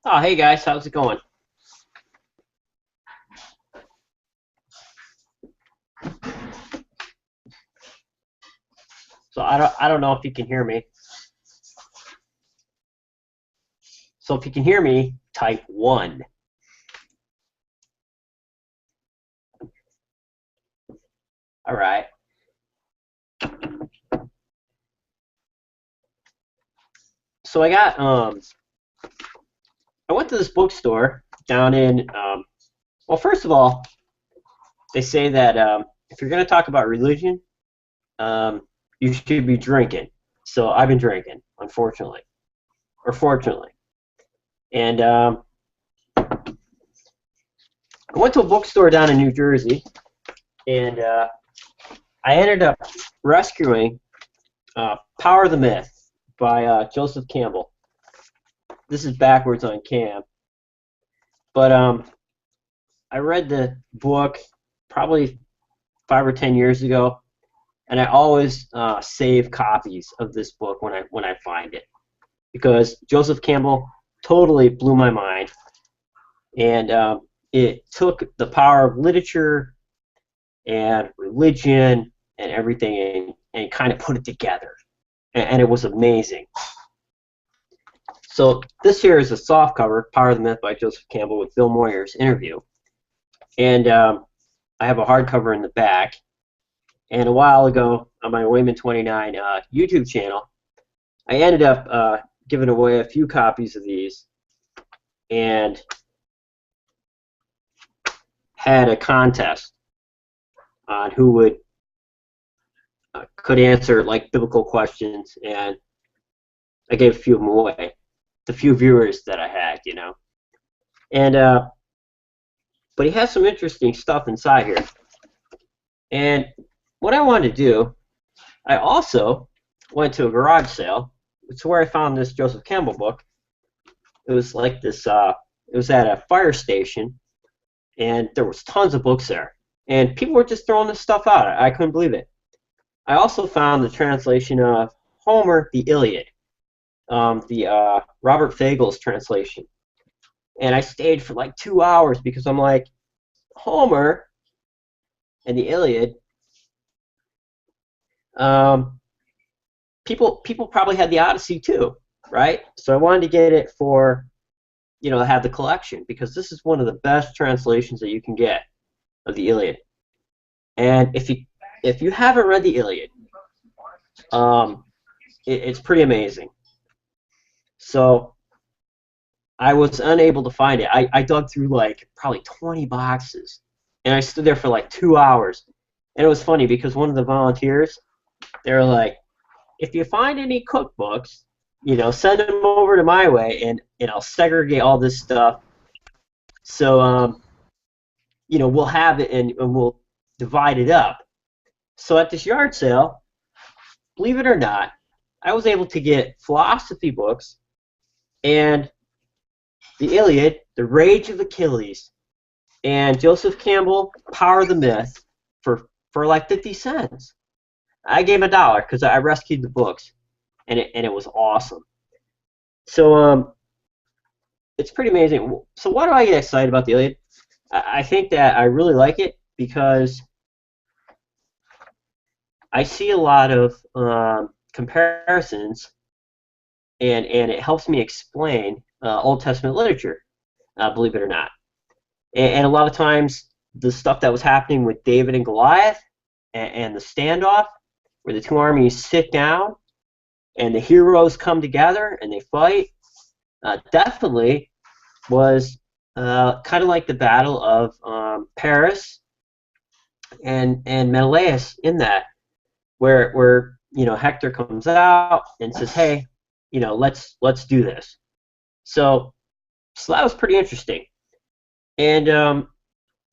Oh, hey guys, how's it going? So I don't know if you can hear me. So if you can hear me, type 1. All right. So I went to this bookstore down in well, first of all, they say that if you're going to talk about religion, um, you should be drinking. So I've been drinking, unfortunately, or fortunately. And I went to a bookstore down in New Jersey, and I ended up rescuing Power of the Myth by Joseph Campbell. This is backwards on cam, but I read the book probably 5 or 10 years ago, and I always save copies of this book when I find it because Joseph Campbell totally blew my mind, and it took the power of literature and religion and everything and kind of put it together, and it was amazing. So this here is a soft cover, Power of the Myth by Joseph Campbell with Bill Moyer's interview. And I have a hardcover in the back. And a while ago on my Wayman 29 YouTube channel, I ended up giving away a few copies of these and had a contest on who would could answer like biblical questions, and I gave a few of them away. The few viewers that I had. And but he has some interesting stuff inside here. And what I wanted to do, I also went to a garage sale. It's where I found this Joseph Campbell book. It was like this. It was at a fire station, and there was tons of books there, and people were just throwing this stuff out. I couldn't believe it. I also found the translation of Homer, the Iliad, the Robert Fagel's translation, and I stayed for like 2 hours because I'm like, Homer and the Iliad. People probably had the Odyssey too, right? So I wanted to get it for, have the collection because this is one of the best translations that you can get of the Iliad. And if you haven't read the Iliad, it's pretty amazing. So I was unable to find it. I dug through like probably 20 boxes, and I stood there for like 2 hours. And it was funny because one of the volunteers, they were like, if you find any cookbooks, send them over to my way, and I'll segregate all this stuff. So, we'll have it and we'll divide it up. So at this yard sale, believe it or not, I was able to get philosophy books and the Iliad, The Rage of Achilles, and Joseph Campbell, Power of the Myth for like 50 cents. I gave him $1 because I rescued the books, and it was awesome. So it's pretty amazing. So why do I get excited about the Iliad? I think that I really like it because I see a lot of comparisons, and it helps me explain Old Testament literature, believe it or not. And a lot of times, the stuff that was happening with David and Goliath and the standoff, where the two armies sit down and the heroes come together and they fight, definitely was kind of like the battle of Paris and Menelaus in that, where Hector comes out and says, hey, let's do this. So that was pretty interesting. And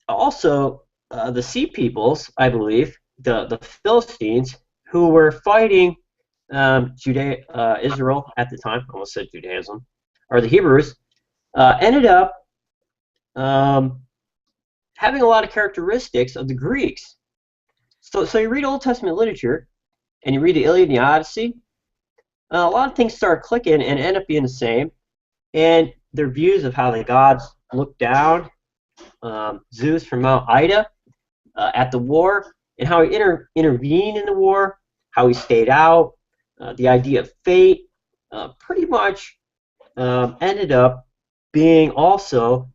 also the Sea Peoples, I believe, the Philistines, who were fighting Israel at the time, I almost said Judaism, or the Hebrews, ended up having a lot of characteristics of the Greeks. So you read Old Testament literature, and you read the Iliad and the Odyssey, a lot of things start clicking and end up being the same. And their views of how the gods looked down, Zeus from Mount Ida at the war, and how he intervened in the war, how he stayed out, the idea of fate, pretty much ended up being also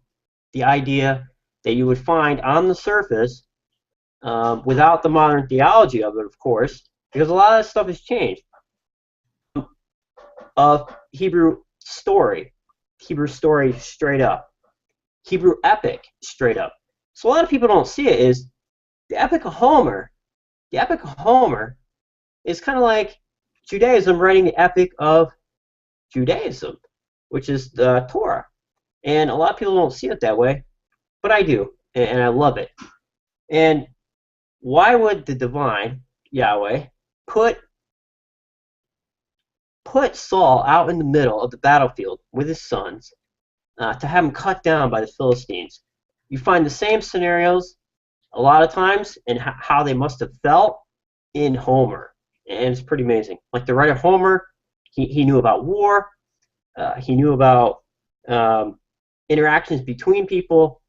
the idea that you would find on the surface without the modern theology of it, of course, because a lot of that stuff has changed. Of Hebrew story straight up, Hebrew epic straight up. So a lot of people don't see it is the Epic of Homer. The Epic of Homer is kind of like Judaism writing the Epic of Judaism, which is the Torah. And a lot of people don't see it that way, but I do, and I love it. And why would the divine Yahweh put Saul out in the middle of the battlefield with his sons to have him cut down by the Philistines? You find the same scenarios a lot of times and how they must have felt in Homer, and it's pretty amazing. Like the writer Homer, he knew about war, he knew about interactions between people,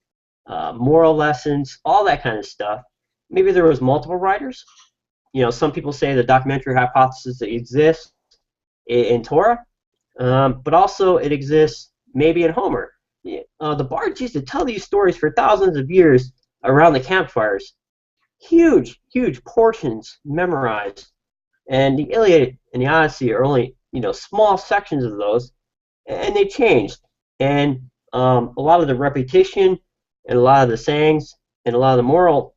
moral lessons, all that kind of stuff. Maybe there was multiple writers. You know, some people say the documentary hypothesis that exists in Torah, but also it exists maybe in Homer. The bards used to tell these stories for thousands of years around the campfires. Huge, huge portions memorized. And the Iliad and the Odyssey are only, small sections of those, and they changed. And a lot of the repetition and a lot of the sayings and a lot of the moral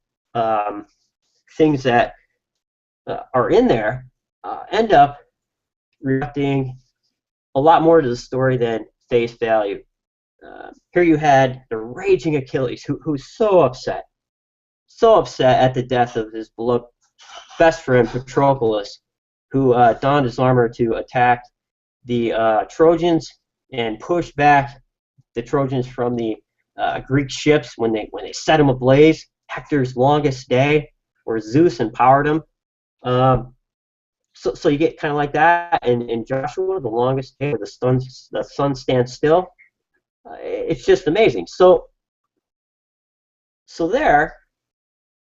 things that are in there end up reacting a lot more to the story than face value. Here you had the raging Achilles, who's so upset at the death of his beloved best friend Patroclus, who donned his armor to attack the Trojans and push back the Trojans from the Greek ships when they set him ablaze. Hector's longest day, where Zeus empowered him. So you get kind of like that, and in Joshua, the longest day where the sun stands still. It's just amazing. So there,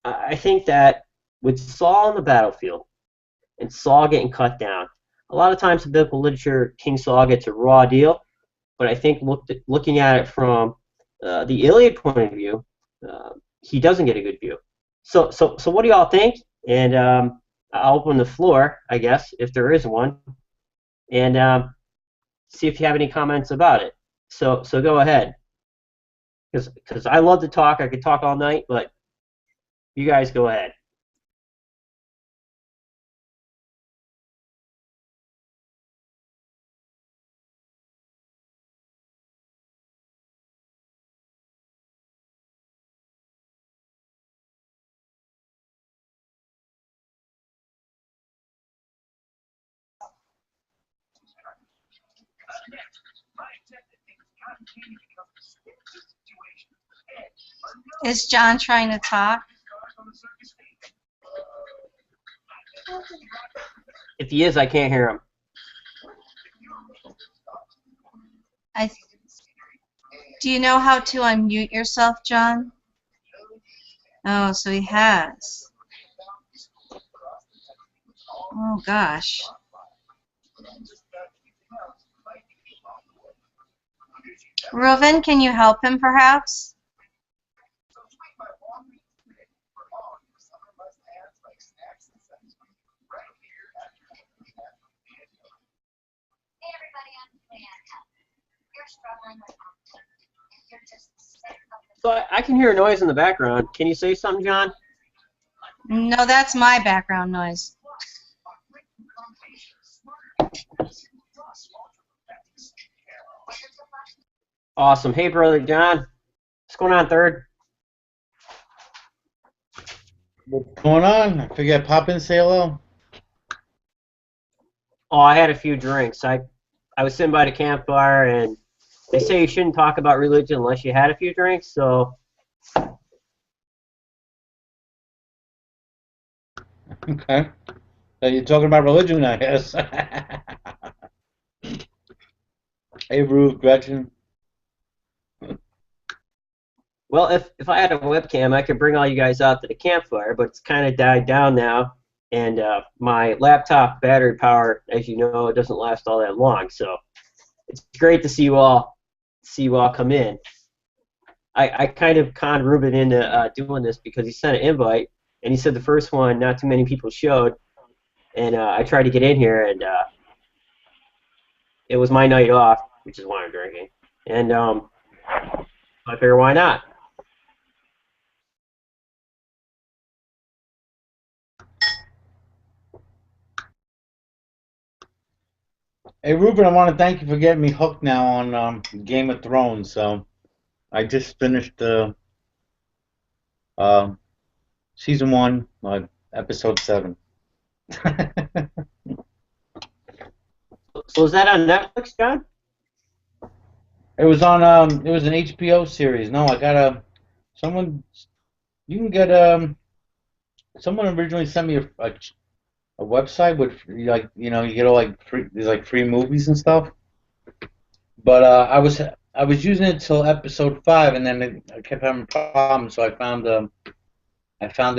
I think that with Saul on the battlefield and Saul getting cut down, a lot of times in biblical literature, King Saul gets a raw deal. But I think looking at it from the Iliad point of view, he doesn't get a good view. So what do y'all think? And I'll open the floor, I guess, if there is one, and see if you have any comments about it. So go ahead, because I love to talk. I could talk all night, but you guys go ahead. Is John trying to talk? If he is, I can't hear him. Do you know how to unmute yourself, John? Oh, so he has. Oh, gosh. Reuven, can you help him, perhaps? So I can hear a noise in the background. Can you say something, John? No, that's my background noise. Awesome. Hey, brother John. What's going on, third? What's going on? I figured I'd pop in and say hello. Oh, I had a few drinks. I was sitting by the campfire, and they say you shouldn't talk about religion unless you had a few drinks, so... Okay. So you're talking about religion, I guess. Hey, Ruth, Gretchen. Well, if I had a webcam, I could bring all you guys out to the campfire, but it's kind of died down now, and my laptop battery power, as you know, it doesn't last all that long. So it's great to see you all come in. I kind of conned Reuben into doing this because he sent an invite, and he said the first one not too many people showed, and I tried to get in here, and it was my night off, which is why I'm drinking, and I figured why not. Hey, Ruben, I want to thank you for getting me hooked now on Game of Thrones. So I just finished uh, season 1, episode 7. So is that on Netflix, John? It was an HBO series. No, I got someone. You can get someone originally sent me a website with like you get all like free there's like free movies and stuff. But I was using it till episode 5, and then I kept having problems, so I found it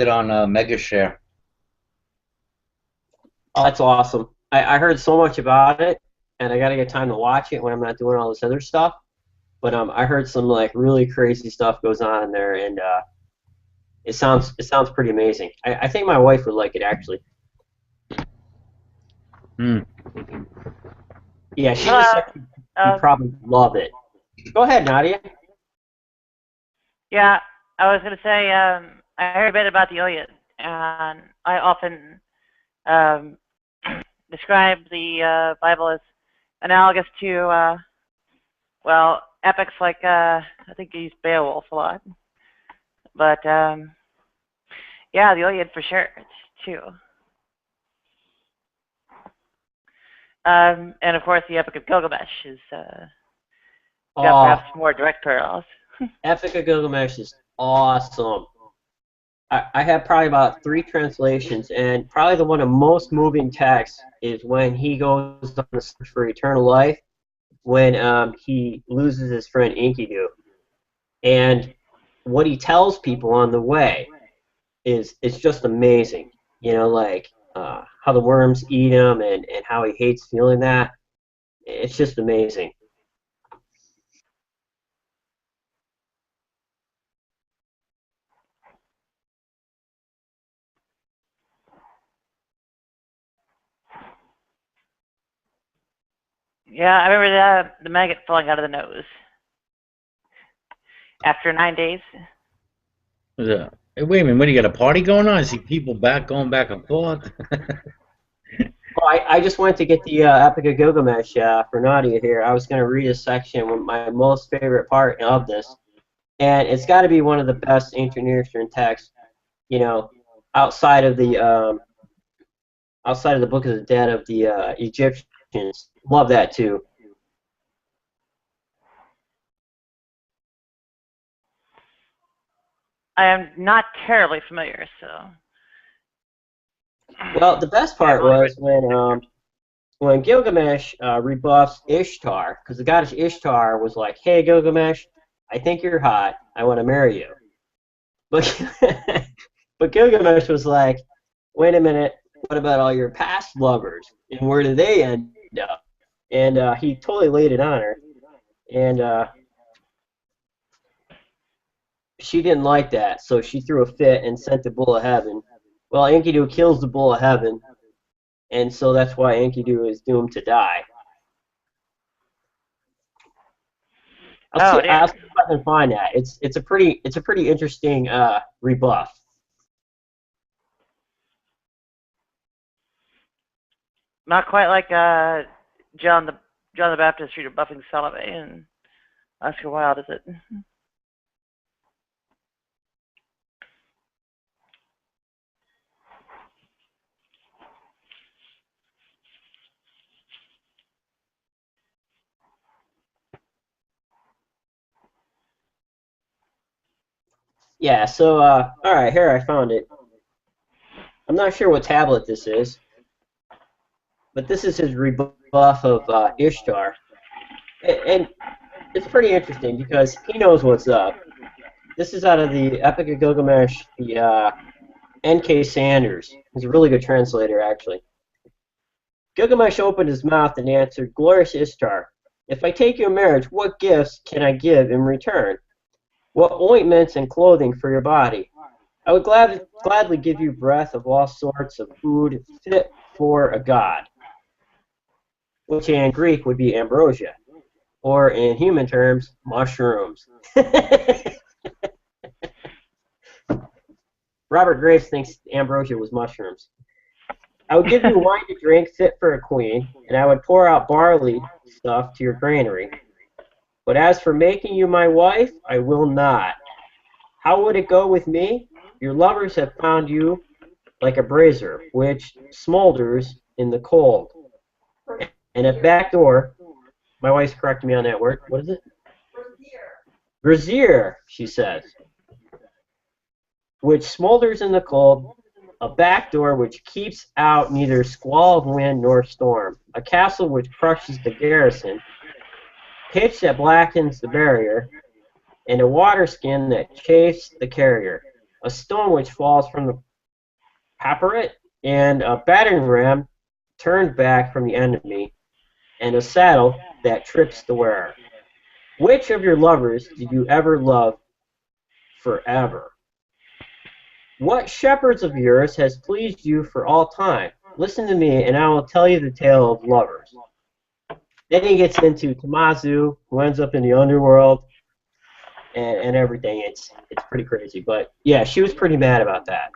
on Megashare. Oh, that's awesome. I heard so much about it, and I got to get time to watch it when I'm not doing all this other stuff. But I heard some like really crazy stuff goes on in there, and it sounds pretty amazing. I think my wife would like it actually. Hmm. Yeah, she just said she'd probably love it. Go ahead, Nadia. Yeah, I was going to say, I heard a bit about the Iliad, and I often um, describe the Bible as analogous to, well, epics like, I think you use Beowulf a lot. But, yeah, the Iliad for sure, too. And of course, the Epic of Gilgamesh is got Oh, perhaps more direct parallels. Epic of Gilgamesh is awesome. I have probably about 3 translations, and probably the one of most moving texts is when he goes on the search for eternal life, when he loses his friend Enkidu, and what he tells people on the way is it's just amazing. You know, like how the worms eat him, and how he hates feeling that. It's just amazing. Yeah, I remember the maggot falling out of the nose after 9 days. Hey, wait a minute, what do you got a party going on? I see people going back and forth. Well, I just went to get the Epic of Gilgamesh for Nadia here. I was going to read a section with my most favorite part of this, and it's got to be one of the best ancient Near Eastern texts. You know, outside of the outside of the Book of the Dead of the Egyptians. Love that too. I am not terribly familiar, so. Well, the best Yeah, part was when Gilgamesh rebuffs Ishtar, because the goddess Ishtar was like, "Hey Gilgamesh, I think you're hot. I want to marry you." But but Gilgamesh was like, "Wait a minute. What about all your past lovers? And where did they end up?" And he totally laid it on her, and she didn't like that, so she threw a fit and sent the bull of heaven. Well, Enkidu kills the bull of heaven, and so that's why Enkidu is doomed to die. Oh dear. I'll see if I can find that. It's a pretty interesting rebuff. Not quite like John the Baptist rebuffing Salome and Oscar Wilde, is it? Yeah. So all right, here I found it. I'm not sure what tablet this is, but this is his rebuff of Ishtar, and it's pretty interesting because he knows what's up. This is out of the Epic of Gilgamesh. The N.K. Sanders. He's a really good translator, actually. Gilgamesh opened his mouth and answered, "Glorious Ishtar, if I take you in marriage, what gifts can I give in return? What ointments and clothing for your body? I would gladly give you breath of all sorts of food fit for a god," which in Greek would be ambrosia, or in human terms, mushrooms. Robert Graves thinks ambrosia was mushrooms. "I would give you wine to drink fit for a queen, and I would pour out barley stuff to your granary. But as for making you my wife, I will not. How would it go with me? Your lovers have found you like a brazier, which smolders in the cold. And at back door," my wife's correcting me on that word. What is it? Brazier, she says, "which smolders in the cold, a back door which keeps out neither squall of wind nor storm, a castle which crushes the garrison, pitch that blackens the barrier, and a water skin that chafes the carrier, a stone which falls from the parapet, and a battering ram turned back from the enemy, and a saddle that trips the wearer. Which of your lovers did you ever love forever? What shepherds of yours has pleased you for all time? Listen to me, and I will tell you the tale of lovers." Then he gets into Tamazu, who ends up in the underworld, and everything. It's pretty crazy. But yeah, she was pretty mad about that.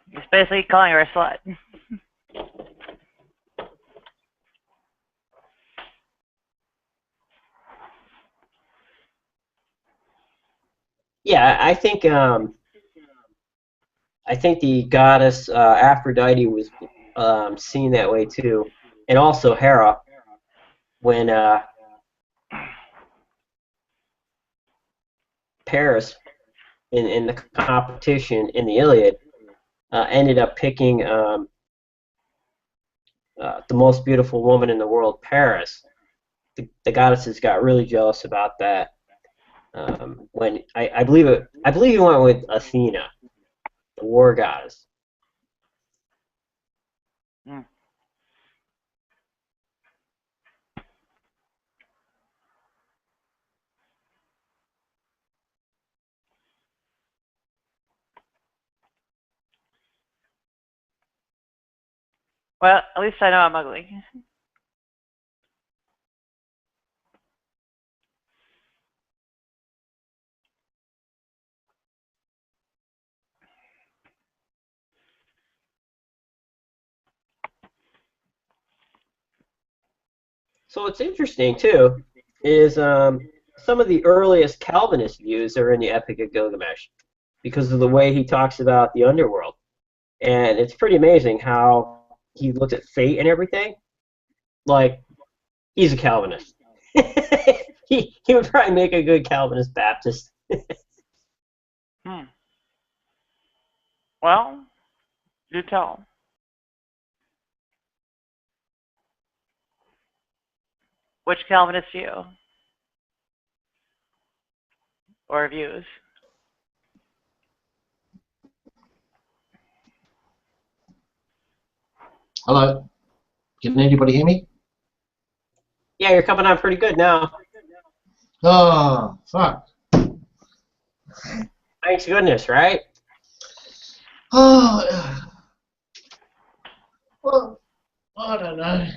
He's basically calling her a slut. Yeah, I think the goddess Aphrodite was seen that way too, and also Hera when Paris in the competition in the Iliad ended up picking the most beautiful woman in the world, Paris. The goddesses got really jealous about that. When I believe he went with Athena, the war goddess. Hmm. Well, at least I know I'm ugly. So what's interesting too is some of the earliest Calvinist views are in the Epic of Gilgamesh because of the way he talks about the underworld, and it's pretty amazing how he looks at fate and everything. Like he's a Calvinist. He would probably make a good Calvinist Baptist. Hmm. Well, do tell. Which Calvinist view? Or views? Hello. Can anybody hear me? Yeah, you're coming on pretty good now. Oh, fuck. Thanks goodness, right? Oh, well, I don't know.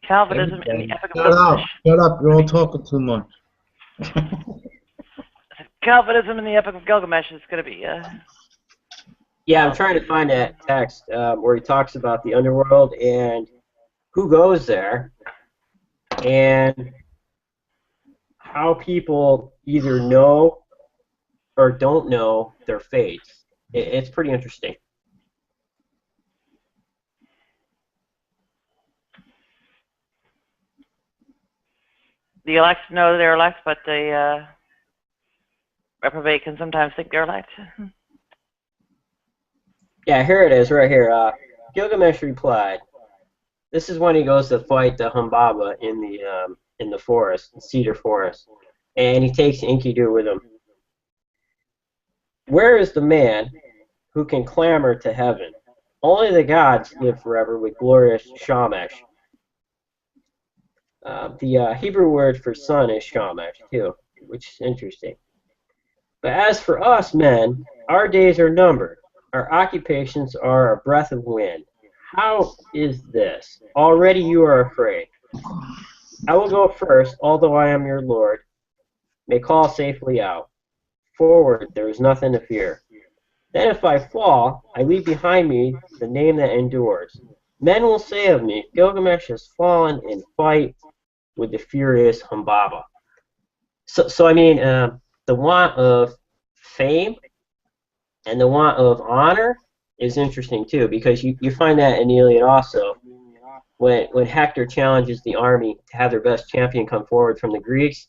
Calvinism in the Epic of Shut up. Gilgamesh. Shut up. You're all talking too much. Calvinism in the Epic of Gilgamesh is going to be. Yeah, I'm trying to find that text where he talks about the underworld and who goes there and how people either know or don't know their fates. It's pretty interesting. the elect know they're elect, but the reprobate can sometimes think they're elect. Yeah, here it is, right here. Gilgamesh replied, "This is when he goes to fight the Humbaba in the forest, the cedar forest, and he takes Enkidu with him. Where is the man who can clamor to heaven? Only the gods live forever with glorious Shamash." The Hebrew word for sun is Shamash too, which is interesting. But as for us men, our days are numbered. Our occupations are a breath of wind. How is this? Already you are afraid. I will go first, although I am your Lord. May call safely out. Forward, there is nothing to fear. Then if I fall, I leave behind me the name that endures. Men will say of me, Gilgamesh has fallen in fight with the furious Humbaba. So I mean, the want of fame and the want of honor is interesting too, because you find that in Iliad also. When Hector challenges the army to have their best champion come forward from the Greeks,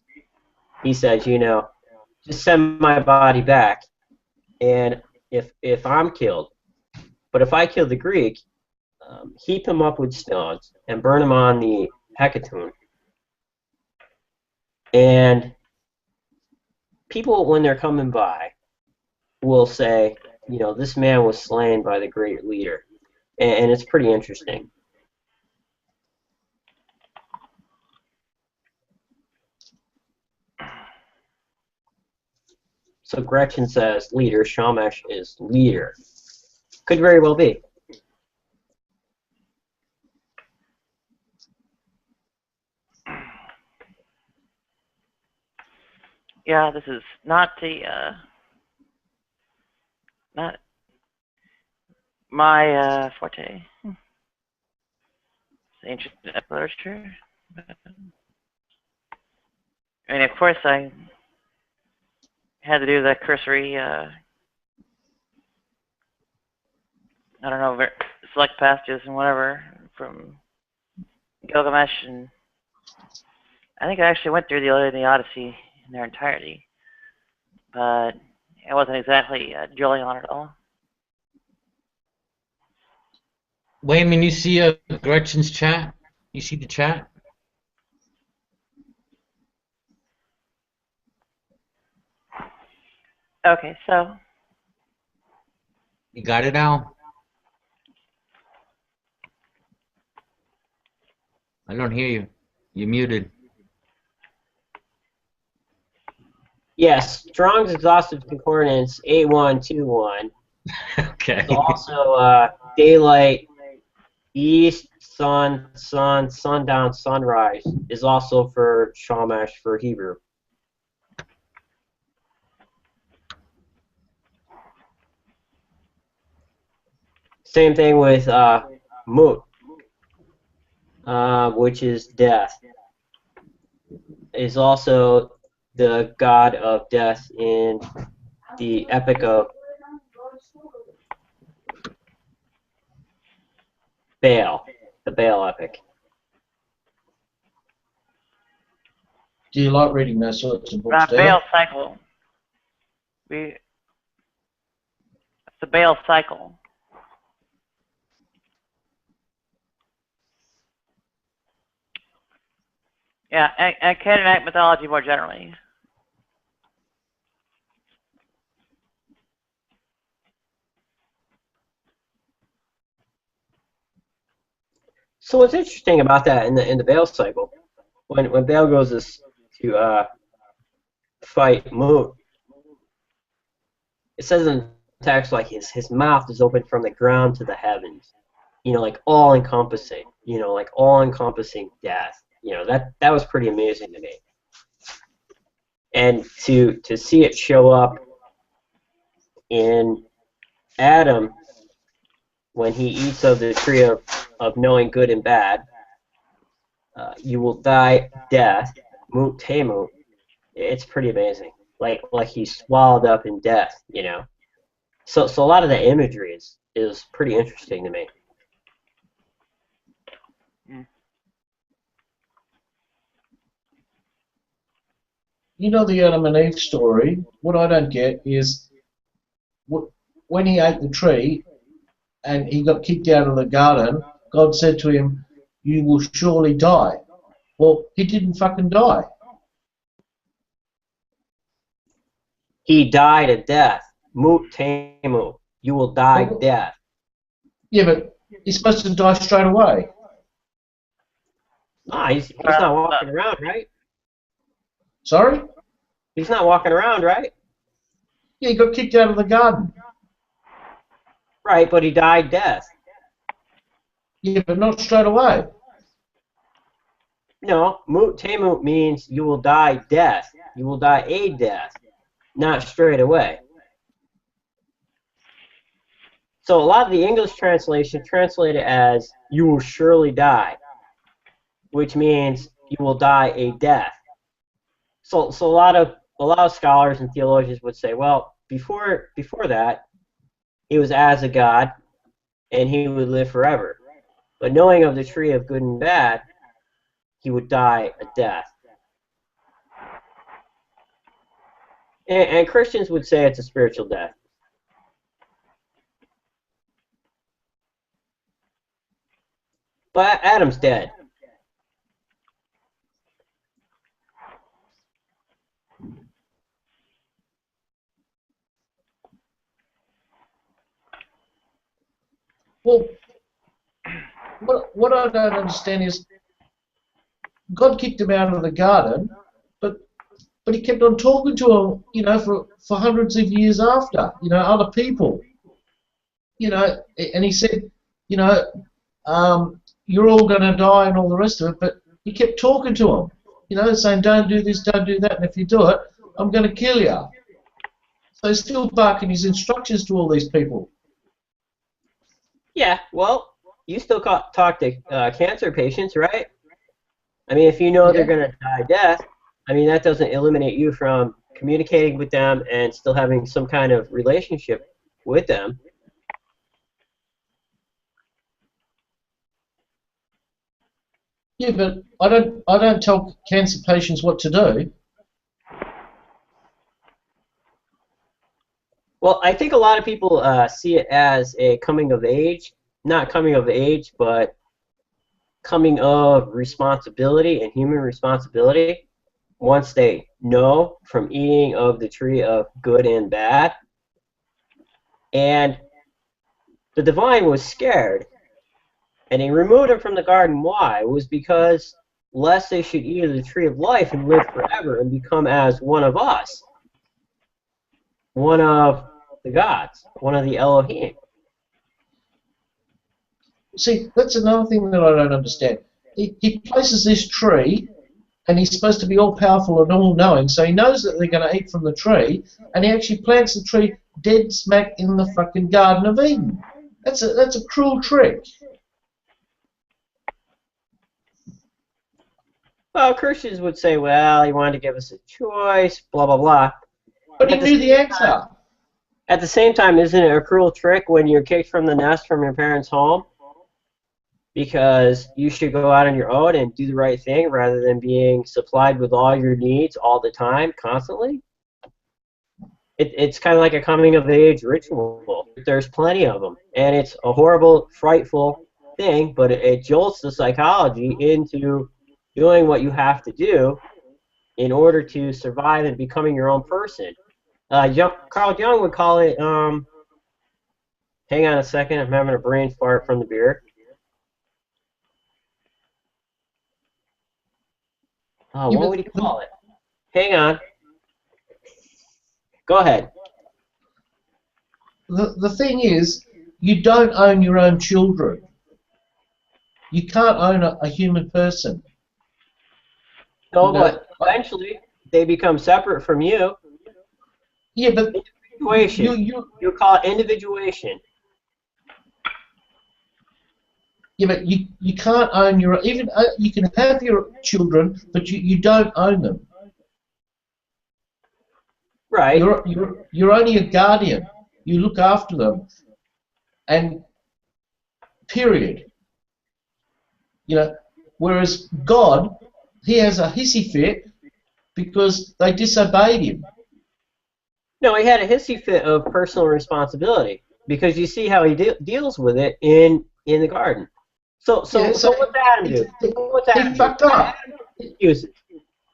he says, just send my body back, and if I'm killed, but if I kill the Greek, heap him up with stones and burn him on the hecatomb. And people, when they're coming by, will say, this man was slain by the great leader. And it's pretty interesting. So Gretchen says leader, Shamash is leader. Could very well be. Yeah, this is not not my forte. It's ancient literature. I mean, of course, I had to do the cursory, I don't know, select passages and whatever from Gilgamesh, and I think I actually went through the Iliad and the Odyssey in their entirety, but I wasn't exactly drilling on it all. Wayman, you see Gretchen's chat? You see the chat? Okay, so You got it, Al? I don't hear you. You're muted. Yes, Strong's Exhaustive Concordance 8121. Okay. Also, daylight, east, sundown, sunrise is also for Shamash for Hebrew. Same thing with Mut, which is death, is also the god of death in the epic of Baal, the Baal epic. Do you like reading those sorts of books, do you? Baal cycle. It's the Baal cycle. Yeah, and Canaanite mythology more generally. So what's interesting about that in the Baal cycle, when Baal goes to fight Mut, it says in the text like his mouth is open from the ground to the heavens, like all encompassing, like all encompassing death. That was pretty amazing to me. And to see it show up in Adam when he eats of the tree of knowing good and bad, you will die death, Mut Temut. It's pretty amazing. Like he's swallowed up in death, So a lot of the imagery is pretty interesting to me. the Adam and Eve story. What I don't get is when he ate the tree and he got kicked out of the garden, God said to him, "You will surely die." Well, he didn't fucking die. He died a death. Mut temu. You will die Well, death. yeah, but he's supposed to die straight away. No, he's not walking around, right? Sorry? He's not walking around, right? Yeah, he got kicked out of the garden. Right, but he died death. Yeah, but not straight away. No, mut temu means you will die death. You will die a death, not straight away. So a lot of the English translation translate it as you will surely die, which means you will die a death. So a lot of scholars and theologians would say, well, before that, he was as a god and he would live forever. But knowing of the tree of good and bad, he would die a death. And Christians would say it's a spiritual death. But Adam's dead. Well, what I don't understand is God kicked him out of the garden, but he kept on talking to him, for hundreds of years after, other people, and he said, you're all going to die and all the rest of it, but he kept talking to him, saying, don't do this, don't do that, and if you do it, I'm going to kill you. So he's still barking his instructions to all these people. Yeah, well, you still talk to cancer patients, right? I mean, if you know they're going to die death, I mean, that doesn't eliminate you from communicating with them and still having some kind of relationship with them. Yeah, but I don't tell cancer patients what to do. Well, I think a lot of people see it as a coming of age, not coming of age, but coming of responsibility and human responsibility once they know from eating of the tree of good and bad. And the divine was scared, and he removed him from the garden. Why? It was because lest they should eat of the tree of life and live forever and become as one of us, one of the gods, one of the Elohim. See, that's another thing that I don't understand. He places this tree, and he's supposed to be all-powerful and all-knowing, so he knows that they're going to eat from the tree, and he actually plants the tree dead smack in the fucking Garden of Eden. That's a cruel trick. Well, Christians would say, well, he wanted to give us a choice, blah, blah, blah. But he knew the answer. At the same time, isn't it a cruel trick when you're kicked from the nest from your parents' home? Because you should go out on your own and do the right thing rather than being supplied with all your needs all the time, constantly. It's kind of like a coming-of-age ritual. There's plenty of them. And it's a horrible, frightful thing, but it jolts the psychology into doing what you have to do in order to survive and becoming your own person. Carl Jung would call it, hang on a second, I'm having a brain fart from the beer. What would he call it? Hang on. Go ahead. The thing is, you don't own your own children. You can't own a human person. No, but eventually they become separate from you. Yeah, but Individuation. You call it individuation. Yeah, but you can't own your even you can have your children, but you don't own them. Right. You're only a guardian. You look after them, and period. Whereas God, he has a hissy fit, because they disobeyed him. No, he had a hissy fit of personal responsibility because you see how he deals with it in the garden. So Yeah, so what's Adam do? What's Adam he do? fucked up. Adam gives excuses.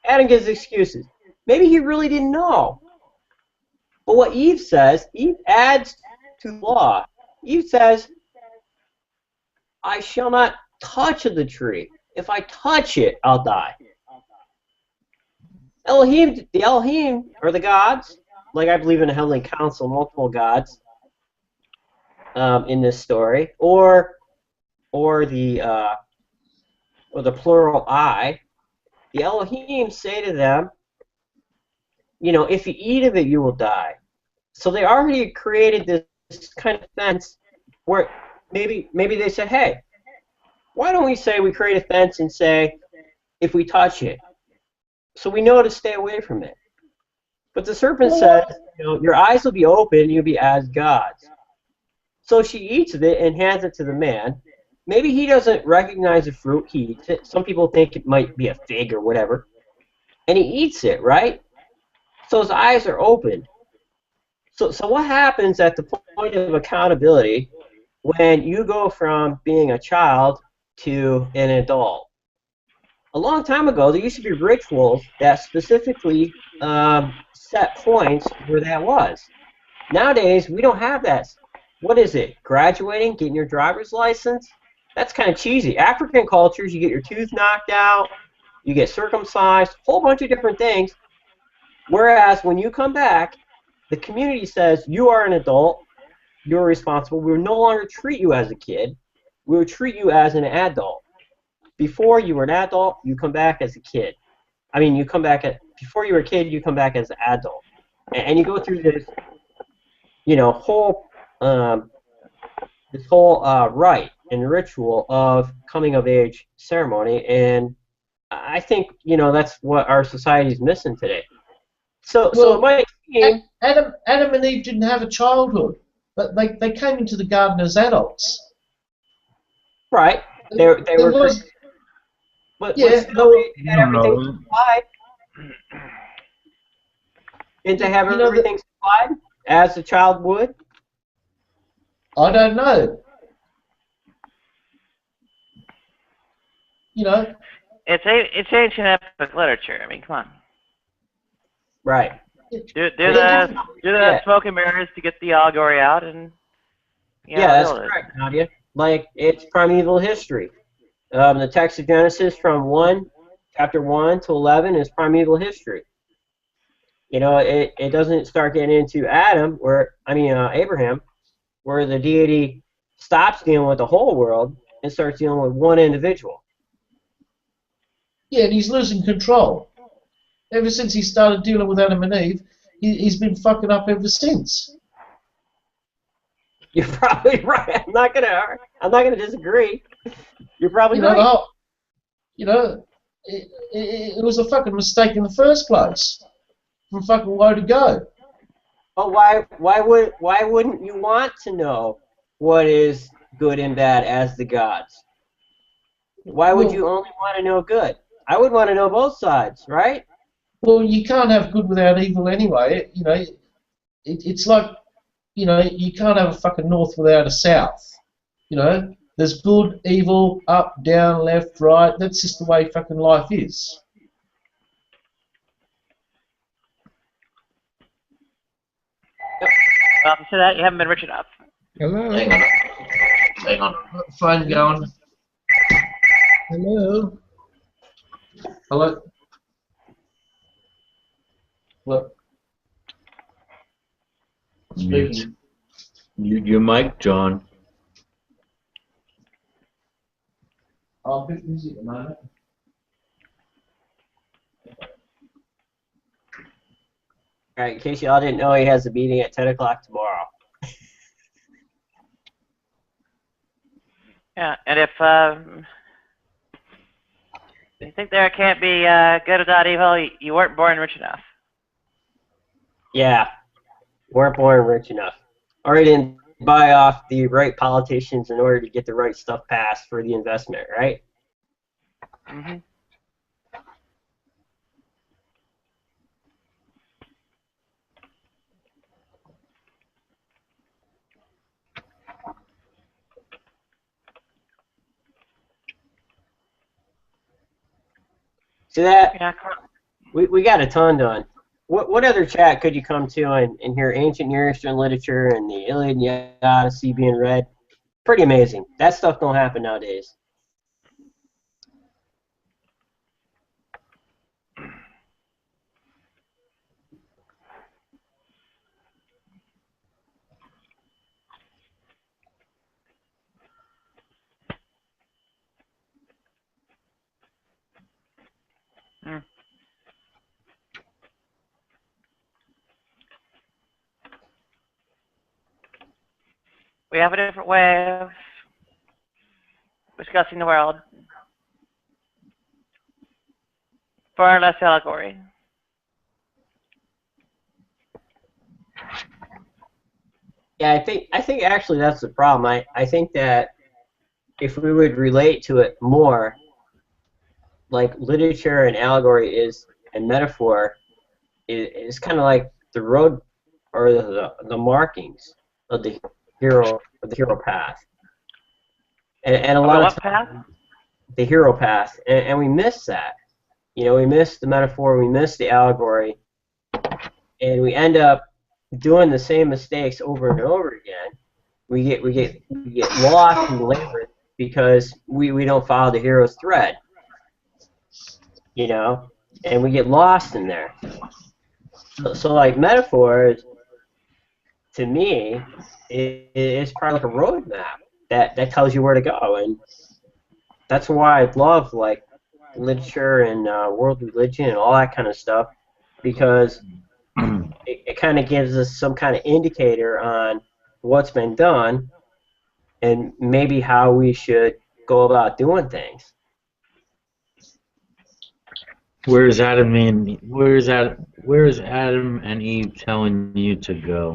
Adam gives excuses. Maybe he really didn't know. But what Eve says, Eve adds to the law. Eve says, I shall not touch of the tree. If I touch it, I'll die. The Elohim are the gods, like I believe in a heavenly council, multiple gods in this story, or the plural I. The Elohim say to them, if you eat of it, you will die. So they already created this kind of fence where maybe they said, hey, why don't we say we create a fence and say, if we touch it, so we know to stay away from it. But the serpent says, your eyes will be open, you'll be as gods. So she eats of it and hands it to the man. Maybe he doesn't recognize the fruit, he eats it. Some people think it might be a fig or whatever. And he eats it, right? So his eyes are open. So what happens at the point of accountability when you go from being a child to an adult? A long time ago, there used to be rituals that specifically set points where that was. Nowadays, we don't have that. What is it? Graduating, getting your driver's license? That's kind of cheesy. African cultures, you get your tooth knocked out, you get circumcised, a whole bunch of different things. Whereas when you come back, the community says you are an adult, you're responsible. We will no longer treat you as a kid. We will treat you as an adult. Before you were an adult, you come back as a kid. I mean, before you were a kid, you come back as an adult. And you go through this, whole rite and ritual of coming of age ceremony, and I think that's what our society is missing today. So it might seem Adam and Eve didn't have a childhood, but they came into the garden as adults. right. They were. But still, they had everything supplied. Didn't they have everything supplied as a child would? I don't know. It's ancient epic literature. I mean, come on. Right. Do the smoke and mirrors to get the allegory out, and that's correct, Nadia. Like, it's primeval history. The text of Genesis from chapter 1 to 11 is primeval history. It doesn't start getting into Abraham, where the deity stops dealing with the whole world and starts dealing with one individual. Yeah, and he's losing control. Ever since he started dealing with Adam and Eve, he's been fucking up ever since. You're probably right. I'm not gonna disagree. You're probably right. It was a fucking mistake in the first place. From fucking low to go. But why wouldn't you want to know what is good and bad as the gods? Why would you only want to know good? I would want to know both sides, right? Well, you can't have good without evil anyway. It's like, you can't have a fucking north without a south. There's good, evil, up, down, left, right. That's just the way fucking life is. Welcome to that. You haven't been rich enough. Hello. Hang on. Phone going. Hello. Hello. Look. Speaking. Mute your mic, John. I'm a bit busy at the moment. All right, in case y'all didn't know, he has a meeting at 10 o'clock tomorrow. Yeah, and if you think there can't be good without evil, you weren't born rich enough. Yeah, weren't born rich enough. Or he didn't buy off the right politicians in order to get the right stuff passed for the investment, right? Mm-hmm. So that Yeah. we got a ton done. What other chat could you come to and hear ancient Near Eastern literature and the Iliad and the Odyssey being read? Pretty amazing. That stuff don't happen nowadays. Mm. We have a different way of discussing the world. Far less allegory. Yeah, I think actually that's the problem. I think that if we would relate to it more, like literature and allegory is and metaphor is kind of like the road or the markings of the hero path. And a Of the lot of what times path? the hero path, and we miss that. You know, we miss the metaphor, we miss the allegory, and we end up doing the same mistakes over and over again. We get lost in the labyrinth because we don't follow the hero's thread, you know, and we get lost in there. So like metaphors to me is probably like a roadmap that tells you where to go, and that's why I love like literature and world religion and all that kind of stuff because it kind of gives us some kind of indicator on what's been done and maybe how we should go about doing things. Where's Adam and where's Adam and Eve telling you to go?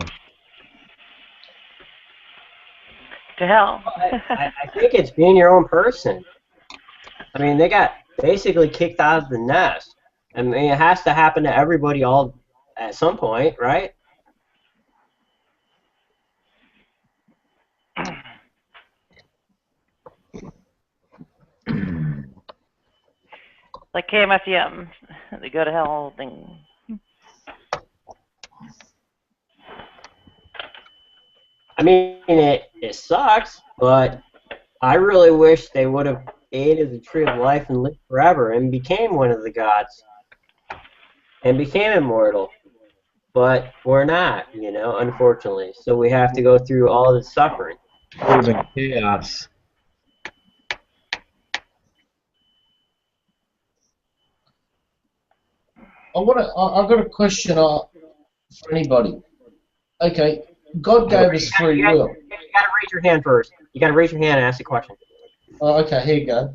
To hell. I think it's being your own person. I mean, they got basically kicked out of the nest. I mean, it has to happen to everybody all at some point, right? Like KMFDM, the go to hell thing. I mean, it sucks, but I really wish they would have ate of the tree of life and lived forever and became one of the gods and became immortal. But we're not, you know, unfortunately. So we have to go through all this suffering. Would have been chaos. I've got a question for anybody. Okay, God gave us free will. You gotta raise your hand first. You gotta raise your hand and ask the question. Oh, okay, here you go.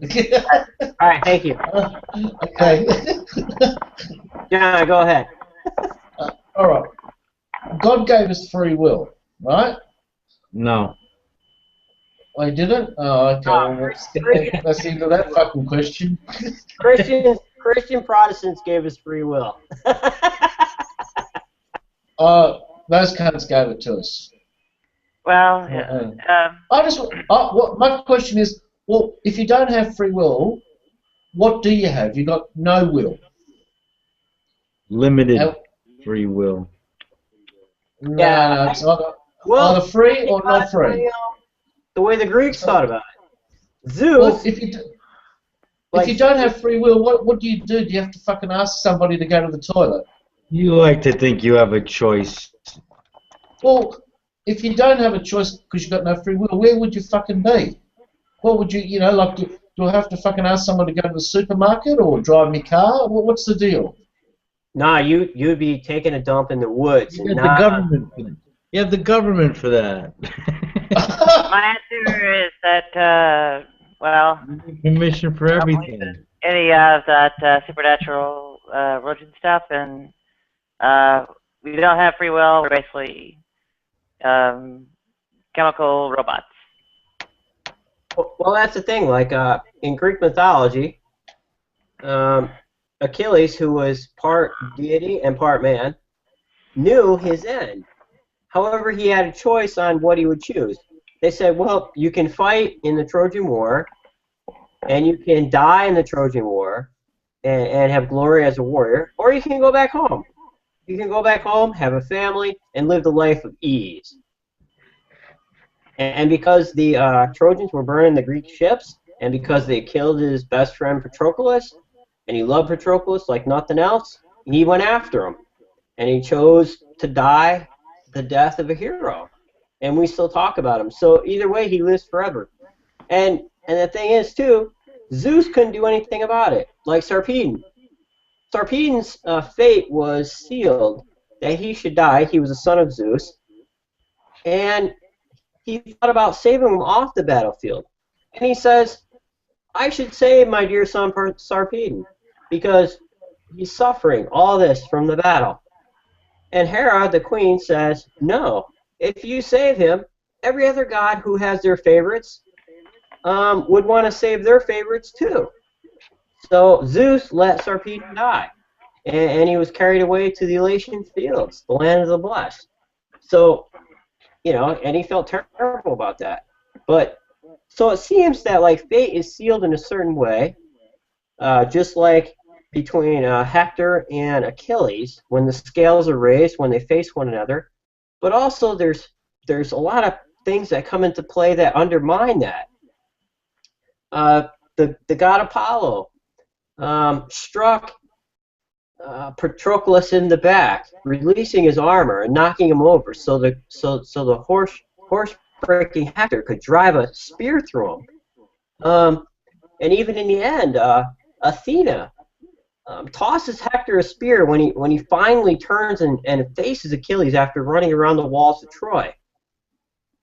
All right, thank you. Okay. John, go ahead. All right. God gave us free will, right? No. Oh, he didn't? Oh, okay. Well, that's the end of that fucking question. Christian Protestants gave us free will. Those cunts gave it to us. Well, My question is, well, if you don't have free will, what do you have? You got no will. Limited free will. No, it's either free or not free. The way the Greeks thought about it. Zeus. Well, if you don't have free will, what do? Do you have to fucking ask somebody to go to the toilet? You like to think you have a choice. Well, if you don't have a choice because you've got no free will, where would you fucking be? What would you, like, do I have to fucking ask someone to go to the supermarket or drive my car? What's the deal? Nah, you'd be taking a dump in the woods. You have the government. You have the government for that. my answer is that, well, permission for everything. Any of that supernatural religion stuff, and we don't have free will. We're basically chemical robots. Well, that's the thing. Like in Greek mythology, Achilles, who was part deity and part man, knew his end. However, he had a choice on what he would choose. They said, well, you can fight in the Trojan War, and you can die in the Trojan War, and have glory as a warrior, or you can go back home. You can go back home, have a family, and live the life of ease. And because the Trojans were burning the Greek ships, and because they killed his best friend Patroclus, and he loved Patroclus like nothing else, he went after him. And he chose to die the death of a hero. And we still talk about him. So either way, he lives forever. And the thing is, too, Zeus couldn't do anything about it, like Sarpedon. Sarpedon's fate was sealed, that he should die. He was a son of Zeus. And he thought about saving him off the battlefield. And he says, I should save my dear son Sarpedon, because he's suffering all this from the battle. And Hera, the queen, says, no, if you save him, every other god who has their favorites would want to save their favorites too. So Zeus let Sarpedon die, and he was carried away to the Elysian fields, the land of the blessed. So, and he felt terrible about that. But so it seems that like fate is sealed in a certain way, just like between Hector and Achilles, when the scales are raised, when they face one another. But also there's a lot of things that come into play that undermine that. The god Apollo struck Patroclus in the back, releasing his armor and knocking him over, so the horse-breaking Hector could drive a spear through him. And even in the end, Athena tosses Hector a spear when he finally turns and faces Achilles after running around the walls of Troy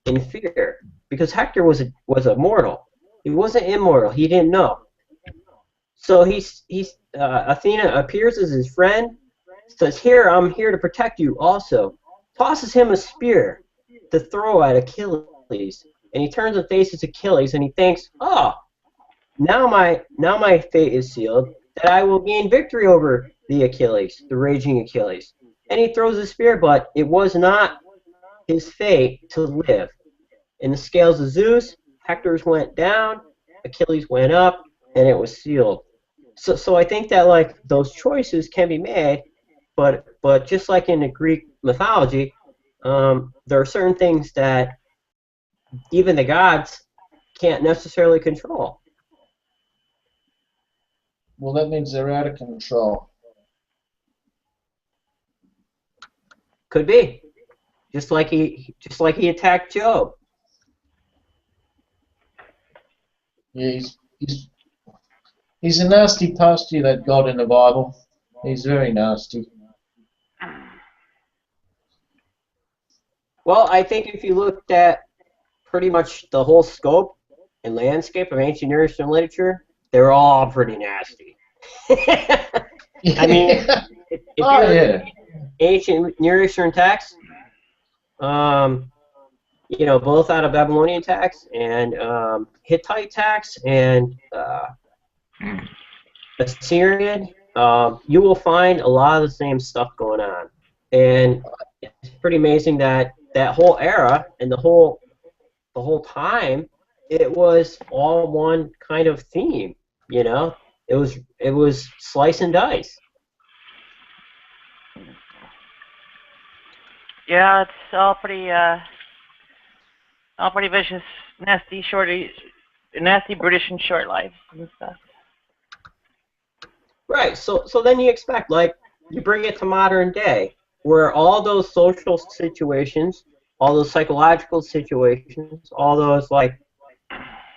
in fear, because Hector was a mortal. He wasn't immortal. He didn't know. So Athena appears as his friend, says, "Here, I'm here to protect you." Also, tosses him a spear to throw at Achilles, and he turns and faces Achilles, and he thinks, "Oh, now my fate is sealed, that I will gain victory over the raging Achilles." And he throws the spear, but it was not his fate to live. In the scales of Zeus, Hector's went down, Achilles went up, and it was sealed. So I think that like those choices can be made, but just like in the Greek mythology, there are certain things that even the gods can't necessarily control. Well, that means they're out of control. Could be, just like he attacked Job. Yeah, he's a nasty pasty, that God in the Bible. He's very nasty. Well, I think if you looked at pretty much the whole scope and landscape of ancient Near Eastern literature, they're all pretty nasty. I mean, if you're yeah. ancient Near Eastern texts, both out of Babylonian texts and Hittite texts and Assyrian, you will find a lot of the same stuff going on. And it's pretty amazing that whole era and the whole time, it was all one kind of theme. It was slice and dice. Yeah, it's all pretty vicious, nasty, brutish and short lives and stuff. Right. So then you expect, like, you bring it to modern day, where all those social situations, all those psychological situations, all those like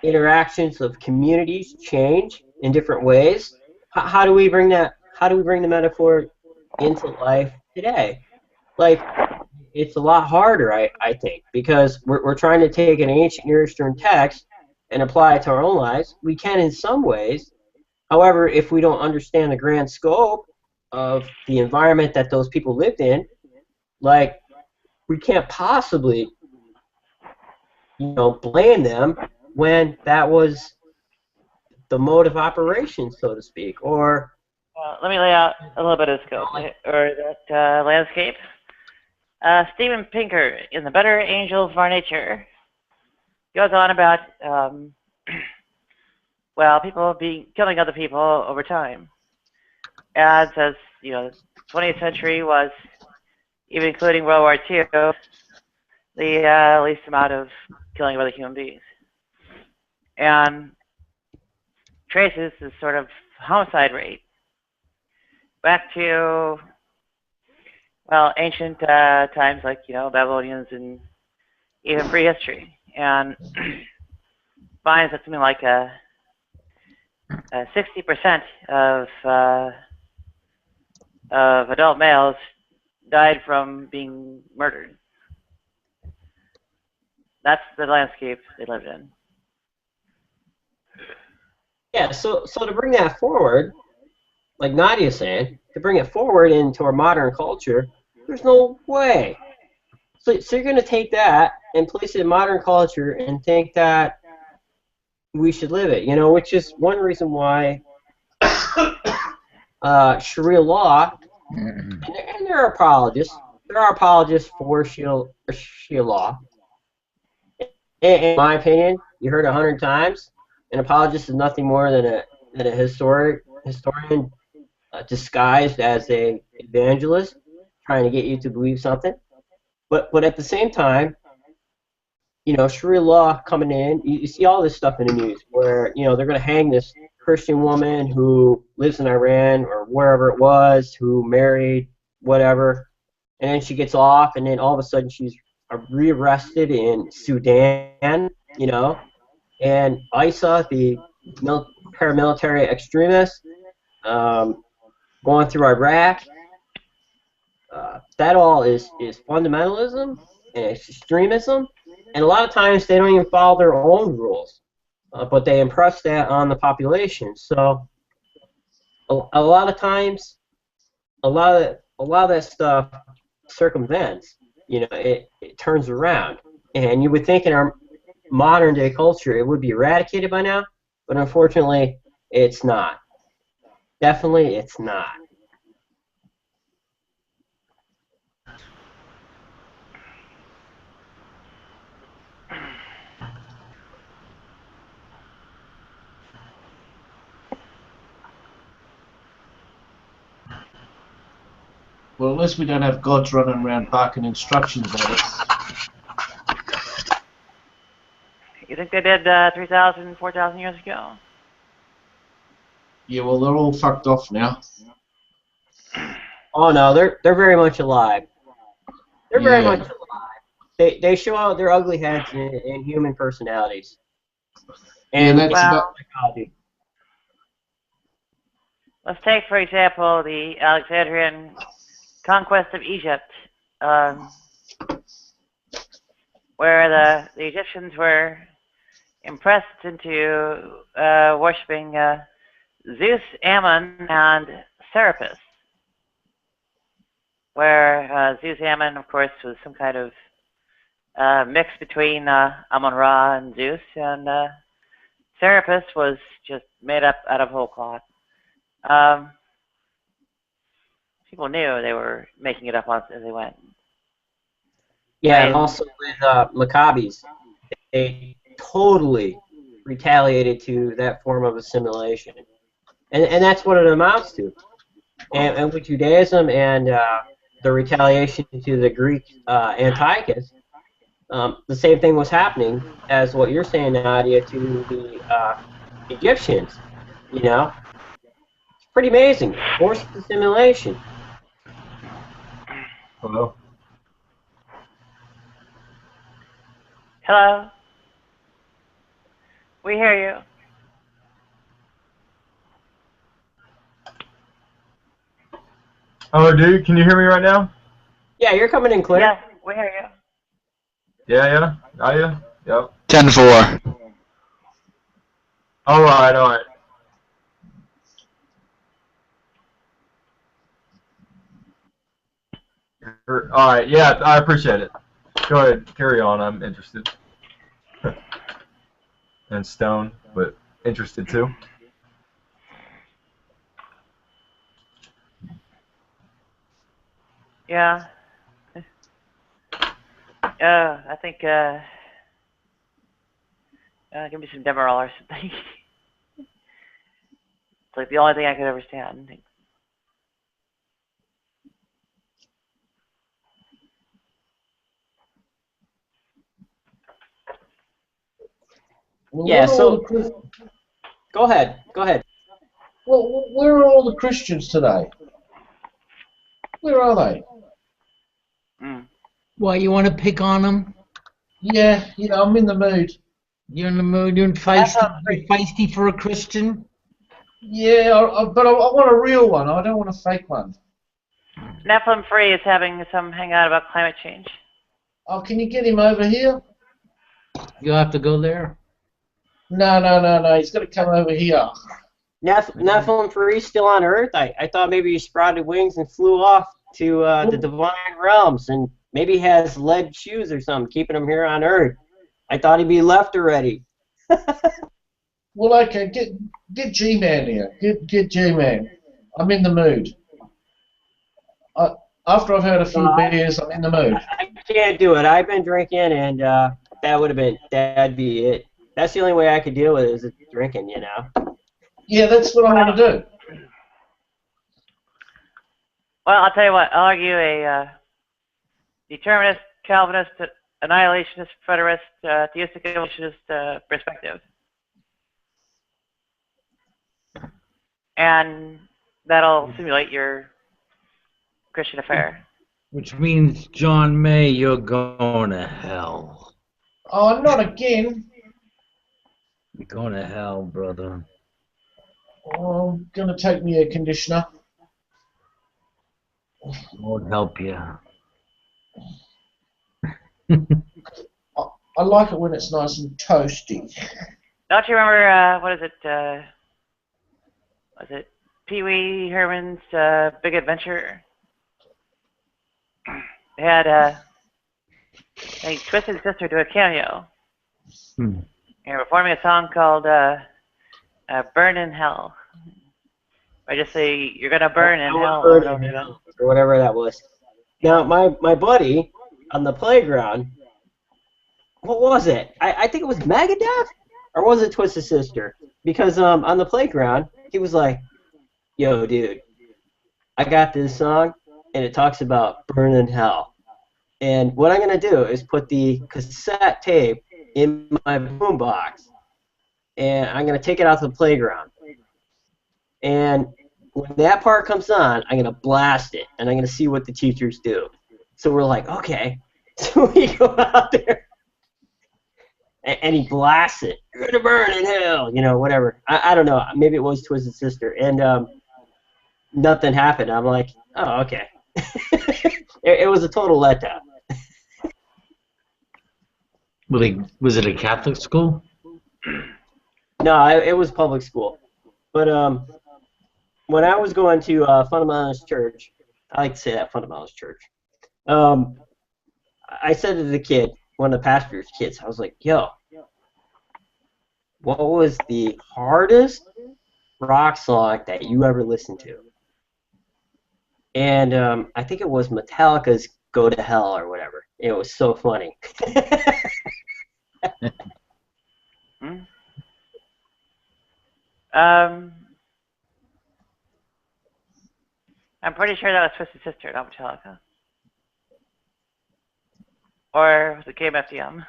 interactions of communities change in different ways. How do we bring that? How do we bring the metaphor into life today? Like, it's a lot harder, I think, because we're trying to take an ancient Near Eastern text and apply it to our own lives. We can in some ways. However, if we don't understand the grand scope of the environment that those people lived in, like, we can't possibly, blame them when that was the mode of operation, so to speak. Or let me lay out a little bit of scope, or that landscape. Steven Pinker, in The Better Angels of Our Nature, goes on about, people killing other people over time. and says, you know, the 20th century was, even including World War II, the least amount of killing of other human beings. And traces this sort of homicide rate back to, well, ancient times like, you know, Babylonians and even prehistory. And finds that something like 60% of adult males died from being murdered. That's the landscape they lived in. Yeah, so to bring that forward, like Nadia's saying, to bring it forward into our modern culture, there's no way. So you're going to take that and place it in modern culture and think that we should live it, you know, which is one reason why Sharia law, and there are apologists. There are apologists for Sharia law. In my opinion, you heard 100 times, an apologist is nothing more than a historian disguised as a evangelist trying to get you to believe something. But at the same time, you know, Sharia law coming in, you see all this stuff in the news where, you know, they're going to hang this Christian woman who lives in Iran or wherever it was, who married whatever, and then she gets off, and then all of a sudden she's rearrested in Sudan, you know, and ISA, the paramilitary extremists, going through Iraq. That all is fundamentalism and extremism, and a lot of times they don't even follow their own rules, but they impress that on the population. So a lot of times, a lot of that stuff circumvents. You know, it turns around, and you would think in our modern day culture it would be eradicated by now, but unfortunately, it's not. Definitely, it's not. Well, at least we don't have gods running around barking instructions at us. You think they did 3,000, 4,000 years ago? Yeah, well, they're all fucked off now. Oh no, they're very much alive. They're very Yeah. much alive. They show out their ugly heads in human personalities. Yeah, And that's it's about. psychology. Let's take, for example, the Alexandrian conquest of Egypt, where the Egyptians were impressed into worshiping Zeus, Ammon, and Serapis, where Zeus Ammon, of course, was some kind of mix between Ammon-Ra and Zeus, and Serapis was just made up out of whole cloth. People knew they were making it up as they went. Yeah, and Right. also with Maccabees, they totally retaliated to that form of assimilation. And that's what it amounts to. And with Judaism and the retaliation to the Greek Antiochus, the same thing was happening as what you're saying, Nadia, to the Egyptians. You know, it's pretty amazing. Forced assimilation. Hello? Hello? We hear you. Oh, dude, can you hear me right now? Yeah, you're coming in clear. Yes, we hear you. Yeah? Are you? Yep. 10-4. Alright. Alright, yeah, I appreciate it. Go ahead, carry on, I'm interested. And Stone, but interested too. Yeah. I think, give me some Demerol or something. It's like the only thing I could ever stand. Well, Yeah, where are all so the Chris- go ahead. Go ahead. well, where are all the Christians today? Where are they? Mm. Why, you want to pick on them? Yeah, I'm in the mood. You're in the mood. You're feisty. You're feisty for a Christian. Yeah, but I want a real one. I don't want a fake one. Nephilim Free is having some hangout about climate change. Oh, can you get him over here? You'll have to go there. No. He's got to come over here. Nephilim Free still on Earth? I thought maybe he sprouted wings and flew off to the divine realms and maybe has lead shoes or something keeping him here on Earth. I thought he'd be left already. Well, okay, get G-Man here. Get G-Man. I'm in the mood. After I've had a few beers, I'm in the mood. I can't do it. I've been drinking, and that'd be it. That's the only way I could deal with it is drinking, you know. Yeah, that's what I want to do. Well, I'll tell you what. I'll argue a determinist, Calvinist, annihilationist, preterist, theistic evolutionist perspective. And that'll simulate your Christian affair. Which means, John May, you're going to hell. Oh, not again. You're going to hell, brother. Oh, I'm going to take me a conditioner. Lord help you. I like it when it's nice and toasty. Don't you remember, what is it, was it Pee Wee Herman's Big Adventure? They had they twisted his sister to a cameo. Hmm. You're performing a song called Burn in Hell. I just say, you're going to burn in hell. Or whatever that was. Now, my buddy on the playground, what was it? I think it was Megadeth? Or was it Twisted Sister? Because on the playground, he was like, yo, dude, I got this song, and it talks about burning hell. And what I'm going to do is put the cassette tape in my boombox, and I'm going to take it out to the playground. And when that part comes on, I'm going to blast it, and I'm going to see what the teachers do. So we're like, okay. So we go out there, and he blasts it. You're going to burn in hell, whatever. I don't know. Maybe it was Twisted Sister. And nothing happened. I'm like, oh, okay. It was a total letdown. Was it a Catholic school? No, it was public school. But when I was going to Fundamentalist Church, I like to say that Fundamentalist Church, I said to the kid, one of the pastor's kids, I was like, yo, what was the hardest rock song that you ever listened to? And I think it was Metallica's Go to Hell or whatever. It was so funny. I'm pretty sure that was Twisted Sister, not Metallica. Or was it KMFDM?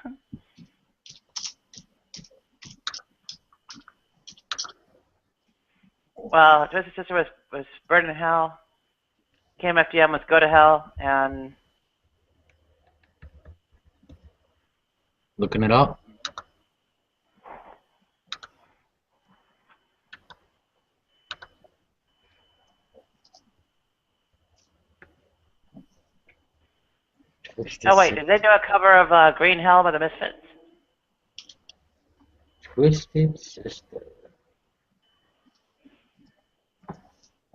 Well, Twisted Sister was Burn in Hell. KMFDM was Go to Hell, and Looking it up. oh wait, did they do a cover of Green Hell by the Misfits? Twisted Sister.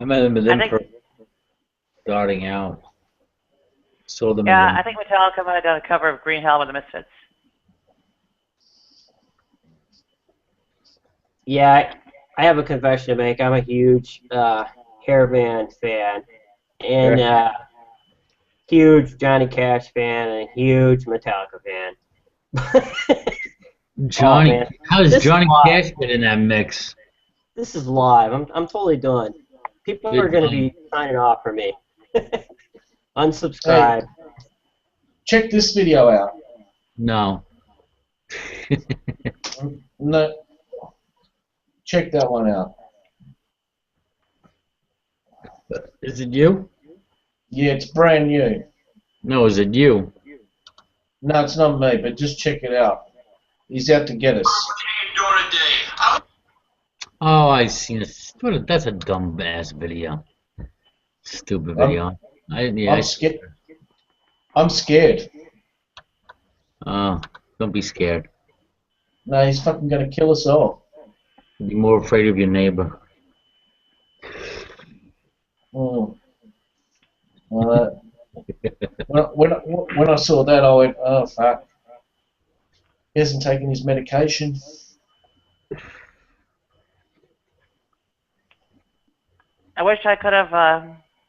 I met them with them for starting out. Saw them. Yeah, I think Metallica might have done a cover of Green Hell by the Misfits. Yeah, I have a confession to make. I'm a huge Hairband fan, and huge Johnny Cash fan, and a huge Metallica fan. Johnny, oh, how does Johnny Cash get in that mix? This is live. I'm totally done. People are going to be signing off for me. Unsubscribe. Hey, check this video out. No. No. Check that one out. Is it you? Yeah, it's brand new. No, is it you? No, it's not me, but just check it out. He's out to get us. Oh, I seen it. That's a dumb ass video. Stupid video. I'm scared. I'm scared. Don't be scared. No, he's fucking gonna kill us all. Be more afraid of your neighbor. Mm. When I saw that, I went, oh fuck. He hasn't taken his medication. I wish I could have.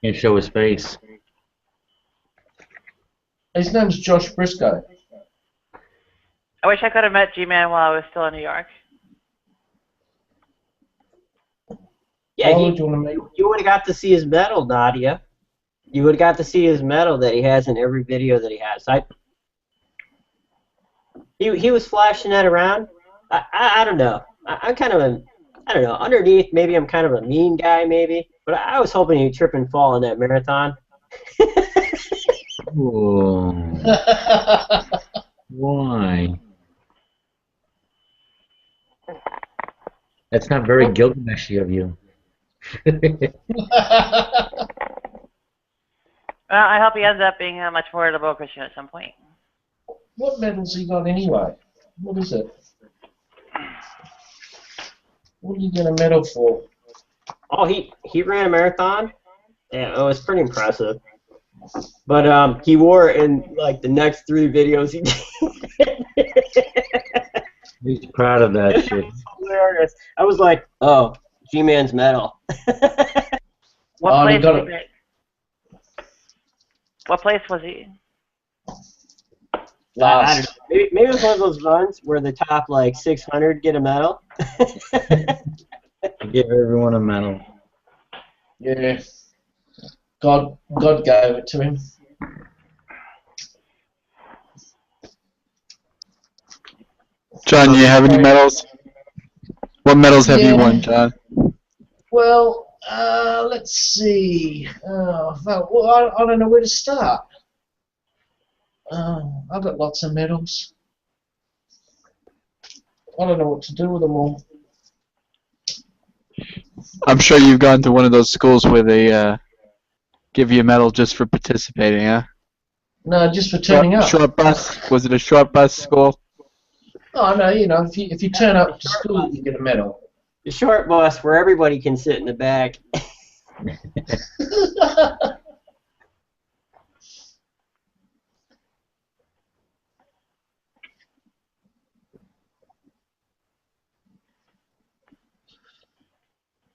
Can't show his face. His name's Josh Briscoe. I wish I could have met G-Man while I was still in New York. Yeah, Why would you want to meet? you would have got to see his medal, Nadia. You would have got to see his medal that he has in every video that he has. He was flashing that around. I don't know. I'm kind of a, I don't know. Underneath, maybe I'm kind of a mean guy, maybe. But I was hoping he'd trip and fall in that marathon. Whoa. Why? That's not very Gilgameshy of you. I hope he ends up being a much more liberal Christian at some point. What medals he got anyway? What is it? What are you going to medal for? Oh, he ran a marathon. Yeah, it was pretty impressive. But he wore it in like the next 3 videos he did. He's proud of that shit. It was hilarious. I was like, oh, G-Man's medal. What place got was he? What place was he? I don't know. Maybe it was one of those runs where the top like 600 get a medal. Give everyone a medal. Yeah. God gave it to him. John, you have any medals? What medals have you won, John? Well, let's see. Well, I don't know where to start. I've got lots of medals. I don't know what to do with them all. I'm sure you've gone to one of those schools where they give you a medal just for participating, huh? No, just for turning up. Short bus? Was it a short bus school? Oh no, you know, if you turn up to school, you get a medal. The short bus where everybody can sit in the back.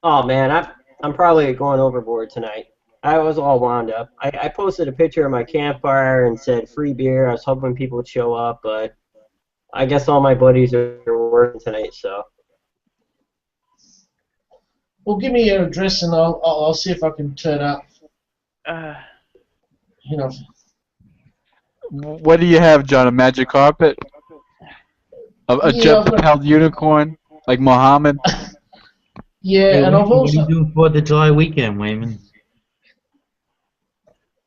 Oh man, I'm probably going overboard tonight. I was all wound up. I posted a picture of my campfire and said free beer. I was hoping people would show up, but I guess all my buddies are working tonight, so. Well, give me your address and I'll see if I can turn up. You know. What do you have, John? A magic carpet? A jet-propelled unicorn? Like Mohammed? Yeah, Hey, and I've what are also. you doing for the July weekend, Wayman?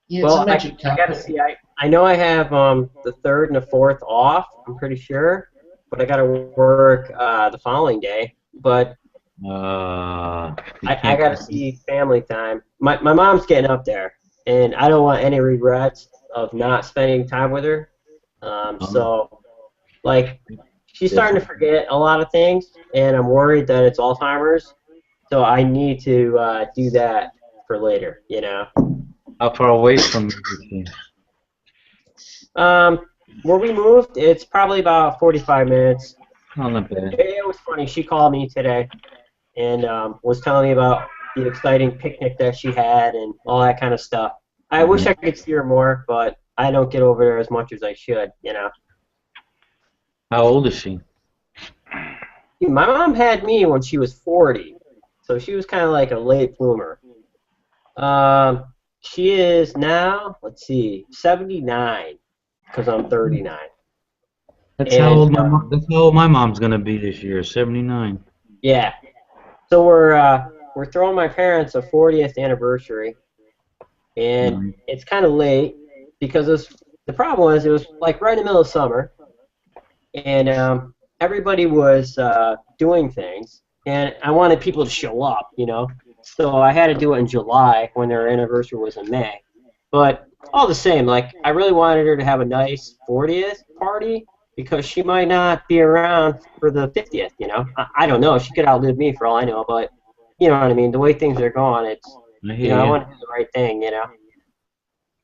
Yeah, Well, it's a magic I gotta carpet. see. I know I have the 3rd and the 4th off. I'm pretty sure, but I gotta work the following day. But I gotta see family time. My mom's getting up there, and I don't want any regrets of not spending time with her. So, like, she's starting to forget a lot of things, and I'm worried that it's Alzheimer's. So I need to do that for later, you know. How far away from you? Where we moved, it's probably about 45 minutes. Oh, not bad. It was funny. She called me today and was telling me about the exciting picnic that she had and all that kind of stuff. I wish I could see her more, but I don't get over there as much as I should, you know. How old is she? My mom had me when she was 40, so she was kind of like a late bloomer. She is now, let's see, 79, because I'm 39. That's how And old that's how old my mom's gonna be this year, 79. yeah, so we're throwing my parents a 40th anniversary, and Mhm. it's kind of late because the problem was it was like right in the middle of summer, and everybody was doing things, and I wanted people to show up, So I had to do it in July when their anniversary was in May. But all the same, like I really wanted her to have a nice 40th party because she might not be around for the 50th. I don't know. She could outlive me for all I know, but you know what I mean. The way things are going, it's I hear I you. want to do the right thing.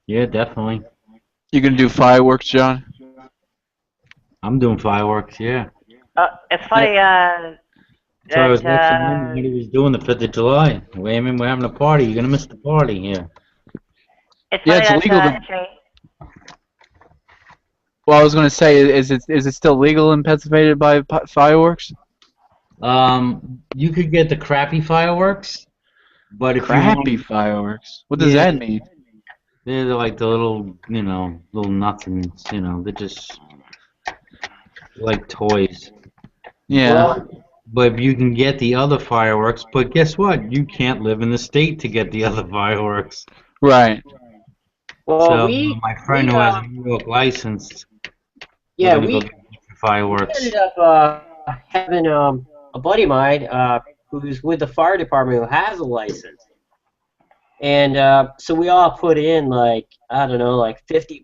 Yeah, definitely. You gonna do fireworks, John? I'm doing fireworks. Yeah. It's Yeah. funny So I that was watching him when he was doing the 5th of July. Wait, we're having a party. You're gonna miss the party here. it's Yeah, funny it's that legal to. Jay, Well, I was gonna say, is it still legal in Pennsylvania to buy fireworks? You could get the crappy fireworks, but if you Crappy want, fireworks. What does yeah, that mean? they're like the little, little nothings. They're just like toys. Yeah. But Well, but you can get the other fireworks. But guess what? You can't live in the state to get the other fireworks. Right. well, So we my friend we who has a New York license, we're yeah gonna go we get the we fireworks. ended up having a buddy of mine who's with the fire department who has a license, and so we all put in like I don't know like $50,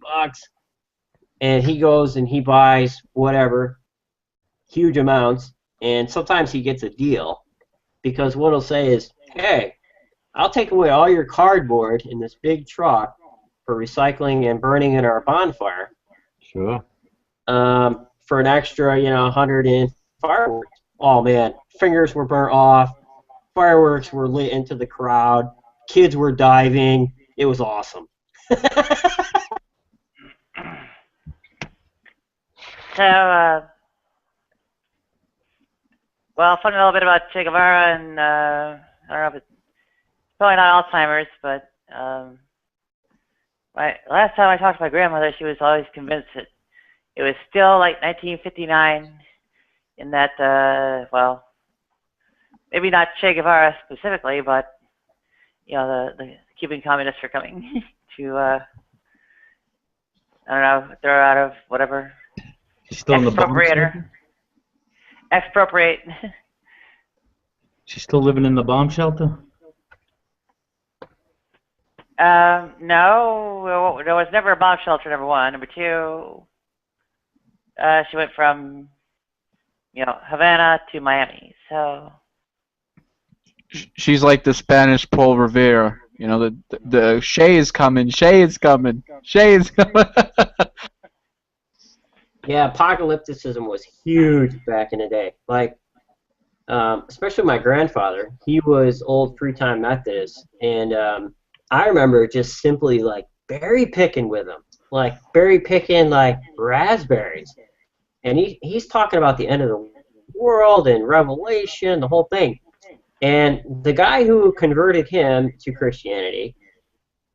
and he goes and he buys whatever huge amounts, and sometimes he gets a deal because what he'll say is, hey, I'll take away all your cardboard in this big truck for recycling and burning in our bonfire Sure. for an extra 100 in fireworks. Oh man, fingers were burnt off. Fireworks were lit into the crowd. Kids were diving. It was awesome. so well, funny a little bit about Che Guevara, and I don't know if it's probably not Alzheimer's, but last time I talked to my grandmother, she was always convinced that it was still like 1959, in that well, maybe not Che Guevara specifically, but the Cuban communists are coming to I don't know, throw out of whatever, She's still in the bomb expropriate her, shelter? expropriate. She's still living in the bomb shelter? No, there was never a bomb shelter. Number one. Number two, she went from Havana to Miami. So She's like the Spanish Paul Revere. The Shay is coming. Shay is coming. Shay is coming. Yeah, apocalypticism was huge back in the day. Like, especially my grandfather. He was old three-time Methodist, and I remember just simply like berry picking with him, like berry picking like raspberries, and he's talking about the end of the world and Revelation, the whole thing. And the guy who converted him to Christianity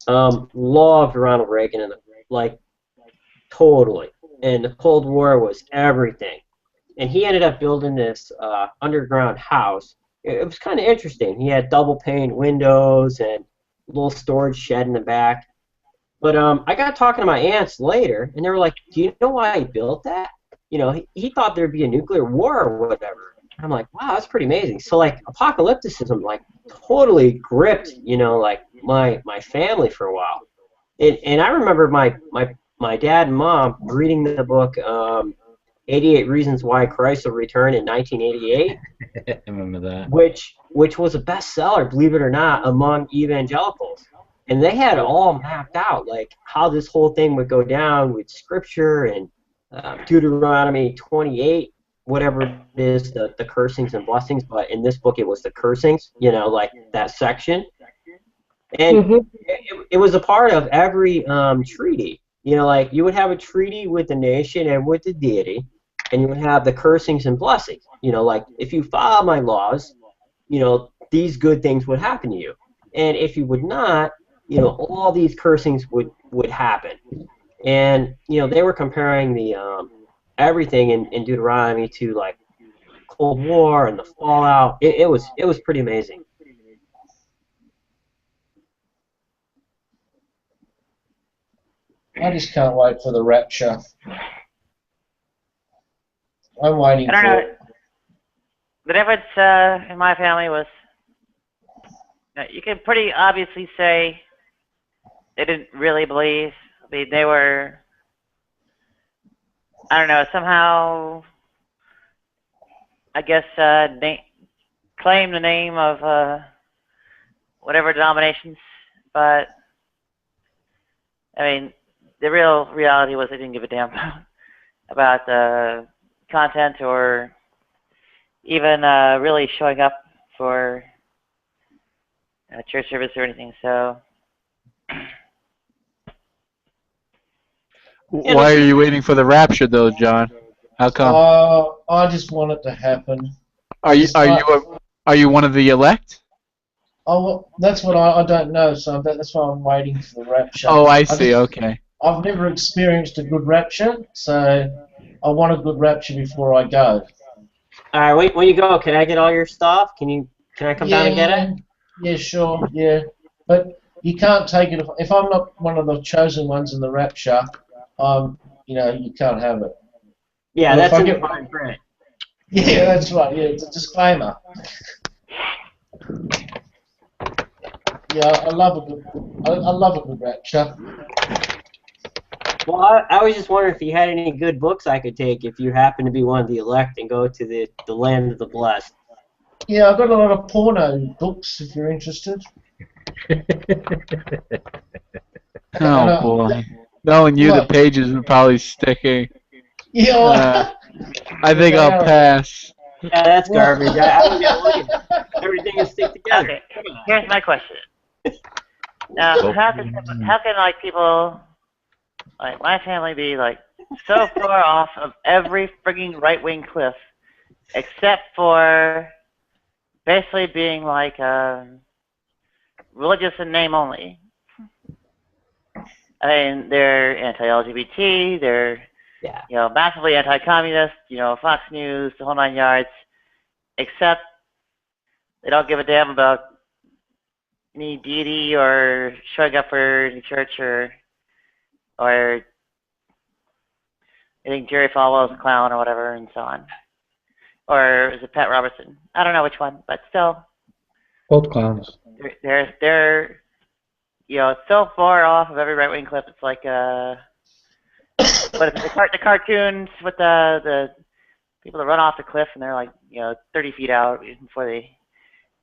loved Ronald Reagan and like totally. And the Cold War was everything. And he ended up building this underground house. It was kind of interesting. He had double pane windows and a little storage shed in the back. But I got talking to my aunts later, and they were like, "Do you know why he built that? He thought there'd be a nuclear war or whatever." I'm like, "Wow, that's pretty amazing." So like, apocalypticism like totally gripped, like my family for a while. And I remember my dad and mom reading the book 88 Reasons Why Christ Will Return in 1988, I remember that. which was a bestseller, believe it or not, among evangelicals. And they had it all mapped out, like how this whole thing would go down with Scripture and Deuteronomy 28, whatever it is, the cursings and blessings. But in this book, it was the cursings, like that section. And it was a part of every treaty. Like you would have a treaty with the nation and with the deity, and you would have the cursings and blessings. Like if you follow my laws, these good things would happen to you. And if you would not, all these cursings would happen. And, they were comparing the everything in Deuteronomy to like Cold War and the fallout. It was pretty amazing. I just can't wait for the rapture. I'm waiting I don't for know. it. The difference in my family was, you can pretty obviously say they didn't really believe. I mean, they were, I don't know, somehow, I guess, claim the name of whatever denominations, but I mean, the real reality was they didn't give a damn about the content or even really showing up for church service or anything. So, Why are you waiting for the rapture, though, John? How come? I just want it to happen. Are you one of the elect? Oh, well, that's what I don't know. So that's why I'm waiting for the rapture. Oh, I see. Okay. I've never experienced a good rapture, so I want a good rapture before I go. All right, when you go, can I get all your stuff? Can I come down and get it? Yeah, sure, yeah. But you can't take it if I'm not one of the chosen ones in the rapture. You can't have it. Yeah, Well, if that's I in the get- fine print. Yeah, that's right. Yeah, it's a disclaimer. Yeah, I love a good rapture. Well, I was just wondering if you had any good books I could take if you happen to be one of the elect and go to the land of the blessed. Yeah, I've got a lot of porno books if you're interested. Oh boy. Knowing you, the What? pages are probably sticking. Yeah, I think they I'll are. pass. Yeah, that's Well- garbage. I don't get looking. Everything is stick together. okay, here's my question. Now, how can like people like my family be like so far off of every frigging right-wing cliff, except for basically being like religious in name only? I mean, they're anti-LGBT, they're Yeah. massively anti-communist, Fox News, the whole nine yards, except they don't give a damn about any deity or showing up for any church or I think Jerry Falwell's a clown or whatever and so on. Or is it Pat Robertson? I don't know which one, but still, Both clowns. they're so far off of every right-wing clip. It's like what is it, the cartoons with the people that run off the cliff and they're like 30 feet out before they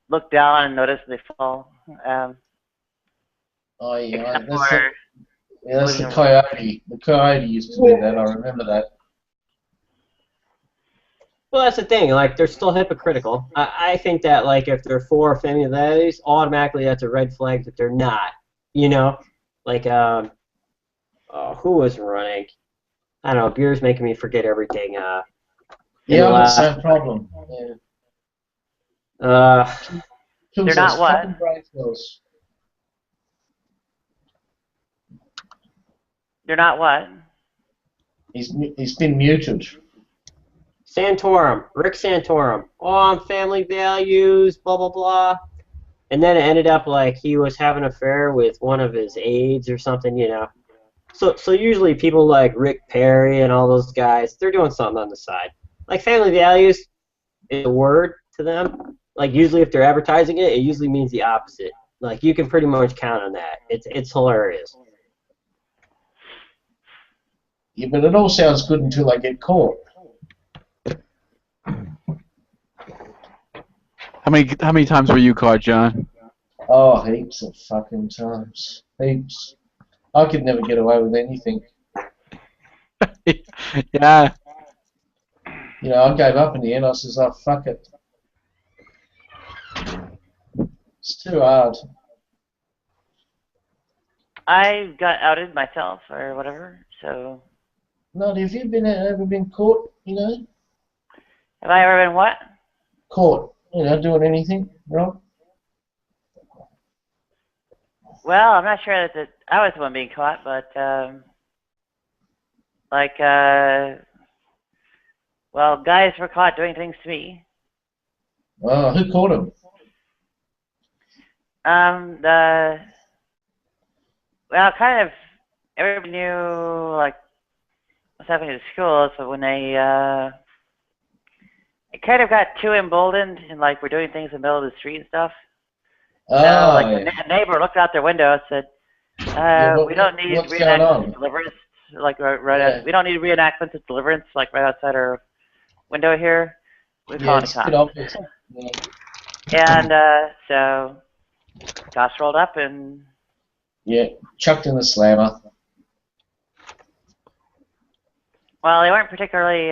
look down and notice they fall. Oh yeah, Except that's for that's the coyote. The coyote used to do that. I remember that. Well, that's the thing. Like, they're still hypocritical. I think that, like, if they're for family values, automatically that's a red flag that they're not. Like, who was running? I don't know. Beer's making me forget everything. Yeah, I've got the same problem. Yeah. They're not what? Fucking brain cells. They're not what? He's been muted. Santorum, Rick Santorum. Oh, I'm family values, blah blah blah. And then it ended up like he was having an affair with one of his aides or something. So usually people like Rick Perry and all those guys, they're doing something on the side. Like family values is a word to them. Like usually if they're advertising it, it usually means the opposite. Like you can pretty much count on that. It's hilarious. Yeah, but it all sounds good until they get caught. How many times were you caught, John? Oh, heaps of fucking times. Heaps. I could never get away with anything. Yeah. I gave up in the end. I says, oh, fuck it. It's too hard. I got outed myself or whatever, so. No, have you ever been caught, Have I ever been what? Caught, doing anything wrong? Well, I'm not sure that I was the one being caught, but well, guys were caught doing things to me. Oh, who caught him? Well, kind of, everybody knew, like, what's happening at school, so when they, it kind of got too emboldened, and, like, we're doing things in the middle of the street and stuff. So, like, a neighbor looked out their window and said, we don't need reenactments of deliverance, like, we don't need reenactments of deliverance, like, right outside our window here. We're calling the cops. And, so, cops rolled up and... Yeah, chucked in the slammer. Well, they weren't particularly,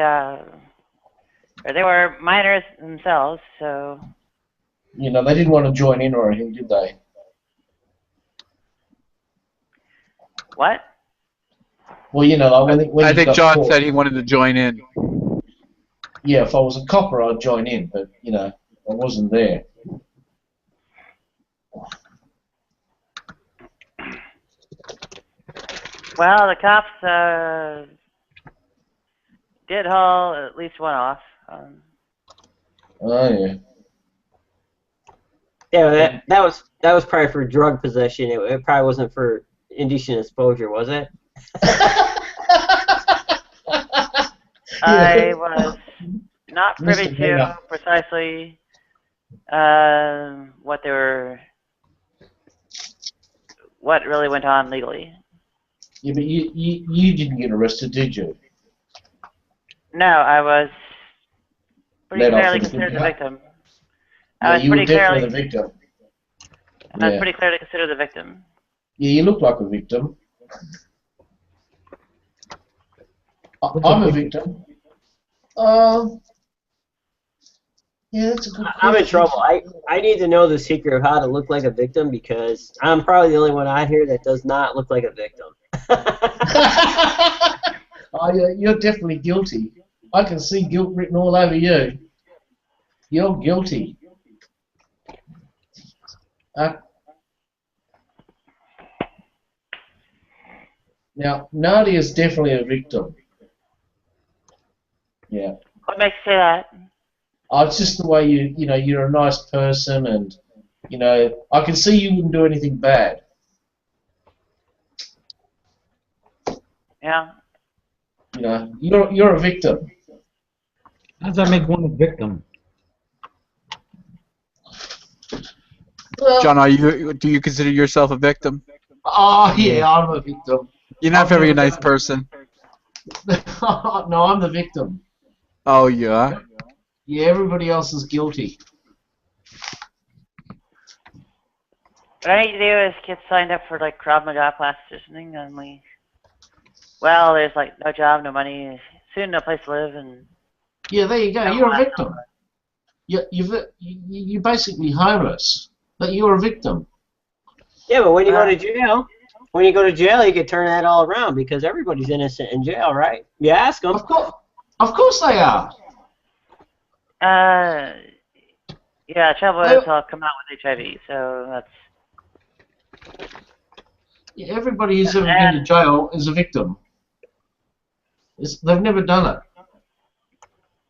they were minors themselves, so... You know, they didn't want to join in or anything, did they? What? Well, you know, like when I you think got John caught, said he wanted to join in. yeah, if I was a copper, I'd join in, but, you know, I wasn't there. Well, the cops did haul at least one off. Oh, yeah. Yeah, that was probably for drug possession. It probably wasn't for indecent exposure, was it? I was not privy to precisely what really went on legally. Yeah, but you didn't get arrested, did you? No, I was pretty Let off clearly with a considered good the cut. victim. Yeah, you were definitely the victim. I was pretty clearly considered the victim. Yeah, you look like a victim. I'm a victim. Yeah, that's a good question. I'm in trouble. I need to know the secret of how to look like a victim because I'm probably the only one out here that does not look like a victim. Oh, yeah, you're definitely guilty. I can see guilt written all over you. You're guilty. Now, Nadia's definitely a victim. Yeah. What makes you say that? Oh, it's just the way you know, you're a nice person, and you know, I can see you wouldn't do anything bad. Yeah. You know, you're a victim. How does that make one a victim? Well, John, do you consider yourself a victim? oh yeah, I'm a victim. You're not very nice person. No, I'm the victim. Oh, yeah? Yeah, everybody else is guilty. What I need to do is get signed up for like Krav Maga classes or something, and well, there's like no job, no money, soon no place to live, and Yeah, there you go. You're a victim. You're basically homeless, but you're a victim. Yeah, but when you go to jail, you can turn that all around because everybody's innocent in jail, right? You ask them. Of course they are. Yeah, trouble is I'll come out with HIV, so that's... Yeah, everybody who's ever been to jail is a victim. They've never done it.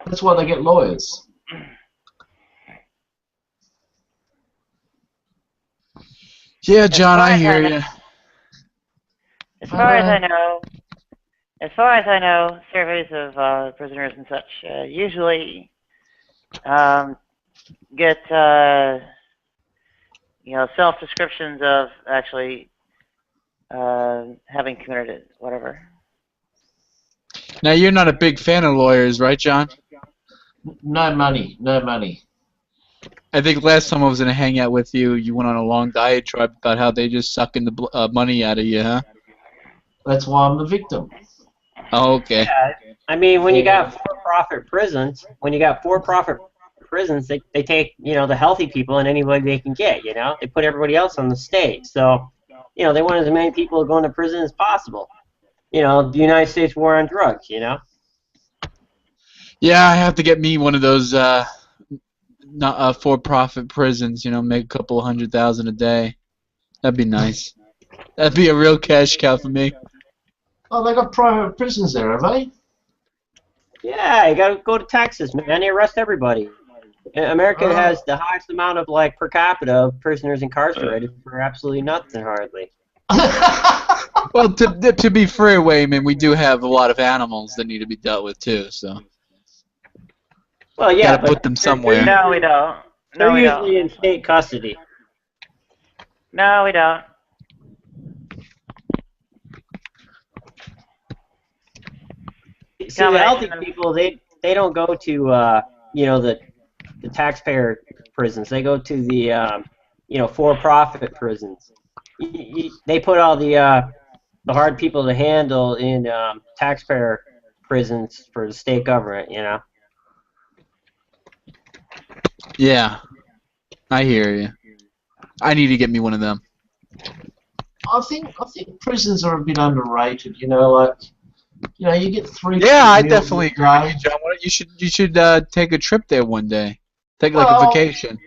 That's why they get lawyers. Yeah, John, I hear you. As far as I know, surveys of prisoners and such usually get self-descriptions of actually having committed it, whatever. Now, you're not a big fan of lawyers, right, John? No money, no money. I think last time I was in a hangout with you, you went on a long diatribe about how they just sucking the money out of you, huh? That's why I'm the victim. Oh, okay. Yeah, I mean, when you got for-profit prisons, they take, the healthy people and anybody they can get, They put everybody else on the stage. So, they want as many people going to prison as possible. The United States war on drugs, Yeah, I have to get me one of those not for-profit prisons, make a couple $100,000 a day. That'd be nice. That'd be a real cash cow for me. Oh, they got private prisons there, have they? Yeah, you gotta go to Texas, man. They arrest everybody. America Oh. has the highest amount of like per capita of prisoners incarcerated for absolutely nothing, hardly. Well, to be fair, Wayman, we do have a lot of animals that need to be dealt with too. So Well, yeah, gotta put but them they're somewhere. No, we don't. they're No, we don't. usually in state custody. No, we don't. See, the healthy Combination of people, they don't go to the taxpayer prisons. They go to the for-profit prisons. They put all the hard people to handle in taxpayer prisons for the state government. Yeah, I hear you. I need to get me one of them. I think prisons are a bit underrated. You get 3. Yeah, I meals definitely a agree with day. you, John. You should take a trip there one day. Take like a Well, vacation.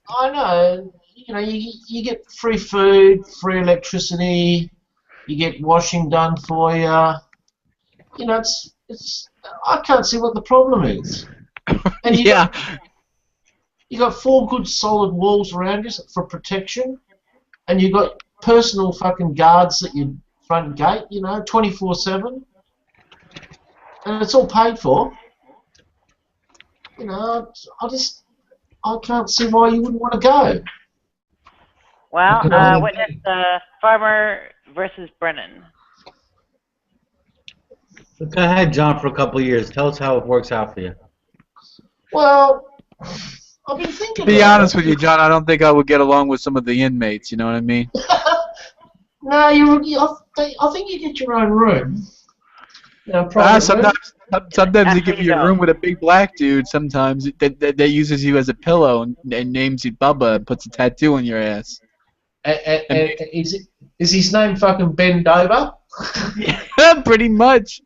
I know. You get free food, free electricity. You get washing done for you. It's. I can't see what the problem is. And Yeah, you got 4 good solid walls around you for protection, and you got personal fucking guards at your front gate. 24/7, and it's all paid for. I can't see why you wouldn't want to go. well, I can only witness Farmer versus Brennan. So go ahead, John, for a couple of years. Tell us how it works out for you. Well, I've been to thinking. be about honest it. with you, John, I don't think I would get along with some of the inmates. You know what I mean? No, I think you get your own room. Private room. Sometimes they give Actually, you a no. room with a big black dude. Sometimes that uses you as a pillow and names you Bubba and puts a tattoo on your ass. And is his name fucking Ben Dover? Yeah, pretty much.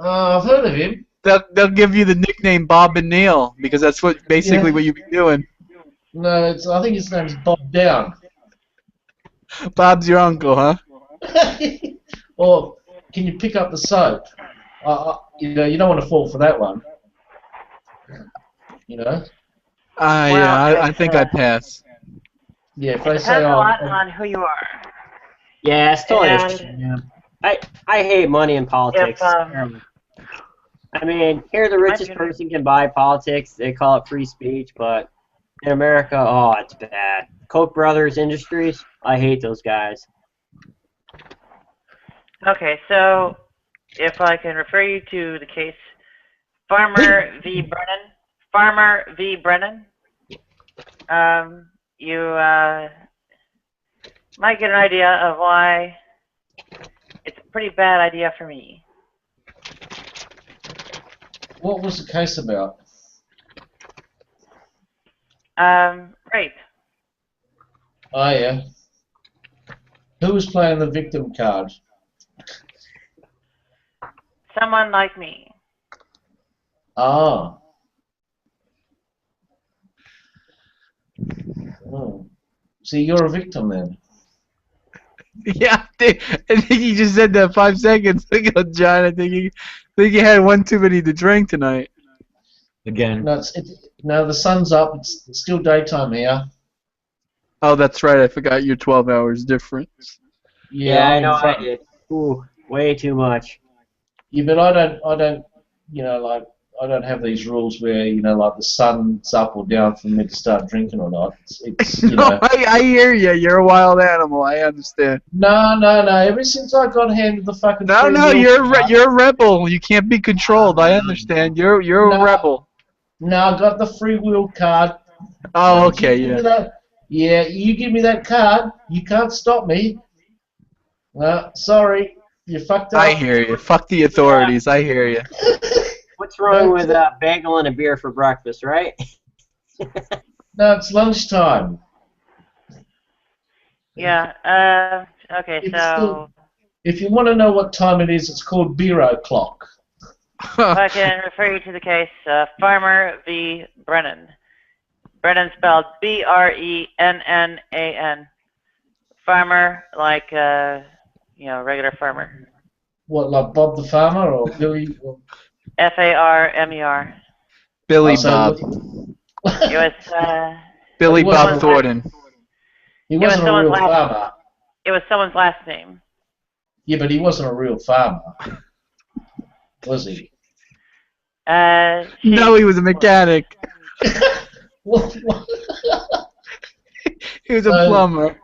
I've heard of him. They'll give you the nickname Bob and Neil because that's basically what you be doing. No, I think his name's Bob Down. Bob's your uncle, huh? Or can you pick up the soap? You don't want to fall for that one. Well, Yeah, I think I pass. Yeah, if they Depends say, a lot on who you are. Yeah, it's totally And different. Yeah. I hate money in politics. If, I mean, here the richest person can buy politics. They call it free speech, but in America, oh, it's bad. Koch brothers Industries, I hate those guys. Okay, so if I can refer you to the case Farmer v. Brennan. Farmer v. Brennan. You might get an idea of why it's a pretty bad idea for me. what was the case about? Rape. Oh, yeah. Who was playing the victim card? Someone like me. Ah. Oh. See, you're a victim then. Yeah, I think you just said that 5 seconds ago, John. I think you had one too many to drink tonight. Again. No, the sun's up. It's still daytime here. Oh, that's right. I forgot you're 12 hours difference. Yeah, I'm I in know I front. did. Ooh, way too much. Yeah, but I don't, I don't have these rules where, like the sun's up or down for me to start drinking or not. It's No, I hear you. You're a wild animal. I understand. No. Ever since I got handed the fucking No, free meal card- you're a rebel. You can't be controlled. I understand. You're No. a rebel. No, I got the free will card. Oh, okay, You give me yeah. that- Yeah, you give me that card, you can't stop me. Sorry, you fucked up. I hear you. Fuck the authorities. I hear you. What's wrong with a bagel and a beer for breakfast, right? No, it's lunchtime. Yeah, okay, It's so If you want to know what time it is, it's called beer o'clock. if I can refer you to the case Farmer v. Brennan. Brennan spelled B-R-E-N-N-A-N. Farmer, like, regular farmer. What, like Bob the Farmer or Billy? Farmer. Billy So Bob. It was Billy He wasn't Bob a- Thornton. He was wasn't a someone's real last. farmer. It was someone's last name. Yeah, but he wasn't a real farmer, was he? No, he was a mechanic. What? He was a So- plumber.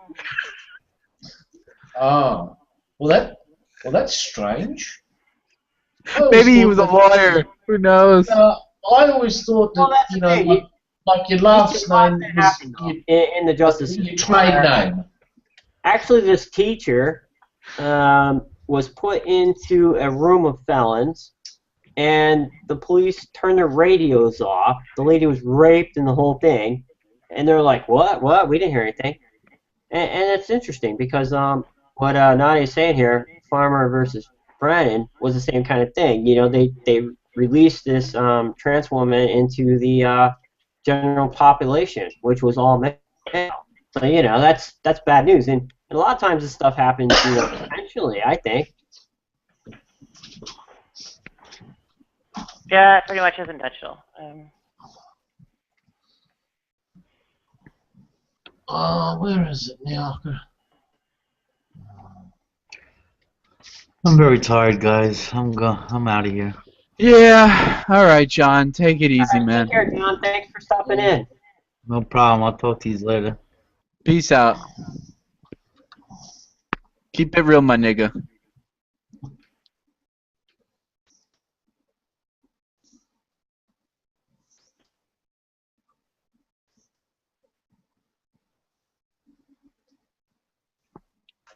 Oh, well that's strange. I always Maybe he thought was a that- lawyer. Who knows? I always thought that Well, that's the thing. like your These last things name often was happen, though, in the justice your system. trade name. Actually, this teacher was put into a room of felons, and the police turned their radios off. The lady was raped and the whole thing, and they're like, "What? What? We didn't hear anything." And it's interesting because what Nadia's saying here, Farmer versus Brennan, was the same kind of thing. You know, they released this trans woman into the general population, which was all male. So you know that's bad news, and a lot of times this stuff happens, you know, intentionally. I think. Yeah, it pretty much is intentional. Oh, where is it now? I'm very tired, guys. I'm out of here. Yeah. All right, John. Take it easy, man. Take care, John. Thanks for stopping in. No problem. I'll talk to you later. Peace out. Keep it real, my nigga.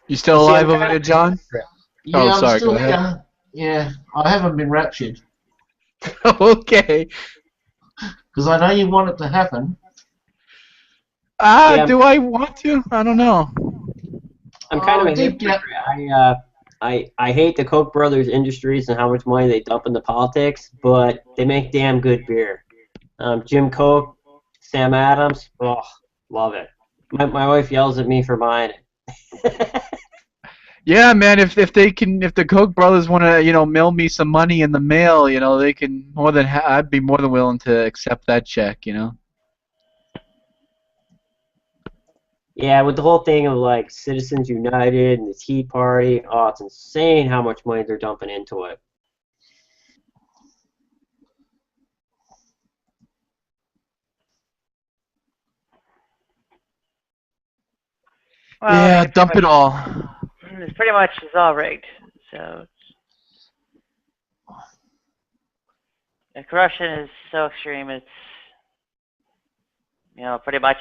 You still You see, alive I'm over trying there, to- John? Yeah, Oh, I'm sorry, still go ahead. here. Yeah, I haven't been raptured Okay. because I know you want it to happen. Yeah. Do I want to? I don't know. I'm kind of a deep down- hypocrite. I hate the Koch brothers industries and how much money they dump into politics, but they make damn good beer. Jim Koch, Sam Adams, oh, love it. My wife yells at me for buying it. Yeah, man. If the Koch brothers want to, mail me some money in the mail, they can I'd be more than willing to accept that check. Yeah, with the whole thing of like Citizens United and the Tea Party, oh, it's insane how much money they're dumping into it. Well, Yeah, it's dump it all. pretty much it's all rigged. So the corruption is so extreme. It's pretty much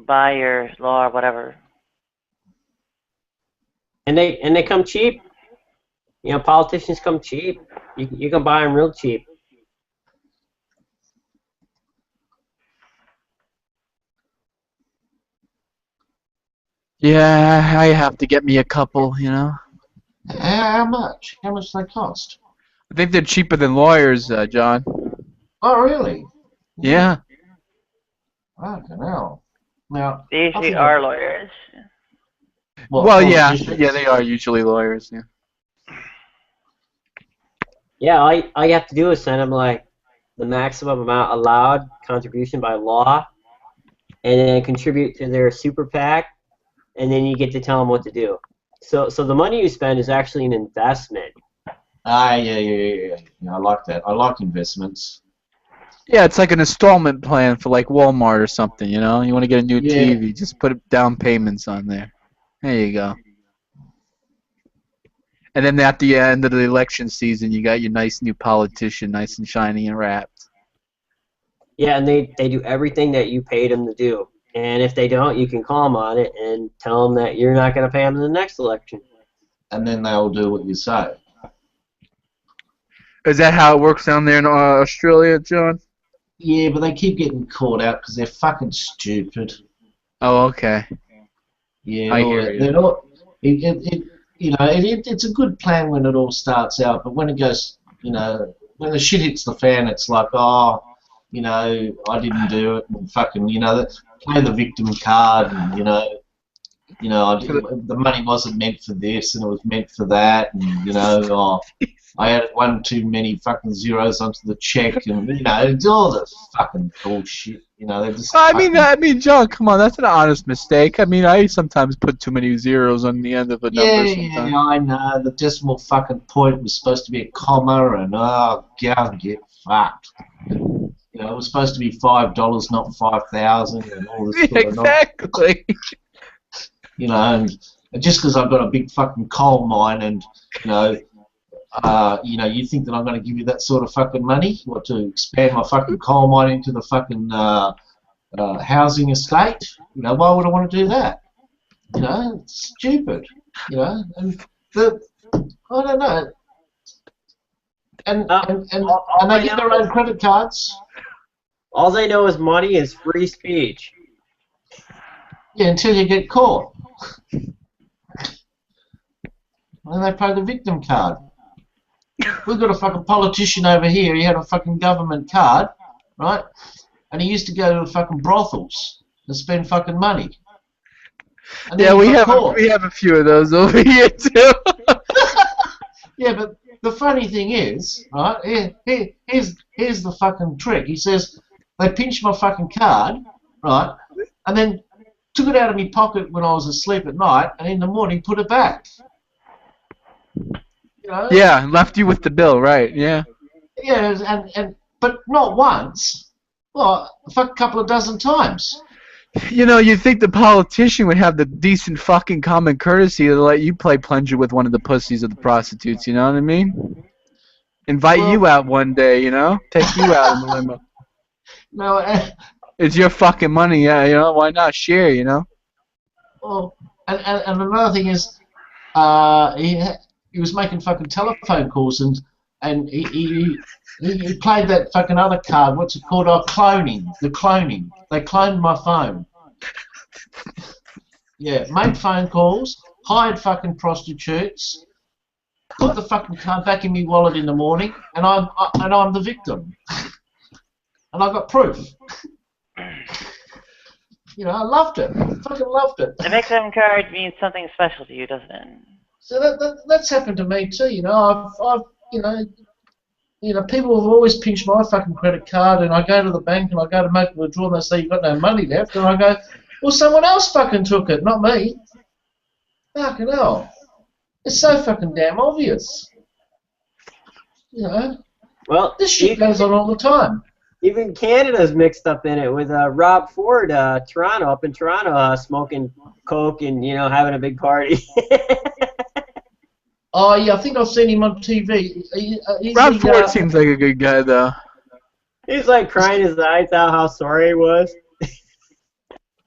buy your law or whatever. And they come cheap. Politicians come cheap. You can buy them real cheap. Yeah, I have to get me a couple. How much? How much do they cost? I think they're cheaper than lawyers, John. Oh, really? Yeah. Fucking hell. Now, They I usually think are lawyers. Well, yeah, politicians? yeah, they are usually lawyers. Yeah. Yeah, all you have to do is send them like the maximum amount allowed contribution by law, and then contribute to their super PAC, and then you get to tell them what to do. So the money you spend is actually an investment. Yeah. I like that. I like investments. Yeah, it's like an installment plan for like Walmart or something. You want to get a new Yeah. TV, just put down payments on there. There you go. And then at the end of the election season, you got your nice new politician, nice and shiny and wrapped. Yeah, and they do everything that you paid them to do. And if they don't, you can call them on it and tell them that you're not going to pay them in the next election. And then they'll do what you say. Is that how it works down there in Australia, John? Yeah, but they keep getting caught out because they're fucking stupid. Oh, okay. Yeah, I hear you. they're not. It's a good plan when it all starts out, but when it goes, when the shit hits the fan, it's like, oh, I didn't do it, and fucking, play the victim card, and you know, the money wasn't meant for this and it was meant for that, and you know, I added one too many fucking zeros onto the check, and you know, it's all the fucking bullshit. You know, they're just. I mean, John, come on, that's an honest mistake. I mean, I sometimes put too many zeros on the end of a number. Yeah, I know. The decimal fucking point was supposed to be a comma, and oh, God, get fucked. You know, it was supposed to be $5, not 5,000, and all this sort of exactly. You know, and just because I've got a big fucking coal mine, and you know, you think that I'm going to give you that sort of fucking money, or to expand my fucking coal mine into the fucking housing estate? You know, why would I want to do that? You know, it's stupid. You know, and I don't know. And they get their own credit cards. All they know is money is free speech. Yeah, until you get caught. And they pay the victim card. We've got a fucking politician over here. He had a fucking government card, right? And he used to go to fucking brothels and spend fucking money. And yeah, we have a few of those over here too. Yeah, but the funny thing is, right? Here's the fucking trick. He says they pinched my fucking card, right? And then took it out of my pocket when I was asleep at night, and in the morning put it back. You know? Yeah, left you with the bill, right? Yeah. Yeah, but not once. Well, a couple of dozen times. You know, you'd think the politician would have the decent fucking common courtesy to let you play plunger with one of the pussies of the prostitutes, you know what I mean? Invite you out one day, you know? Take you out in the limo. No, it's your fucking money, yeah, you know? Why not share, you know? Well, and another thing is, he was making fucking telephone calls, and he played that fucking other card. What's it called? Oh, cloning. The cloning. They cloned my phone. Yeah, made phone calls, hired fucking prostitutes, put the fucking card back in my wallet in the morning, and I'm the victim. And I got proof. You know, I loved it. Fucking loved it. The victim card means something special to you, doesn't it? So that's happened to me too. You know, I've people have always pinched my fucking credit card, and I go to the bank and I go to make a withdrawal, and they say you've got no money left, and I go, well, someone else fucking took it, not me. Fucking hell, it's so fucking damn obvious. You know, well, this shit goes on all the time. Even Canada's mixed up in it with Rob Ford, Toronto, up in Toronto, smoking coke and having a big party. Oh yeah, I think I've seen him on TV. Rob Ford seems like a good guy, though. He's like crying his eyes out how sorry he was.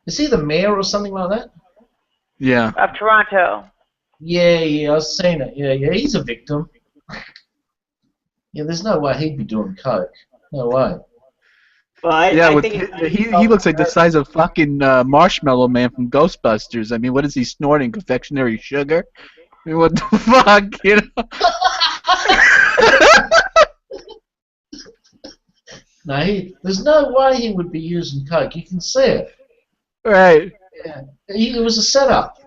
Is he the mayor or something like that? Yeah. Of Toronto. Yeah, I've seen it. Yeah, he's a victim. Yeah, there's no way he'd be doing coke. No way. Well, I think he looks like the size of fucking Marshmallow Man from Ghostbusters. I mean, what is he snorting? Confectionery sugar? I mean, what the fuck, you know? No, there's no way he would be using coke. You can see it. Right. Yeah, it was a setup.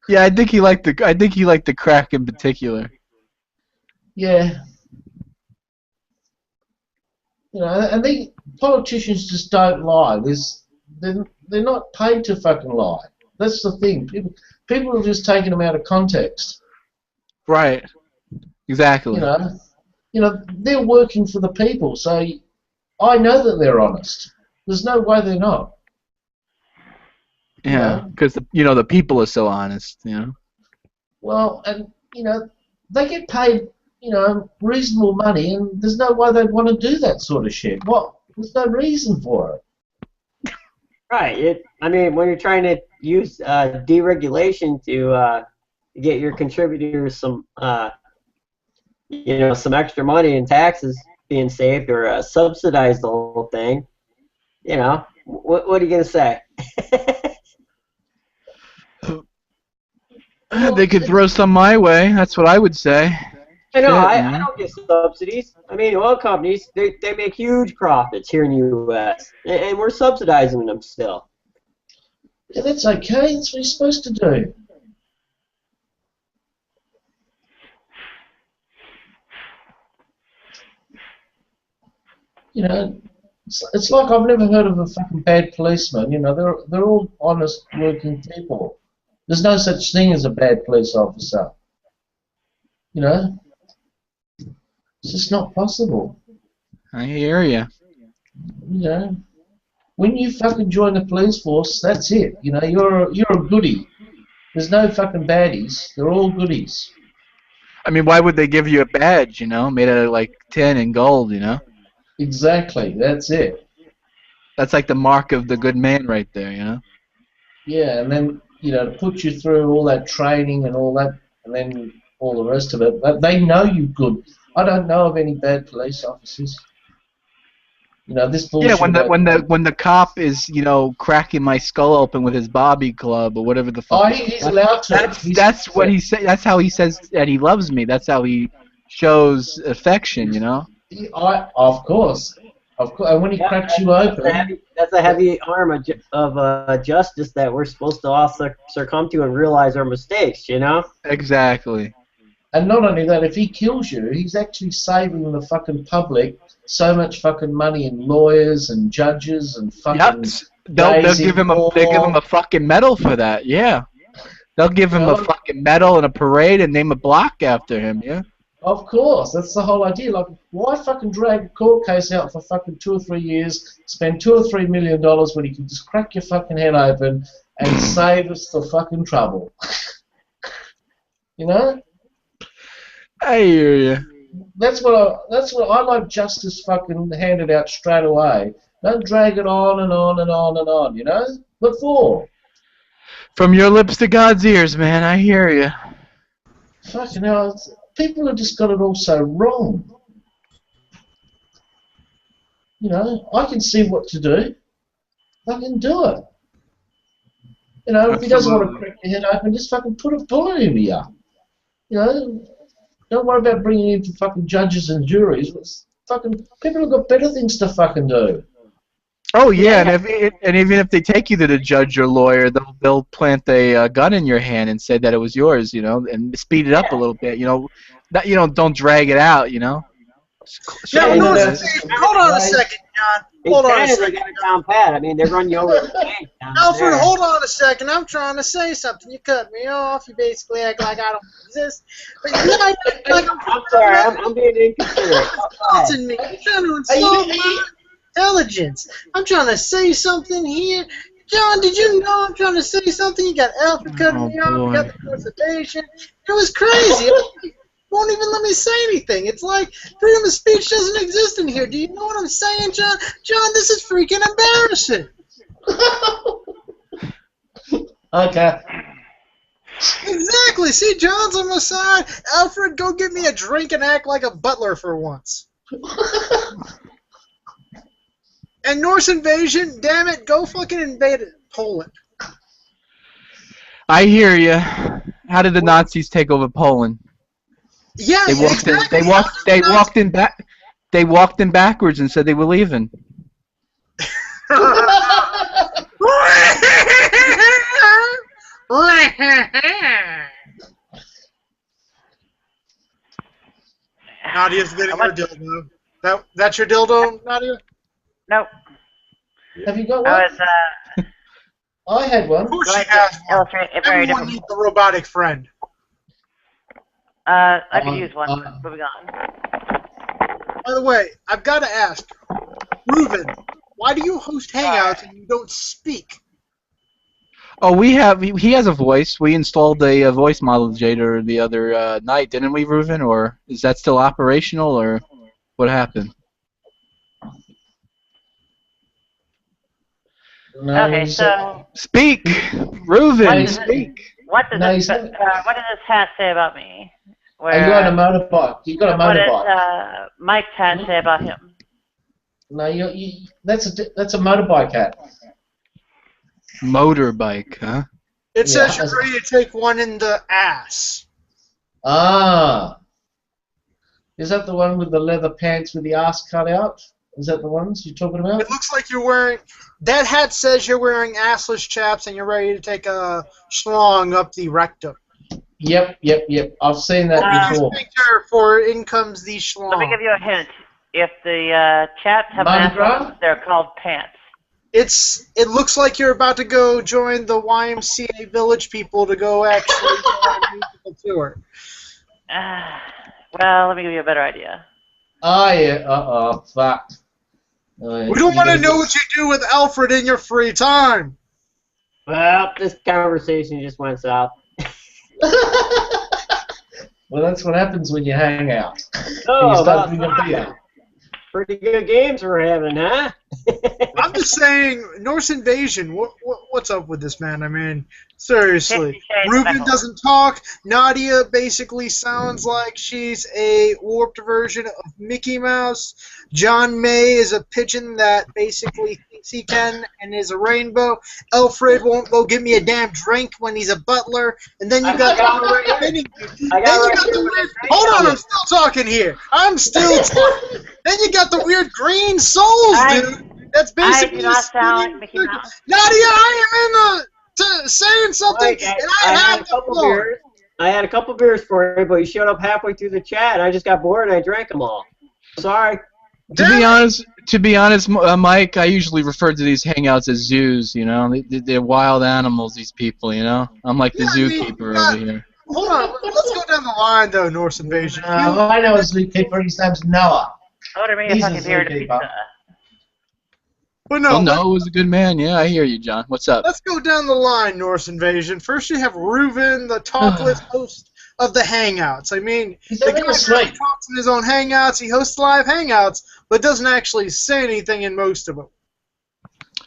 Yeah, I think he liked the crack in particular. Yeah. You know, and the politicians just don't lie. They're not paid to fucking lie. That's the thing. People are just taking them out of context. Right. Exactly. You know, they're working for the people, so I know that they're honest. There's no way they're not. Yeah, because the people are so honest. You know. Well, and they get paid reasonable money, and there's no way they'd want to do that sort of shit. What? There's no reason for it. Right. I mean, when you're trying to use deregulation to get your contributors some, some extra money in taxes being saved, or subsidize the whole thing, what are you gonna say? They could throw some my way. That's what I would say. I don't get subsidies. I mean, oil companies, they make huge profits here in the U.S., and we're subsidizing them still. Yeah, that's okay. That's what you're supposed to do. You know, it's like I've never heard of a fucking bad policeman. You know, they're all honest, working people. There's no such thing as a bad police officer. You know, it's just not possible. I hear you. You know, when you fucking join the police force, that's it. You know, you're a goodie. There's no fucking baddies. They're all goodies. I mean, why would they give you a badge, you know, made out of like tin and gold, you know? Exactly. That's it. That's like the mark of the good man right there, you know? Yeah, and then to put you through all that training and all that, and then all the rest of it. But they know you good. I don't know of any bad police officers. You know, this bullshit. Yeah, when about when the cop is, you know, cracking my skull open with his bobby club or whatever the fuck. Oh, he's allowed to. That's what he say. That's how he says that he loves me. That's how he shows affection, you know. Of course. And when he cracks you open, that's a heavy arm of justice that we're supposed to all succumb to and realize our mistakes, you know? Exactly. and not only that, if he kills you, he's actually saving the fucking public so much fucking money in lawyers and judges and fucking. Yep. They'll give him a fucking medal for that. Yeah. They'll give him a fucking medal and a parade and name a block after him. Yeah. Of course, that's the whole idea. Like, why fucking drag a court case out for fucking 2 or 3 years, spend $2 or $3 million when you can just crack your fucking head open and save us the fucking trouble? You know? I hear you. That's what I like. Justice fucking handed out straight away. Don't drag it on and on and on and on. You know? What for? From your lips to God's ears, man. I hear you. Fucking hell. People have just got it all so wrong. You know, I can see what to do. I can do it. You know, if he doesn't want to crack your head open, just fucking put a bullet in you. You know, don't worry about bringing in fucking judges and juries. It's fucking people have got better things to fucking do. Oh yeah, and even if they take you to the judge or lawyer, they'll plant a gun in your hand and say that it was yours, you know, and speed it up a little bit, you know. That don't drag it out, you know. Yeah, hold on a second, John. Hold on a second. They got it down pat. I mean, they run you over with a tank down Alfred, there. hold on a second. I'm trying to say something. You cut me off. You basically act like I don't exist. But you act like I'm sorry. I'm being inconsiderate. insulting me. You're trying to insult my intelligence. I'm trying to say something here. John, did you know I'm trying to say something? You got Alfred cutting me off. You got the constipation. It was crazy. Won't even let me say anything. It's like freedom of speech doesn't exist in here. Do you know what I'm saying, John? John, this is freaking embarrassing. Okay. Exactly. See, John's on my side. Alfred, go get me a drink and act like a butler for once. And Norse invasion, damn it, go fucking invade Poland. I hear you. How did the Nazis take over Poland? Yeah, They walked in. They walked in backwards and said they were leaving. Nadia's getting her dildo. That's your dildo, Nadia? Nope. Have you got one? I was I had one. Of course she has one. illustrate a very Everyone different. needs a robotic friend. I could use one. Moving on. By the way, I've got to ask, Reuven, why do you host Hangouts and you don't speak? Oh, he has a voice. We installed a voice modulator the other night, didn't we, Reuven? Or is that still operational, or what happened? No, Okay, so Speak, Reuven, speak. what does No, this he's not- what does this hat say about me? Are you on a motorbike? You got a What motorbike? does Mike's hat say about him? No, that's a motorbike hat. Motorbike, huh? It says Yeah. you're ready to take one in the ass. Ah. Is that the one with the leather pants with the ass cut out? Is that the ones you're talking about? It looks like you're wearing. That hat says you're wearing assless chaps and you're ready to take a schlong up the rectum. Yep. I've seen that before. Picture for in comes the schlong. Let me give you a hint. If the chaps have masks on, they're called pants. It looks like you're about to go join the YMCA Village people to go actually go on a musical tour. Well, let me give you a better idea. Oh, yeah. Fuck. We don't want to know what you do with Alfred in your free time. Well, this conversation just went south. Well, that's what happens when you hang out. Oh, You start drinking beer. Pretty good games we're having, huh? I'm just saying, Norse Invasion, what's up with this, man? I mean, seriously. Reuven doesn't talk. Nadia basically sounds like she's a warped version of Mickey Mouse. John May is a pigeon that basically thinks he can and is a rainbow. Alfred won't go give me a damn drink when he's a butler. And then you got the weird... Hold on, I'm still talking here. I'm still talking. Then you got the weird green souls, dude. That's basically. I do not sound like Mickey Mouse. Nadia, I am in the saying something, and I have the floor. I had a couple beers for you, but you showed up halfway through the chat, and I just got bored and I drank them all. Sorry. To be honest, Mike, I usually refer to these hangouts as zoos. You know, they're wild animals. These people, you know. I'm like the zookeeper over here. Hold on, let's go down the line though, Norse Invasion. I know a zookeeper. His name's Noah. Order me a fucking beer to pizza. But no, Noah was a good man. Yeah, I hear you, John. What's up? Let's go down the line, Norse Invasion. First, you have Reuven, the talkless host of the Hangouts. I mean, the guy really talks in his own Hangouts. He hosts live Hangouts, but doesn't actually say anything in most of them.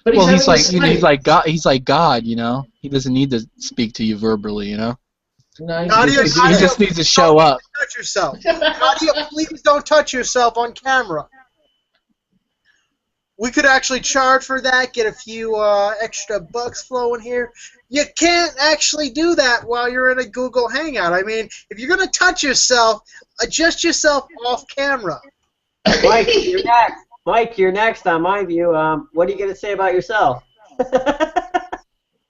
But he's like God. He's like God, you know. He doesn't need to speak to you verbally, you know. No, he just needs to show up. Touch yourself. Nadia, please don't touch yourself on camera. We could actually charge for that, get a few extra bucks flowing here. You can't actually do that while you're in a Google Hangout. I mean, if you're going to touch yourself, adjust yourself off camera. Mike, you're next. Mike, you're next on my view. What are you going to say about yourself?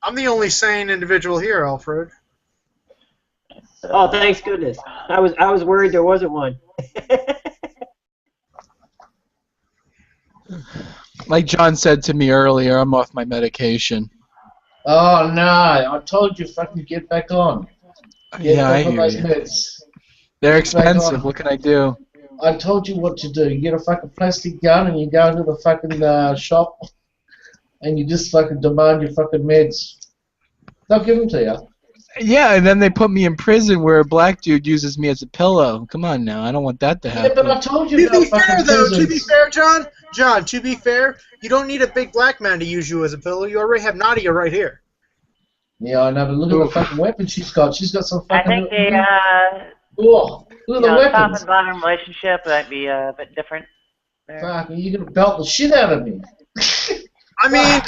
I'm the only sane individual here, Alfred. Oh, thanks goodness. I was worried there wasn't one. Like John said to me earlier, I'm off my medication. Oh no! I told you, fucking get back on. Yeah, I hear you. Meds. They're expensive. What can I do? I told you what to do. You get a fucking plastic gun and you go into the fucking shop and you just fucking demand your fucking meds. They'll give them to you. Yeah, and then they put me in prison where a black dude uses me as a pillow. Come on now, I don't want that to happen. Yeah, but I told you. To be fair, though, to be fair, John, to be fair, you don't need a big black man to use you as a pillow. You already have Nadia right here. Yeah, I know, but look at the fucking weapon she's got. She's got some fucking... I think the, oh, look at the weapons. top and bottom relationship might be a bit different. Fuck, you're going to belt the shit out of me. I mean,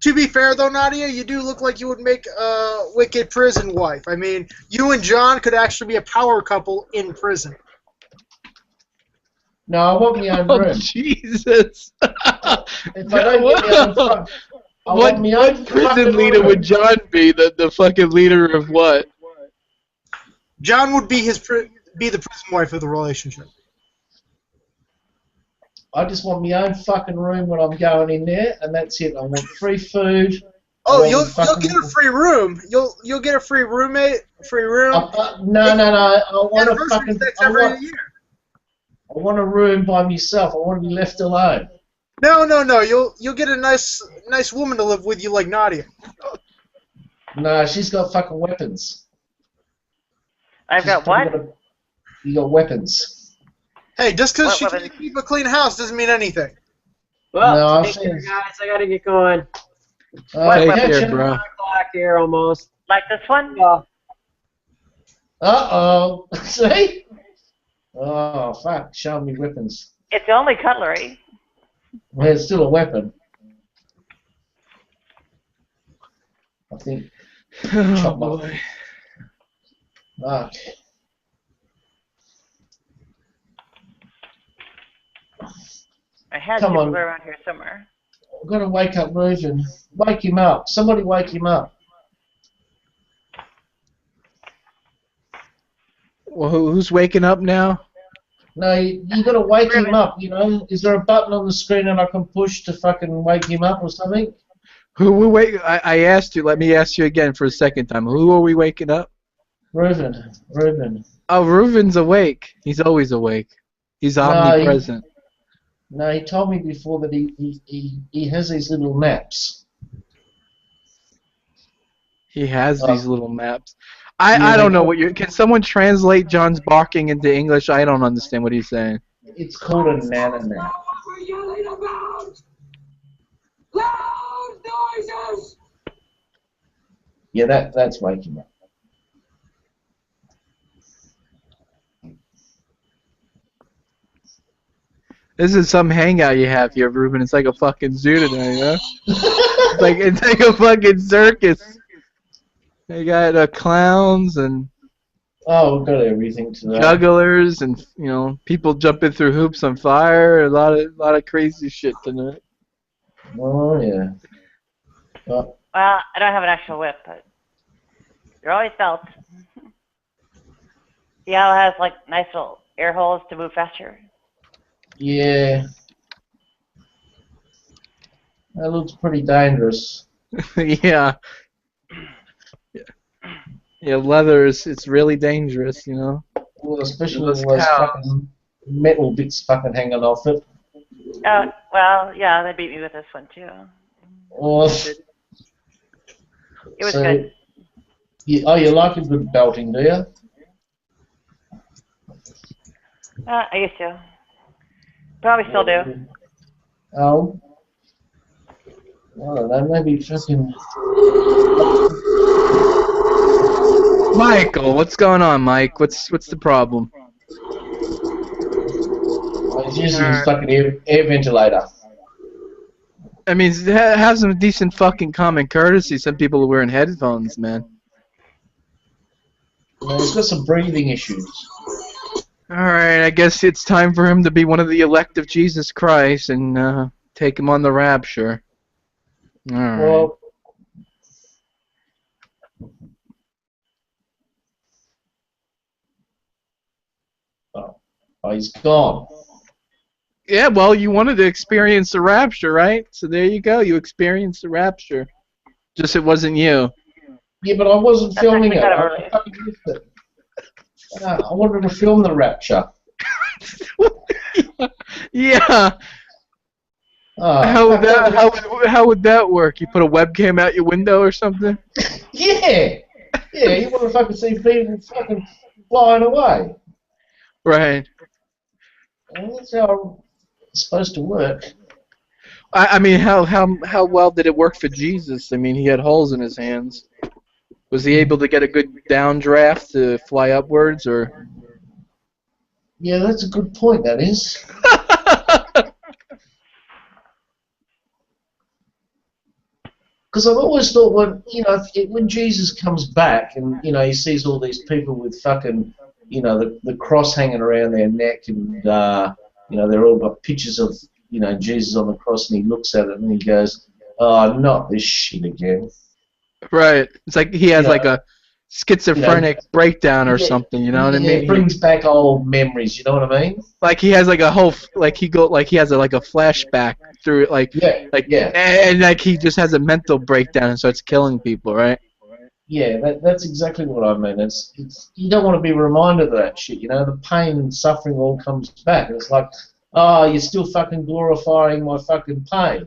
to be fair, though, Nadia, you do look like you would make a wicked prison wife. I mean, you and John could actually be a power couple in prison. No, I want my own room. Oh, Jesus. If I don't get my own front, what prison leader would John be? The fucking leader of what? John would be the prison wife of the relationship. I just want my own fucking room when I'm going in there, and that's it. I want free food. Oh, you'll get a free room. You'll get a free roommate, free room. No. I want a fucking. Every year. I want a room by myself. I want to be left alone. No. You'll get a nice woman to live with you like Nadia. No, she's got fucking weapons. I've got what? You got weapons. Hey, just because she can keep a clean house doesn't mean anything. Well, take care, guys. I gotta get going. Take care, bro. 9 o'clock here almost. Like this one? Uh-oh. See? Oh, fuck. Show me weapons. It's only cutlery. Well, it's still a weapon. I think. Oh, boy. Fuck. I had Come super on. glue around here somewhere. I've got to wake up Reuven. Wake him up. Somebody wake him up. Well, who's waking up now? No, you got to wake him up, you know. Is there a button on the screen that I can push to fucking wake him up or something? Who wait? I asked you. Let me ask you again for a second time. Who are we waking up? Reuven. Reuven. Oh, Reuven's awake. He's always awake. He's No, omnipresent. No, he told me before that he has these little naps. He has these little maps. Yeah, I they don't know call- what you. Can someone translate John's barking into English? I don't understand what he's saying. It's called a nana nap. What we're yelling about! Loud noises! Yeah, that's waking up. This is some hangout you have here, Reuben. It's like a fucking zoo today, you know? it's like a fucking circus. They got clowns and Oh, we've got everything today. jugglers and people jumping through hoops on fire. A lot of crazy shit tonight. Oh yeah. Well, I don't have an actual whip, but they're always felt. See how it has like nice little air holes to move faster? Yeah. That looks pretty dangerous. Yeah. Yeah, leather it's really dangerous, you know. Well, especially Those with all those cows. fucking metal bits fucking hanging off it. Oh, well, yeah, they beat me with this one too. Or, It was good. You like a good belting, do you? I used to. Probably still do. Oh. I don't know, maybe fucking... Michael, what's going on, Mike? What's the problem? I was using his fucking air ventilator. I mean, have some decent fucking common courtesy. Some people are wearing headphones, man. He's got some breathing issues. Alright, I guess it's time for him to be one of the elect of Jesus Christ and take him on the rapture. Alright. Well, oh, he's gone. Yeah, well, you wanted to experience the rapture, right? So there you go. You experienced the rapture. Just it wasn't you. Yeah, but I wasn't That's filming it. actually kind of I early. fucking missed it. I wanted to film the rapture. Yeah. How would that work? You put a webcam out your window or something? Yeah. Yeah, you want to fucking see people fucking flying away. Right. And that's how it's supposed to work. I mean, how well did it work for Jesus? I mean, he had holes in his hands. Was he able to get a good downdraft to fly upwards, or? Yeah, that's a good point, that is. Because I've always thought when Jesus comes back and he sees all these people with fucking the cross hanging around their neck and they're all got pictures of Jesus on the cross and he looks at it and he goes, oh, not this shit again. Right. It's like he has like a schizophrenic breakdown or something. You know what I mean? It brings back old memories. You know what I mean? Like he has like a whole he has a flashback through it, and like he just has a mental breakdown and starts killing people, right? Yeah, that's exactly what I mean. It's you don't want to be reminded of that shit. The pain and suffering all comes back. And it's like, oh, you're still fucking glorifying my fucking pain.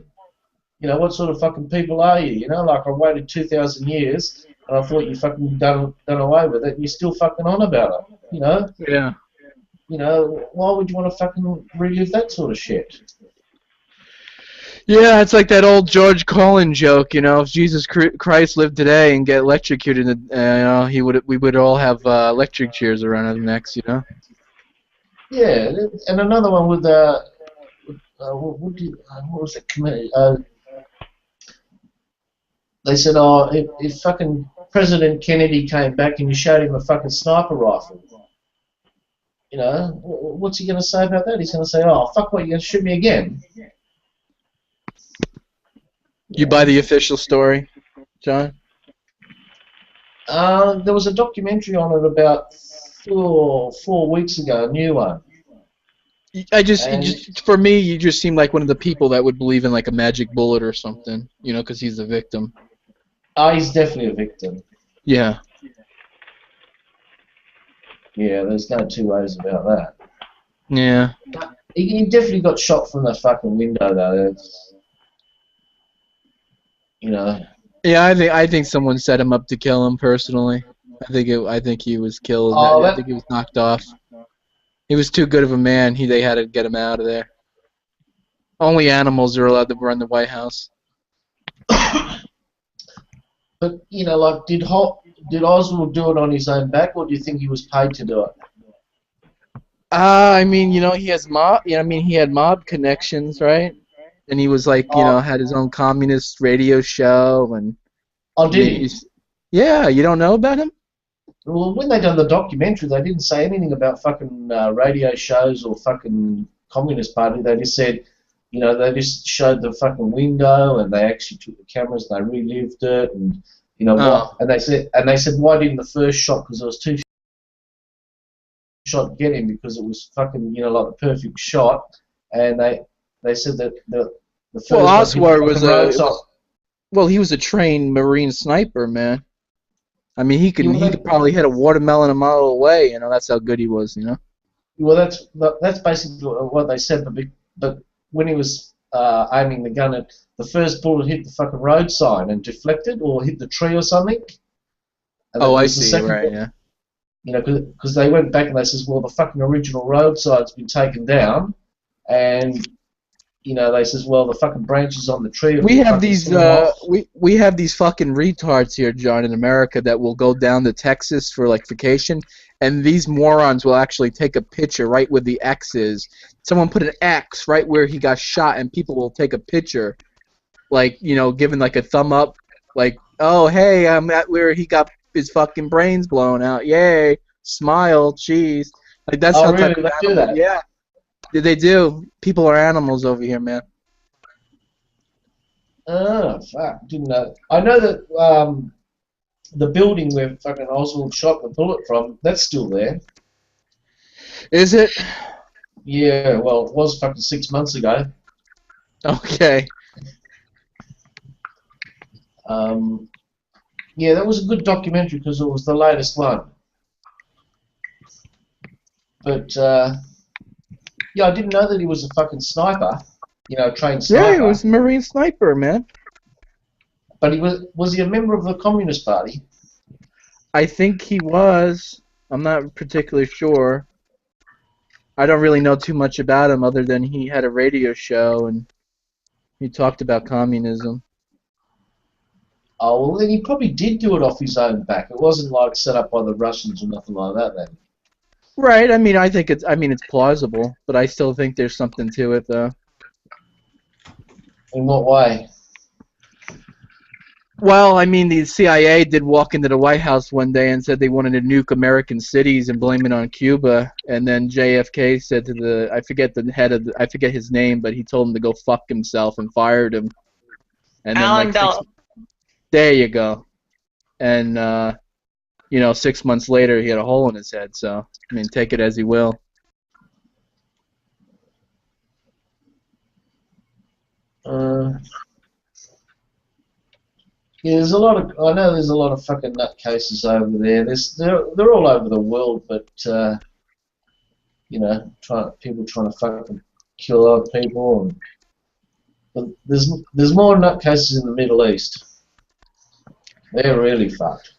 What sort of fucking people are you? Like I waited 2,000 years and I thought you fucking done away with it. And you're still fucking on about it. Yeah. Why would you want to fucking relive that sort of shit? Yeah, it's like that old George Carlin joke. If Jesus Christ lived today and get electrocuted, we would all have electric chairs around our necks. Yeah, and another one with what was it? They said, oh, if fucking President Kennedy came back and you showed him a fucking sniper rifle, You know, what's he going to say about that? He's going to say, "Oh, fuck, what, you're going to shoot me again?" You buy the official story, John? There was a documentary on it about 4 weeks ago, a new one. For me, you just seem like one of the people that would believe in like a magic bullet or something, you know, because he's the victim. He's definitely a victim. Yeah. Yeah, there's no two ways about that. Yeah. He definitely got shot from the fucking window, though. It's, you know. Yeah, I think someone set him up to kill him personally. I think he was killed. I think he was knocked off. He was too good of a man. They had to get him out of there. Only animals are allowed to run the White House. But you know, like, did Oswald do it on his own back, or do you think he was paid to do it? I mean, you know, he has mob. Yeah, I mean, he had mob connections, right? And he was like, you know, had his own communist radio show, and. Oh, did he? Yeah, you don't know about him? Well, when they done the documentary, they didn't say anything about fucking radio shows or fucking Communist Party. They just said, you know, they just showed the fucking window, and they actually took the cameras and they relived it, and you know what? And they said, why didn't the first shot? Because there was two shot get him, because it was fucking, you know, like the perfect shot. And they said that the first. Well, Oswald was he was a trained Marine sniper, man. I mean, he could probably hit a watermelon a mile away. You know, that's how good he was. You know. Well, that's basically what they said. But when he was aiming the gun at the first bullet, hit the fucking road sign and deflected, or hit the tree or something. Oh, I see. Right, yeah. You know, because they went back and they says, well, the fucking original road sign's been taken down, and you know, they says, well, the fucking branches on the tree. We have these we have these fucking retards here, John, in America that will go down to Texas for like vacation, and these morons will actually take a picture right where the X is. Someone put an X right where he got shot, and people will take a picture, like, you know, giving like a thumb up, like, oh hey, I'm at where he got his fucking brains blown out, yay, smile, cheese, like that's how really? They do that? Yeah. They do. People are animals over here, man. Oh, fuck. Didn't know. I know that the building where fucking Oswald shot the bullet from, that's still there. Is it? Yeah, well, it was fucking 6 months ago. Okay. Yeah, that was a good documentary because it was the latest one. But, yeah, I didn't know that he was a fucking sniper. You know, a trained sniper. Yeah, he was a Marine sniper, man. But was he a member of the Communist Party? I think he was. I'm not particularly sure. I don't really know too much about him other than he had a radio show and he talked about communism. Oh, well, then he probably did do it off his own back. It wasn't like set up by the Russians or nothing like that then. Right. I mean, it's plausible, but I still think there's something to it, though. In what way? Well, I mean, the CIA did walk into the White House one day and said they wanted to nuke American cities and blame it on Cuba. And then JFK said to I forget his name, but he told him to go fuck himself and fired him. And Alan Bell. There you go. And, you know, 6 months later, he had a hole in his head. So, I mean, take it as he will. Yeah, there's a lot of. I know there's a lot of fucking nutcases over there. They're all over the world, but you know, people trying to fucking kill other people. But there's more nutcases in the Middle East. They're really fucked.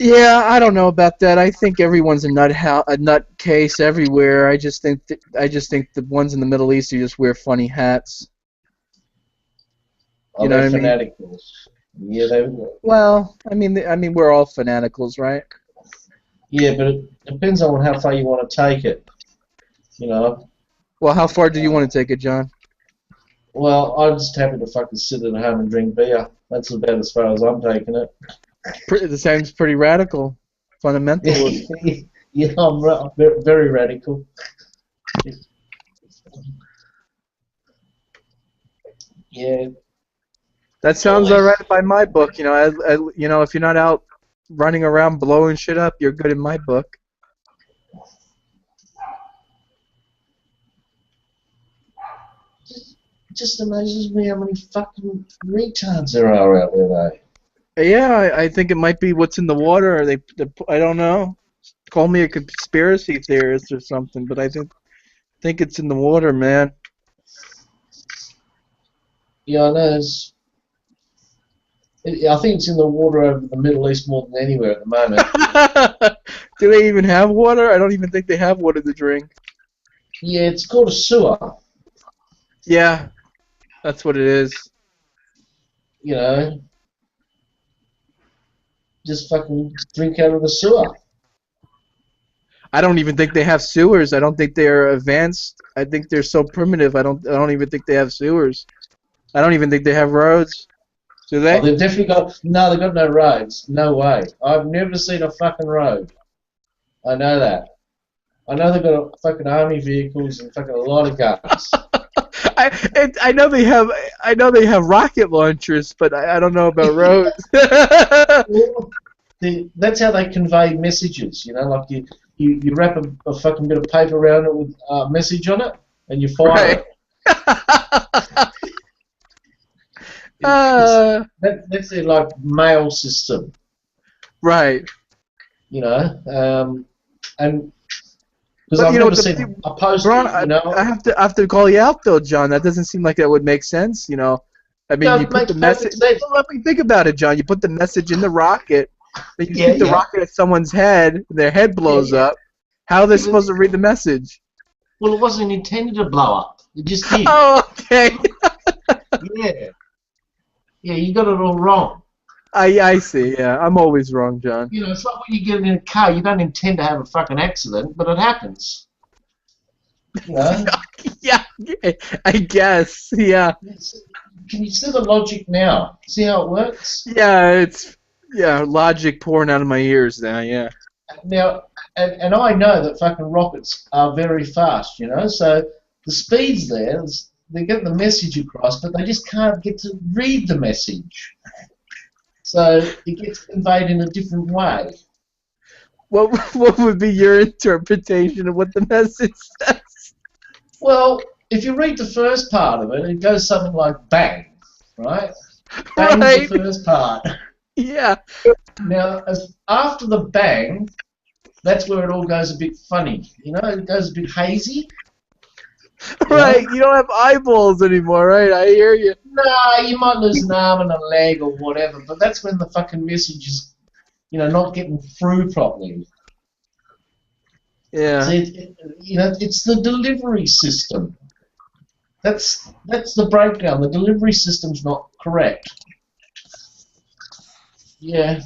Yeah, I don't know about that. I think everyone's a nutcase everywhere. I just think the ones in the Middle East who just wear funny hats. You know what I mean? Yeah, they. Well, I mean, we're all fanaticals, right? Yeah, but it depends on how far you want to take it. You know. Well, how far do you want to take it, John? Well, I'm just happy to fucking sit at home and drink beer. That's about as far as I'm taking it. It sounds pretty radical, fundamentalist. Yeah, I'm very radical. Yeah. That sounds Always. alright by my book. You know, you know, if you're not out running around blowing shit up, you're good in my book. It just amazes me how many fucking retards there are out there, though. Yeah, I think it might be what's in the water. I don't know. Call me a conspiracy theorist or something, but I think it's in the water, man. Yeah, I know. I think it's in the water over the Middle East more than anywhere at the moment. Do they even have water? I don't even think they have water to drink. Yeah, it's called a sewer. Yeah, that's what it is. You know, just fucking drink out of the sewer. I don't even think they have sewers. I don't think they're advanced. I think they're so primitive. I don't even think they have sewers. I don't even think they have roads. Do they? Oh, they've definitely got... No, they've got no roads. No way. I've never seen a fucking road. I know that. I know they've got fucking army vehicles and fucking a lot of guns. I know they have rocket launchers, but I don't know about roads. That's how they convey messages, you know, like you wrap a fucking bit of paper around it with a message on it, and you fire it. That's their like mail system, right? You know, and because But, I've you know, never seen a poster. Ron, you know, I have to call you out though, John. That doesn't seem like that would make sense. You know, I mean, No, you it put the makes message. perfect sense. Well, let me think about it, John. You put the message in the rocket, then you Yeah, shoot the yeah. rocket at someone's head, their head blows Yeah. up. How are they supposed to read the message? well, it wasn't intended to blow up. It just did. Oh, okay. Yeah, yeah, you got it all wrong. I see. Yeah, I'm always wrong, John. You know, it's like when you get in a car, you don't intend to have a fucking accident, but it happens. You know? Yeah, I guess. Yeah. Can you see the logic now? See how it works? Yeah, it's logic pouring out of my ears now. Yeah. Now, and I know that fucking rockets are very fast, you know, so the speed's there, they get the message across, but they just can't get to read the message. So it gets conveyed in a different way. What would be your interpretation of what the message says? Well, if you read the first part of it, it goes something like bang, right? Bang's Right. the first part. Yeah. Now, after the bang, that's where it all goes a bit funny. You know, it goes a bit hazy. Right. You don't have eyeballs anymore, right? I hear you. No, you might lose an arm and a leg or whatever, but that's when the fucking message is, you know, not getting through properly. Yeah. See, you know, it's the delivery system. That's the breakdown. The delivery system's not correct. Yeah.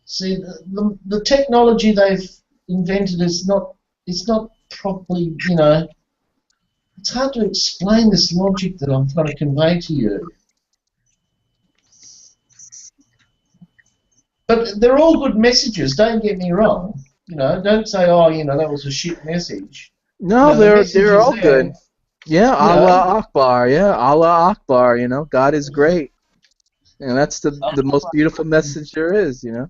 See, the technology they've invented is not, it's not properly, you know, it's hard to explain this logic that I'm trying to convey to you. But they're all good messages, don't get me wrong. You know, don't say, oh, you know, that was a shit message. No, You know, the message they're is all there. good. Yeah, You Allah know? Akbar. Yeah, Allah Akbar. You know, God is great, and that's the most beautiful message there is. You know.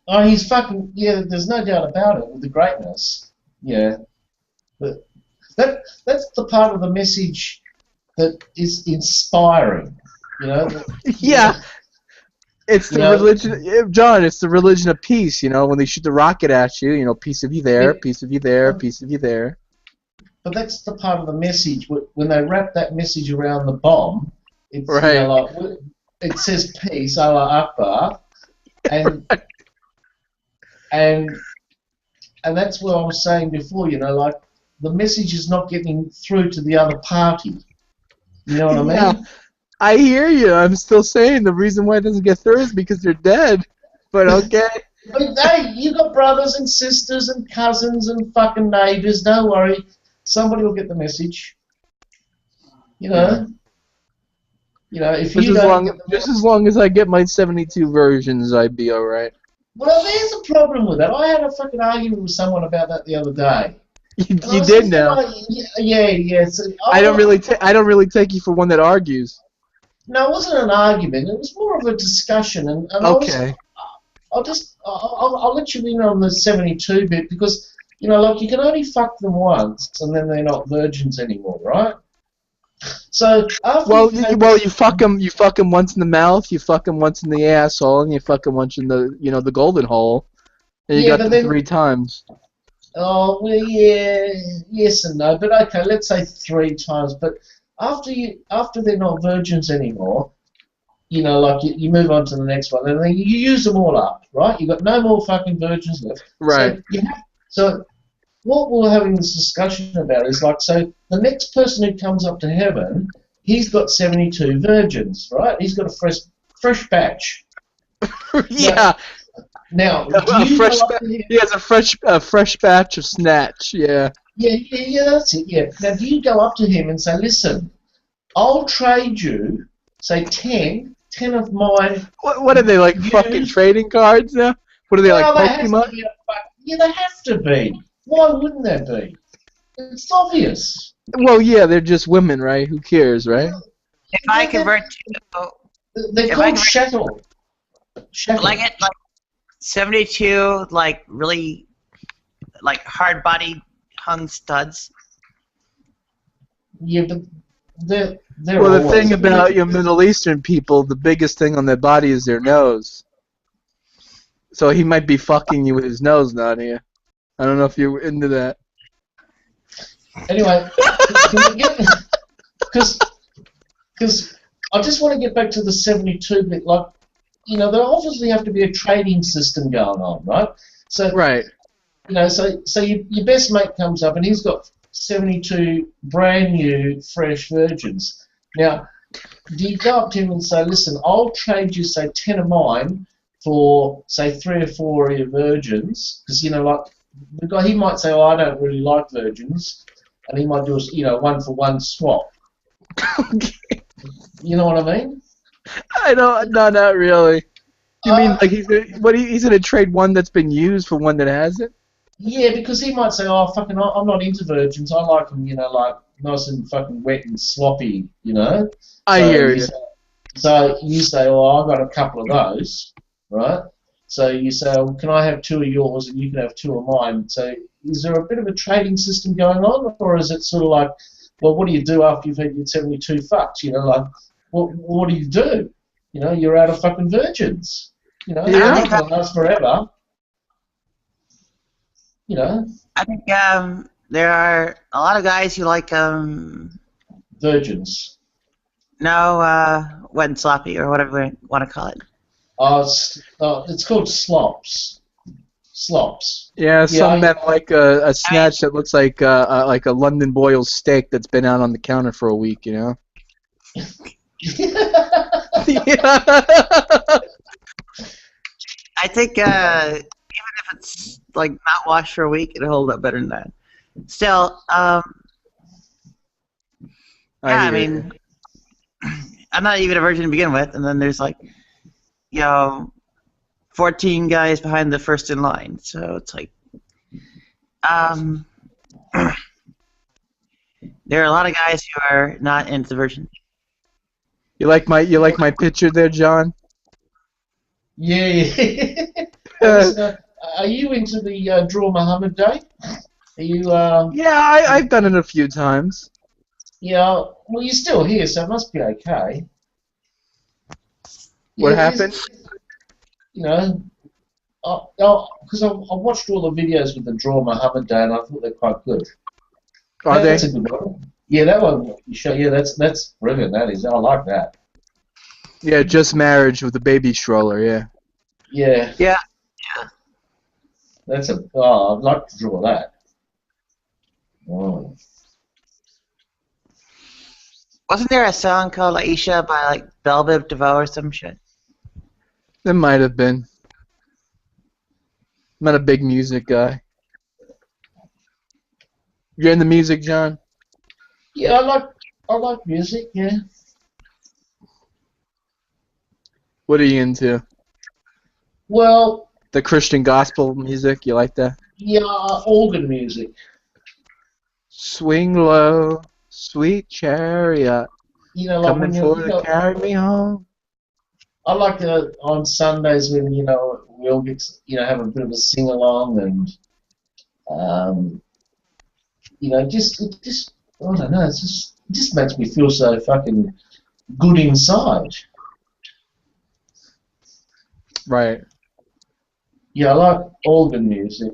Oh, he's fucking, yeah, there's no doubt about it, with the greatness. Yeah. But that's the part of the message that is inspiring. You know? Yeah. It's the You know? religion, John. It's the religion of peace. You know, when they shoot the rocket at you, you know, peace of you there, Yeah. peace of you there, peace of you there. But that's the part of the message, when they wrap that message around the bomb, it's, Right. you know, like, it says peace, Allah Akbar, and and that's what I was saying before, you know, like, the message is not getting through to the other party. You know what I mean? Yeah, I hear you. I'm still saying the reason why it doesn't get through is because they're dead. But okay. But hey, you got brothers and sisters and cousins and fucking neighbours, don't worry. Somebody will get the message. You know? You know, if you don't get the Just as long as I get my 72 versions, I'd be alright. Well, there's a problem with that. I had a fucking argument with someone about that the other day. You did now. Yeah. So, I don't really take you for one that argues. No, it wasn't an argument. It was more of a discussion, and Okay. I'll let you in on the 72 bit because like you can only fuck them once, and then they're not virgins anymore, right? So after you fuck them once in the mouth, you fuck them once in the asshole, and you fuck them once in the the golden hole, and you got them 3 times. Oh well, yeah, yes and no, but okay, let's say 3 times. But after they're not virgins anymore, like you move on to the next one, and then you use them all up, right? You've got no more fucking virgins left. Right. So what we're having this discussion about is so the next person who comes up to heaven, he's got 72 virgins, right? He's got a fresh batch. Yeah. Now, he has a fresh batch of snatch. Yeah. Yeah, that's it. Yeah. Now, do you go up to him and say, "Listen, I'll trade you, say 10 of mine." What are they like? Fucking trading cards now? What are they like? Pokemon? They have to be. Why wouldn't they be? It's obvious. Well, yeah, they're just women, right? Who cares, right? If I convert to, they're called chattel. Like 72, like really, like hard body hung studs. Yeah, but they're well, the thing about Middle Eastern people, the biggest thing on their body is their nose. So he might be fucking you with his nose, Nadia. I don't know if you're into that. Anyway, because I just want to get back to the 72 bit. Like, there obviously have to be a trading system going on, right? So right. So your best mate comes up and he's got 72 brand new fresh virgins. Now, do you go up to him and say, "Listen, I'll trade you, say, 10 of mine for, say, 3 or 4 of your virgins," because like the guy, he might say, "Oh, I don't really like virgins," and he might do a 1-for-1 swap. You know what I mean? I don't. No, not really. You mean like he's gonna trade one that's been used for one that hasn't? Yeah, because he might say, "Oh, fucking, I'm not into virgins. I like them, like nice and fucking wet and sloppy, I hear you. So you say, "Oh, I've got a couple of those," right? So you say, "Well, can I have 2 of yours and you can have 2 of mine?" So is there a bit of a trading system going on, or is it sort of like, well, what do you do after you've had your 72 fucks? Like, what do you do? You're out of fucking virgins. They're not going to last forever. I think there are a lot of guys who like virgins. No, wet and sloppy or whatever you want to call it. It's called slops. Slops. Yeah, some men like a snatch that looks like a London boiled steak that's been out on the counter for a week, Yeah. I think even if it's like not washed for a week, it'll hold up better than that. Still, I mean, I'm not even a virgin to begin with, and then there's 14 guys behind the first in line, so it's like, there are a lot of guys who are not into the virgin. You like my picture there, John? Yeah. Are you into the Draw Muhammad Day? Are you? Yeah, I've done it a few times. Yeah. Well, you're still here, so it must be okay. What happened? Because I watched all the videos with the Draw Muhammad Day, and I thought they're quite good. Are they? That's a good one. Yeah, that one. Yeah, that's brilliant. That is. I like that. Yeah, just marriage with a baby stroller. Yeah. Yeah. Yeah. That's I'd like to draw that. Oh. Wasn't there a song called Aisha by Bell Biv DeVoe or some shit? There might have been. I'm not a big music guy. You're into music, John? Yeah, I like music. Yeah. What are you into? Well, The Christian gospel music, you like that? Yeah, organ music. Swing low, sweet chariot, You know, like coming when you, for you to know, carry me home. I like to on Sundays when we all get have a bit of a sing along and just I don't know, it just makes me feel so fucking good inside. Right. Yeah, I like organ music.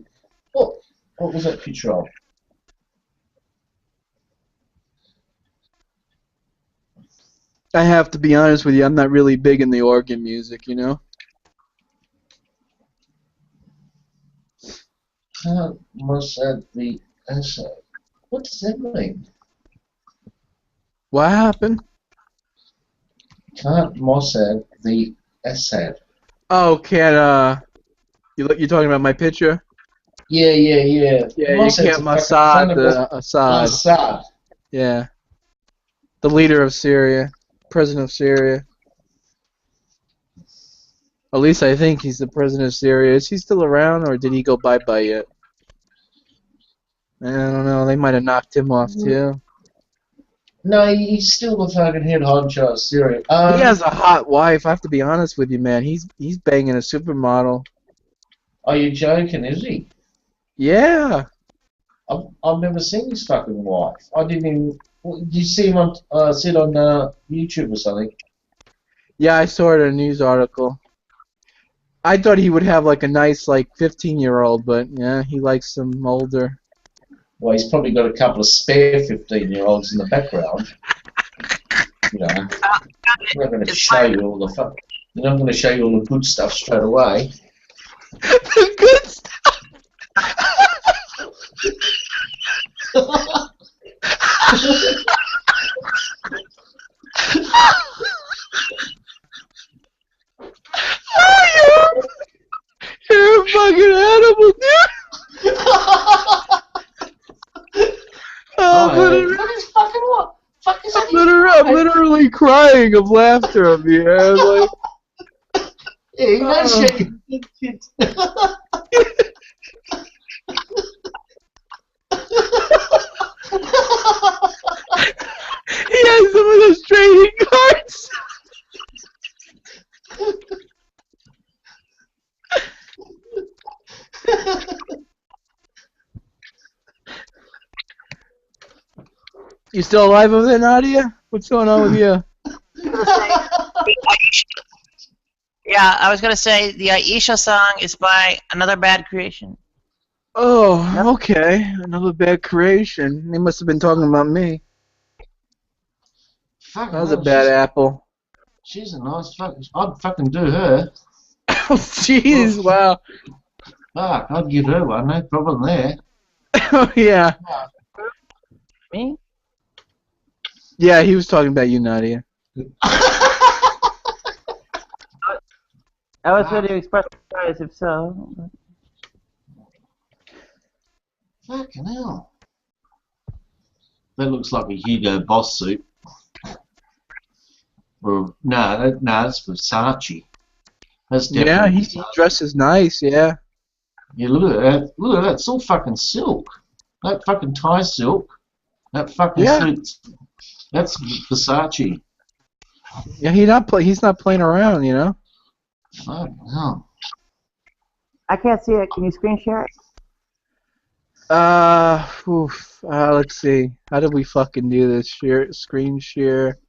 What was that picture of? I have to be honest with you, I'm not really big in the organ music, you know? Must add the essay. What does that mean? What happened? Can't Mossad the Assad. Oh, you're talking about my picture? Yeah. Yeah, you Mossad's can't a fucking son Mossad of the a Assad. Assad. Yeah. The leader of Syria. President of Syria. At least I think he's the president of Syria. Is he still around, or did he go bye-bye yet? I don't know. They might have knocked him off, too. No, he's still the fucking head honcho of Syria. He has a hot wife, I have to be honest with you, man. He's banging a supermodel. Are you joking, is he? Yeah. I've never seen his fucking wife. I didn't even... Did you see him on YouTube or something? Yeah, I saw it in a news article. I thought he would have like a nice 15-year-old, but yeah, he likes some older. Well, he's probably got a couple of spare 15-year-olds in the background. You know, I'm not going to show you all the fun. You're not going to show you all the good stuff straight away. The good stuff. You're a fucking animal, dude. I'm literally crying of laughter of you. I was like, yeah, you don't shake your kids. He has some of those trading cards. You still alive over there, Nadia? What's going on with you? Yeah, I was gonna say the Aisha song is by Another Bad Creation. Oh, okay. Another bad creation. They must have been talking about me. Fuck, That was a bad apple. She's a nice fucking... I'd fucking do her. Oh, jeez, wow. Fuck, I'd give her one, no problem there. Oh, yeah. Me? Yeah, he was talking about you, Nadia. I was ready to express surprise if so. Fucking hell. That looks like a Hugo Boss suit. Or, no, that's Versace. That's definitely Yeah, he Versace. dresses nice, yeah. Yeah, look at that. Look at that. It's all fucking silk. That fucking tie silk. That fucking suit. That's Versace. Yeah, he's not playing around, you know? Fucking hell. I can't see it. Can you screen share it? Let's see. How did we fucking do this? Screen share.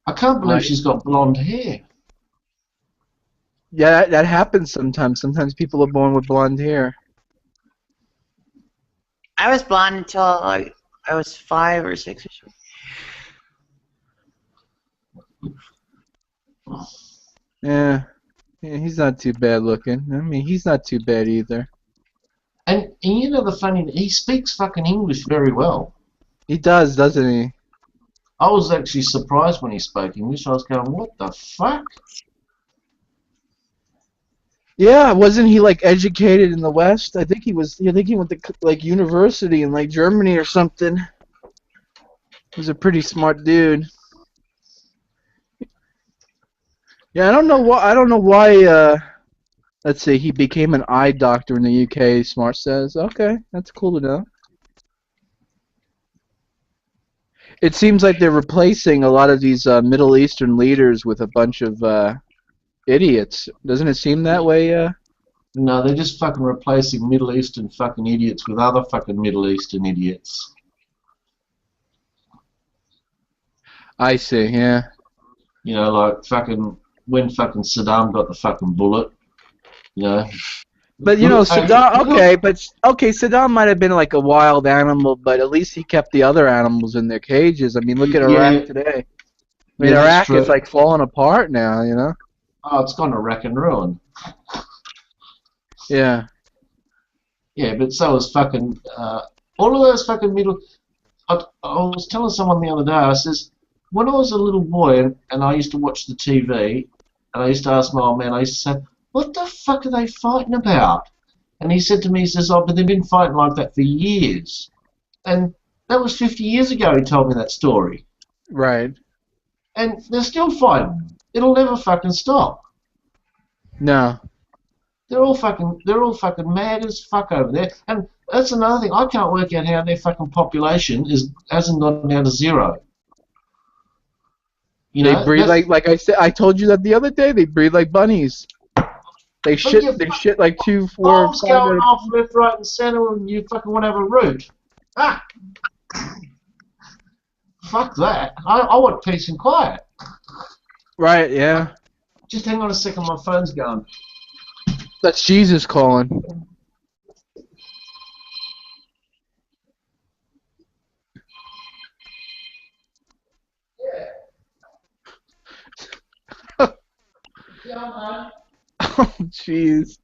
I can't believe she's got blonde hair. Yeah, that happens sometimes. Sometimes people are born with blonde hair. I was blonde until I was 5 or 6 or so. Yeah, he's not too bad looking. I mean, he's not too bad either. And you know the funny, he speaks fucking English very well. He does, doesn't he? I was actually surprised when he spoke English. I was going, what the fuck? Yeah, wasn't he educated in the West? I think he was. I think he went to university in Germany or something. He was a pretty smart dude. Yeah, I don't know why. Let's see. He became an eye doctor in the UK. Smart says. Okay, that's cool to know. It seems like they're replacing a lot of these Middle Eastern leaders with a bunch of idiots. Doesn't it seem that way? No, they're just fucking replacing Middle Eastern fucking idiots with other fucking Middle Eastern idiots. I see. Yeah. You know, like fucking when fucking Saddam got the fucking bullet. You know. But you know, Saddam. Okay, Saddam might have been like a wild animal, but at least he kept the other animals in their cages. I mean, look at Iraq today. I mean, Iraq is like falling apart now. You know. Oh, it's gone to wreck and ruin. Yeah. Yeah, but so is fucking all of those fucking middle. I was telling someone the other day. I says, when I was a little boy and I used to watch the TV, and I used to ask my old man, I used to say, what the fuck are they fighting about? And he said to me, he says, oh, but they've been fighting like that for years. And that was 50 years ago he told me that story. Right. And they're still fighting. It'll never fucking stop. No. They're all fucking mad as fuck over there. And that's another thing. I can't work out how their fucking population hasn't gone down to zero. You know, they breed like I said. I told you that the other day. They breed like bunnies. They shit. They shit like 2, 4, bombs 5. Going off left, right, and center, and you fucking want to have a root. Ah, fuck that. I want peace and quiet. Right. Yeah. Just hang on a second. My phone's going. That's Jesus calling. Oh, jeez.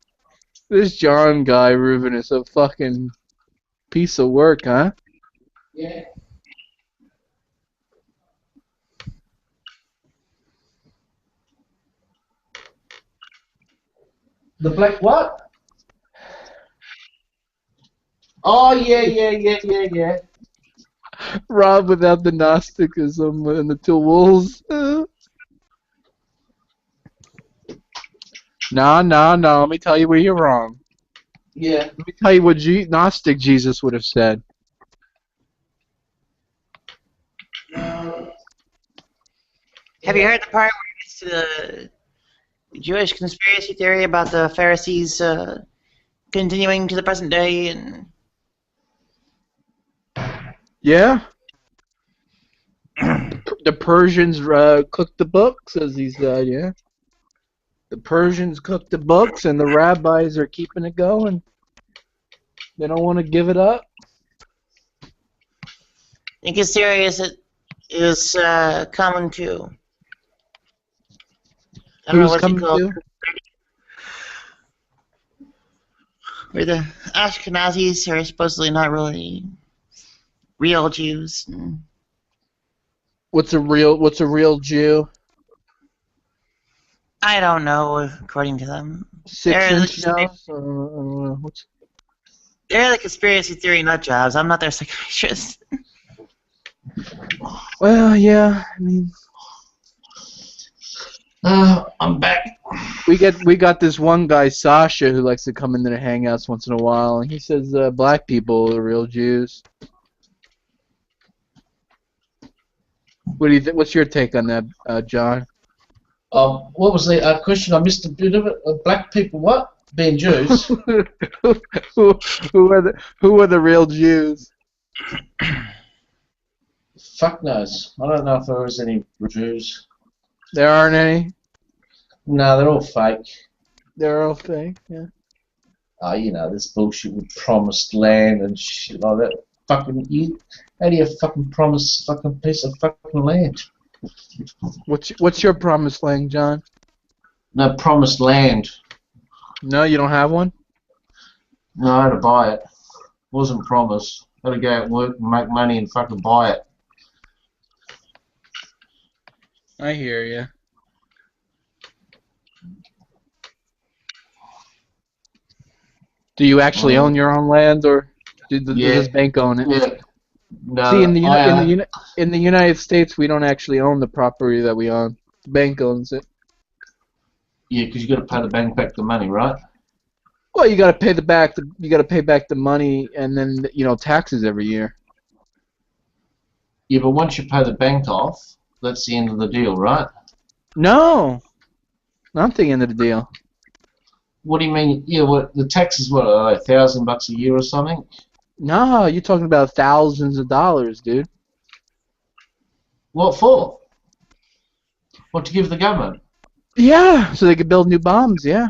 This John guy, Reuven, is a fucking piece of work, huh? Yeah. The black what? Oh, yeah. Rob without the Gnosticism and the tools. No. Let me tell you where you're wrong. Yeah. Let me tell you what Gnostic Jesus would have said. Have you heard the part where it gets to the Jewish conspiracy theory about the Pharisees continuing to the present day? And yeah. The Persians cooked the books, as he said, yeah. The Persians cooked the books, and the rabbis are keeping it going. They don't want to give it up. I think it's serious. It is coming to. I don't know what's it called. Where the Ashkenazis are supposedly not really real Jews. What's a real Jew? I don't know, according to them. 6-inch They're the conspiracy theory nut jobs. I'm not their psychiatrist. Well, yeah, I mean... I'm back. We got this one guy, Sasha, who likes to come into the Hangouts once in a while, and he says black people are real Jews. What do you think? What's your take on that, John? What was the question? I missed a bit of it. Black people, what? Being Jews. who are the real Jews? Fuck knows. I don't know if there is any Jews. There aren't any? No, they're all fake. They're all fake, yeah. Oh, you know, this bullshit with promised land and shit like that. Fucking you. How do you fucking promise a fucking piece of fucking land? What's your promised land, John? No, promised land. No, you don't have one? No, I had to buy it. Wasn't promised. Had to go out and work and make money and fucking buy it. I hear you. Do you actually own your own land, or does this bank own it? Yeah. No, see, in the United States, we don't actually own the property that we own. The bank owns it. Yeah, because you got to pay the bank back the money, right? Well, you got to pay back the money, and then taxes every year. Yeah, but once you pay the bank off, that's the end of the deal, right? No, not the end of the deal. What do you mean? Yeah, what the tax is? What, $1,000 a year or something? No, you're talking about thousands of dollars, dude. What for? What, to give the government? Yeah, so they could build new bombs. Yeah.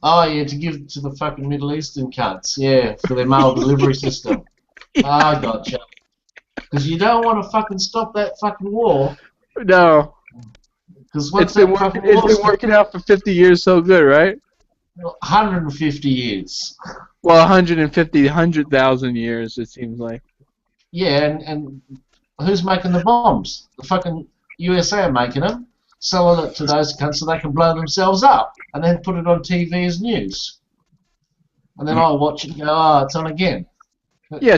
Oh, yeah, to give to the fucking Middle Eastern cunts. Yeah, for their mail delivery system. Ah, gotcha. Because you don't want to fucking stop that fucking war. No. Because once It's been working out for 50 years so good, right? 150 years. Well, 100,000 years, it seems like. Yeah, and who's making the bombs? The fucking USA are making them, selling it to those cunts so they can blow themselves up, and then put it on TV as news. And then I'll watch it and go, oh, it's on again. Yeah,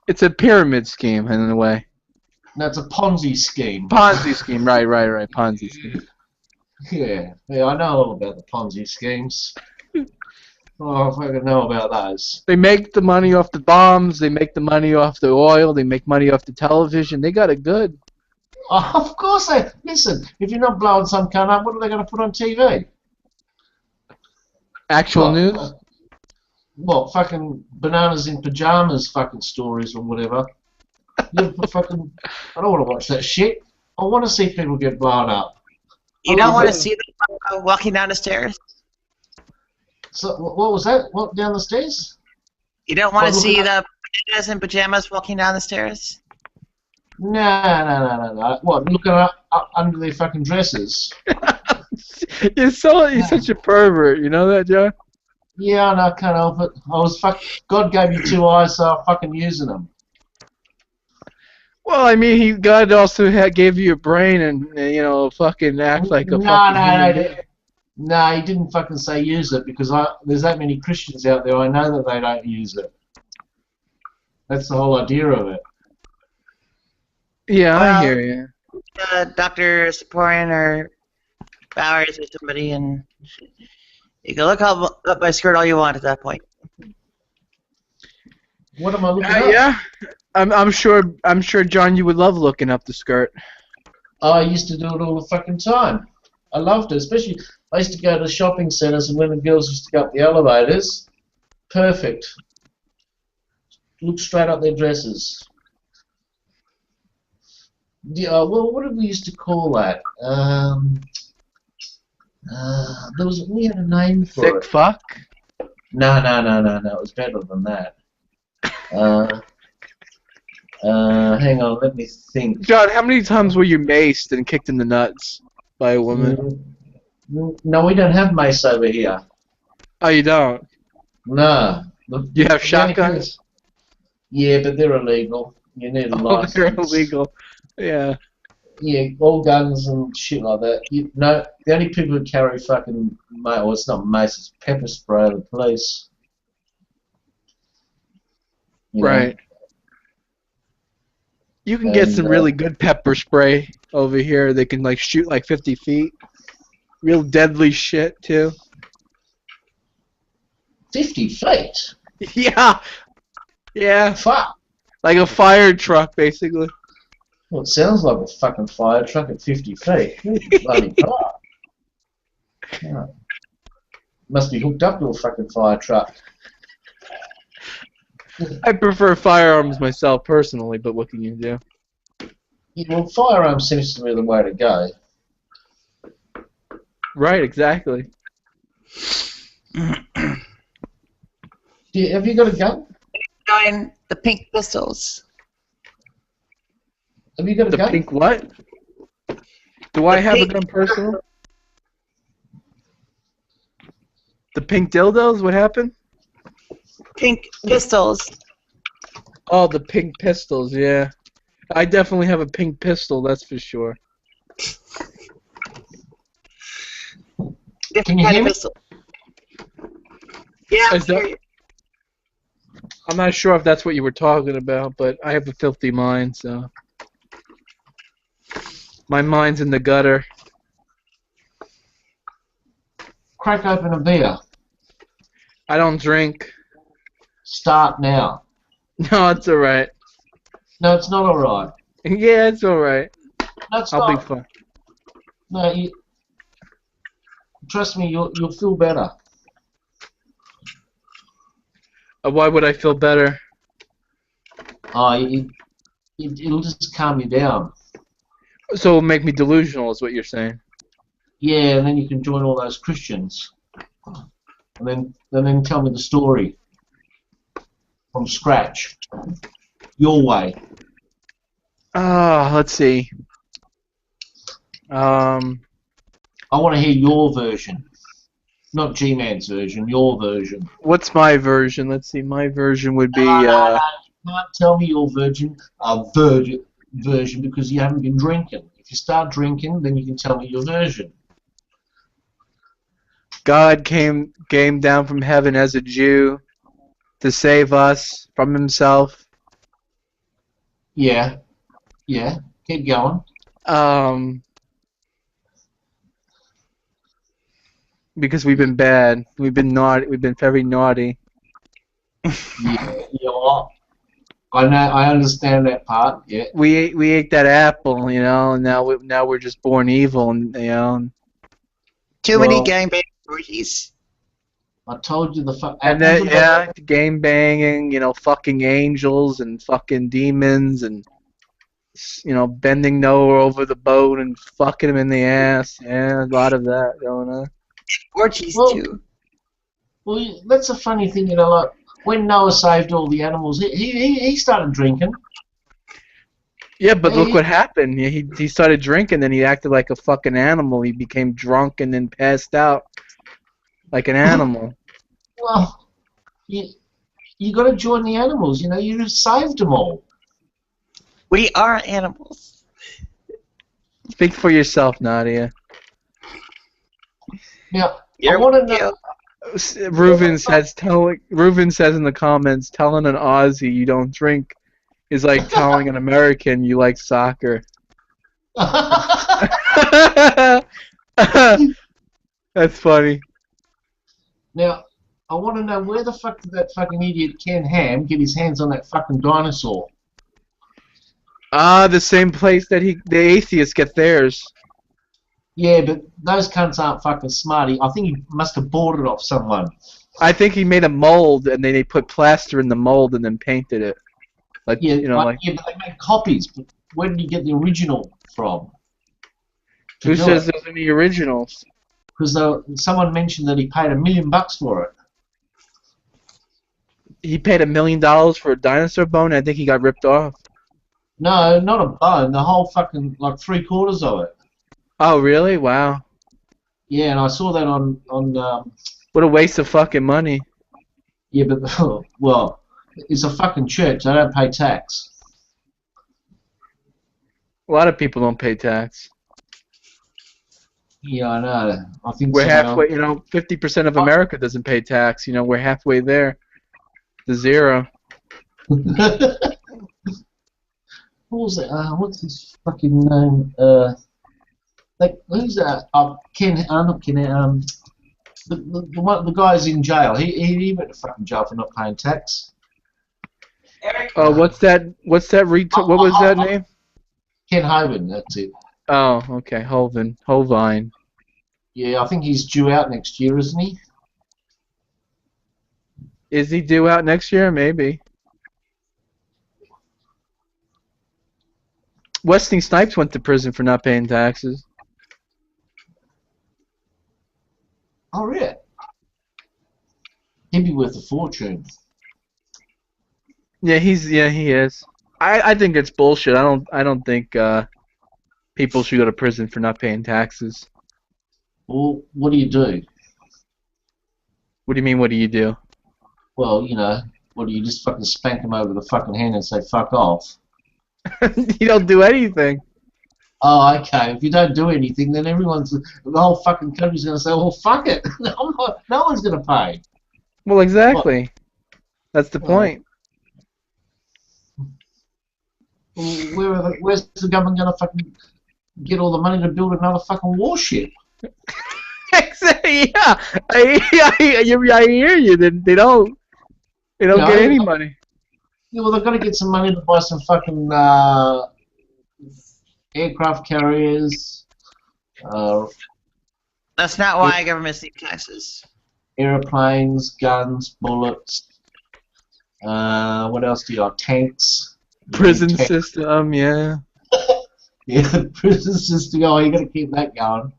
it's a pyramid scheme in a way. No, it's a Ponzi scheme. Ponzi scheme, right, Ponzi scheme. Yeah, I know all about the Ponzi schemes. Oh, I fucking know about those. They make the money off the bombs, they make the money off the oil, they make money off the television. They got it good. Oh, of course they... Listen, if you're not blowing some cunt up, what are they going to put on TV? Actual news? What, fucking bananas in pajamas fucking stories or whatever? Fucking... I don't want to watch that shit. I want to see people get blown up. You don't want to see them walking down the stairs? So, what was that? What, down the stairs? You don't want to see the bananas in pajamas walking down the stairs? No. What, looking up under their fucking dresses? You're such a pervert, you know that, John? Yeah, I know, I can't help it. God gave you two eyes, so I'm fucking using them. Well, I mean, God also gave you a brain and, fucking act like a fucking human being. No, he didn't fucking say use it, because there's that many Christians out there, I know that they don't use it. That's the whole idea of it. Yeah, I hear you. Dr. Saporian or Bowers or somebody, and you can look up my skirt all you want at that point. What am I looking up? Yeah, I'm sure, John, you would love looking up the skirt. I used to do it all the fucking time. I loved it, especially I used to go to shopping centres and when the girls used to go up the elevators. Perfect. Look straight up their dresses. Yeah, well, what did we used to call that? We had a name for it. Sick fuck? No. It was better than that. Hang on, let me think. John, how many times were you maced and kicked in the nuts by a woman? No, we don't have mace over here. Oh, you don't? No. You have shotguns? Yeah, but they're illegal. You need a license. They're illegal. Yeah. Yeah, all guns and shit like that. The only people who carry fucking well, it's not mace, it's pepper spray are the police. Right. You can get some really good pepper spray over here. They can shoot 50 feet. Real deadly shit too. 50 feet? Yeah. Yeah. Fuck. Like a fire truck, basically. Well, it sounds like a fucking fire truck at 50 feet. Bloody car. Yeah. Must be hooked up to a fucking fire truck. I prefer firearms myself personally, but what can you do? Yeah, well, firearms seems to be the way to go. Right, exactly. Have you got a gun? Join the Pink Pistols. Have you got a gun? The pink what? Do I have a gun personally? The pink dildos? What happened? Pink Pistols. Oh, the pink pistols, yeah. I definitely have a pink pistol, that's for sure. Different kind of pistol. Yeah. I'm not sure if that's what you were talking about, but I have a filthy mind, so my mind's in the gutter. crack open a beer. I don't drink. Start now. No, it's alright. No, it's not all right. Yeah, it's alright. No, it's I'll be not. fine. No, trust me, you'll feel better. Why would I feel better? Oh, it'll just calm you down. So it'll make me delusional, is what you're saying. Yeah, and then you can join all those Christians, and then tell me the story from scratch, your way. Let's see. I want to hear your version, not G-Man's version. Your version. What's my version? Let's see. My version would be. No, you can't tell me your version because you haven't been drinking. If you start drinking, then you can tell me your version. God came down from heaven as a Jew to save us from himself. Yeah. Keep going. Because we've been bad. We've been naughty. We've been very naughty. Yeah. I know. I understand that part. Yeah. We ate that apple, and now we're just born evil, and Too many gangbang orgies. I told you the and then game banging, fucking angels and fucking demons and bending Noah over the boat and fucking him in the ass. Yeah, a lot of that going on. Orgies too. Well, that's a funny thing, like when Noah saved all the animals, he started drinking. Yeah, but look what happened. He started drinking, then he acted like a fucking animal. He became drunk and then passed out like an animal. Well, you got to join the animals. You just saved them all. We are animals. Speak for yourself, Nadia. Now, I want to know. Reuven says in the comments, telling an Aussie you don't drink is like telling an American you like soccer. That's funny. Now, I want to know where the fuck did that fucking idiot Ken Ham get his hands on that fucking dinosaur? The same place that the atheists get theirs. Yeah, but those cunts aren't fucking smart. I think he must have bought it off someone. I think he made a mold and then they put plaster in the mold and then painted it. Like Yeah, like but they make copies. But where did you get the original from? Who says there's any originals? Because someone mentioned that he paid $1 million for it. He paid $1 million for a dinosaur bone. I think he got ripped off. No, not a bone. The whole fucking like 3/4 of it. Oh really? Wow. Yeah, and I saw that on What a waste of fucking money. Yeah, but well, it's a fucking church. They don't pay tax. A lot of people don't pay tax. Yeah, I know. I think we're halfway. 50% of America doesn't pay tax. We're halfway there to zero. What was it? What's his fucking name? Like who's that? Ken. Not Ken. The guy's in jail. He went to fucking jail for not paying tax. Oh, what's that? What was that name? Ken Hovind. That's it. Oh, okay. Hovine. Yeah, I think he's due out next year, isn't he? Is he due out next year? Maybe. Wesley Snipes went to prison for not paying taxes. Oh, really? He'd be worth a fortune. Yeah, he is. I think it's bullshit. I don't think people should go to prison for not paying taxes. Well, what do you do? What do you mean? What do you do? Well, what do you just fucking spank them over the fucking hand and say fuck off? You don't do anything. Oh, okay. If you don't do anything, then the whole fucking country's going to say, well, fuck it. No one's going to pay. Well, exactly. What? That's the point. Where's the government going to fucking get all the money to build another fucking warship? Yeah, I hear you. They don't No, get any money. Yeah, well, they've got to get some money to buy some fucking aircraft carriers, That's not why governments need taxes. airplanes, guns, bullets. What else do you got? Tanks. Prison Tanks. system, yeah. Yeah, the prison system. Oh, you got to keep that going.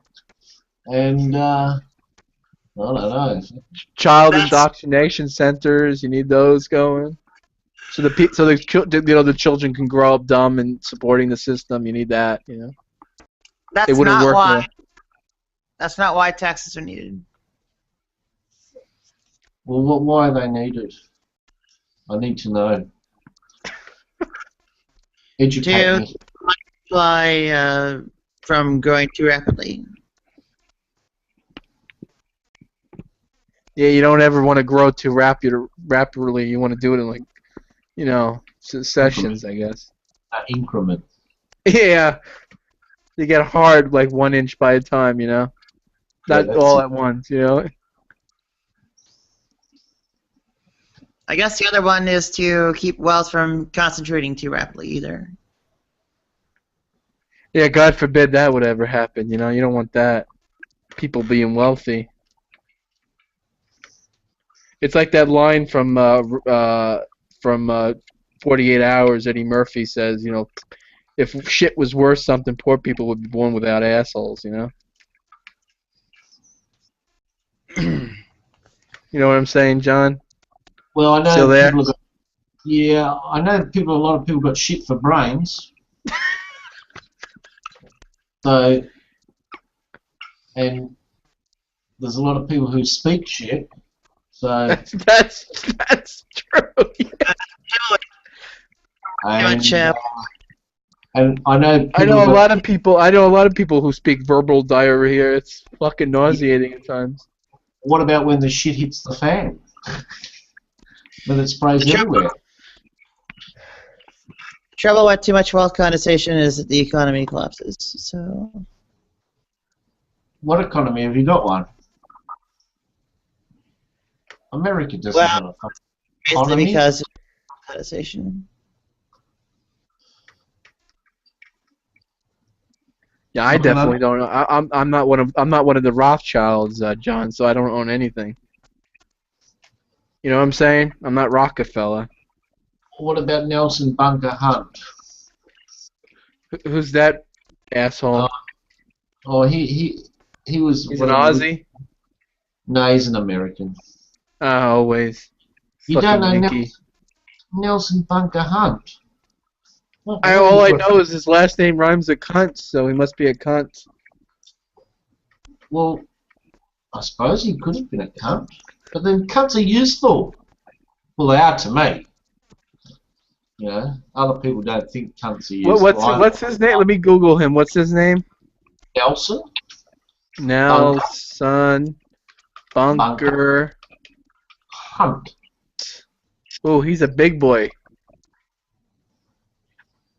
And I don't know. Child indoctrination centers, you need those going. So the children can grow up dumb and supporting the system. You need that, you know. That's It wouldn't not work why. well. That's not why taxes are needed. Well, why are they needed? I need to know. Educate To me. multiply from growing too rapidly. Yeah, you don't ever want to grow too rapidly. You want to do it in, like, you know, sessions, I guess. Increment. Yeah, you get hard like 1 inch by a time, you know, not that's all it. at once, you know. I guess the other one is to keep wealth from concentrating too rapidly either. Yeah, God forbid that would ever happen. You know, you don't want that. People being wealthy. It's like that line from 48 Hours. Eddie Murphy says, you know, if shit was worth something, poor people would be born without assholes. You know. You know what I'm saying, John? Well, I know Still there? people have got, yeah, I know a lot of people got shit for brains. So, and there's a lot of people who speak shit. So That's true. Yeah. And I know I know a lot of people. I know a lot of people who speak verbal diarrhea. It's fucking nauseating at times. What about when the shit hits the fan? When it sprays everywhere. Trouble with too much wealth condensation is that the economy collapses. So. What economy? Have you got one? America doesn't have a fucking economy. Because of condensation. Yeah, I definitely don't know. I'm not one of the Rothschilds, John. So I don't own anything. You know what I'm saying? I'm not Rockefeller. What about Nelson Bunker Hunt? Who's that asshole? He was. He's an Aussie. No, he's an American. Always. You don't know Yankee. Nelson Bunker Hunt? All I know is his last name rhymes with cunt, so he must be a cunt. Well, I suppose he could have been a cunt, but then cunts are useful. Well, they are to me. You know, other people don't think cunts are useful. What's his name? Let me Google him. What's his name? Nelson. Nelson Bunker Hunt. Oh, he's a big boy.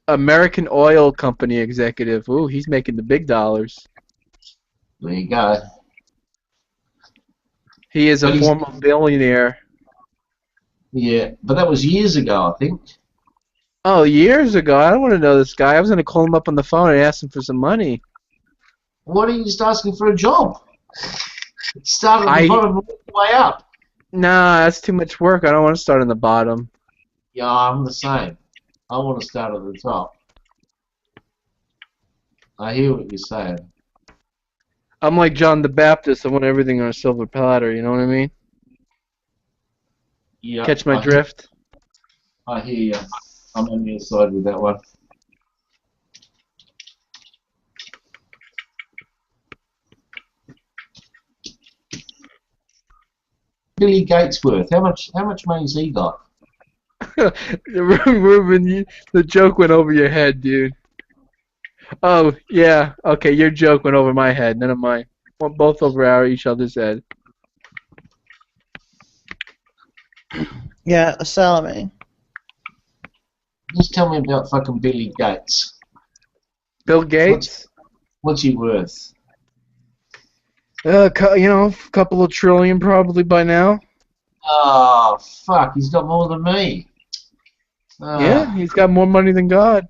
American Oil Company executive. Ooh, he's making the big dollars. There you go. He is a former billionaire. Yeah, but that was years ago, I think. Oh, years ago? I don't want to know this guy. I was going to call him up on the phone and ask him for some money. Why don't you just ask him for a job? Start at the bottom and work your way up. Nah, that's too much work. I don't want to start on the bottom. Yeah, I'm the same. I want to start at the top. I hear what you're saying. I'm like John the Baptist. I want everything on a silver platter. You know what I mean? Yeah. Catch my drift? I hear you. I'm on your side with that one. Billy Gates worth? How much money's he got? Reuven, the joke went over your head, dude. Oh, yeah. Okay, your joke went over my head, none of mine. Went both over each other's head. Yeah, Salome. Just tell me about fucking Billy Gates. Bill Gates? What's he worth? You know, a couple of trillion probably by now. Oh, fuck, he's got more than me. Yeah, he's got more money than God.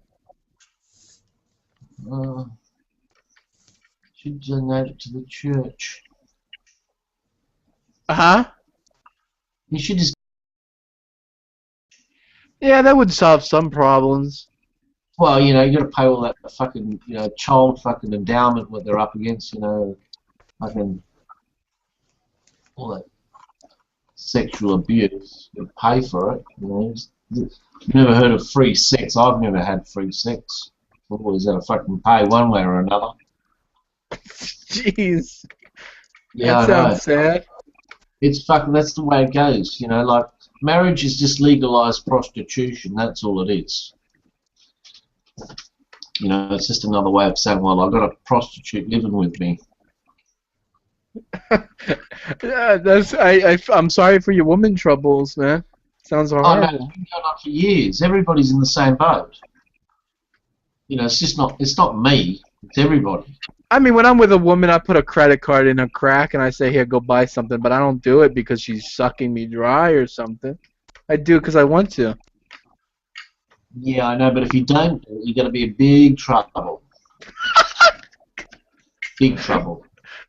Should donate it to the church. Uh-huh. You should just... Yeah, that would solve some problems. Well, you know, you got to pay all that fucking, you know, child fucking endowment what they're up against, you know, fucking all that sexual abuse. You got to pay for it, you know. Never heard of free sex. I've never had free sex. Always got to fucking pay one way or another. Jeez. Yeah, that sounds sad. It's fucking, that's the way it goes, you know, like, marriage is just legalized prostitution, that's all it is. You know, it's just another way of saying, well, I've got a prostitute living with me. Yeah, I'm sorry for your woman troubles, man. Sounds horrible. Oh, no, it's been going on for years. Everybody's in the same boat. You know, it's just not, it's not me, it's everybody. I mean, when I'm with a woman, I put a credit card in a crack and I say, here, go buy something, but I don't do it because she's sucking me dry or something. I do it because I want to. Yeah, I know, but if you don't do it, you're going to be in big trouble. Big trouble.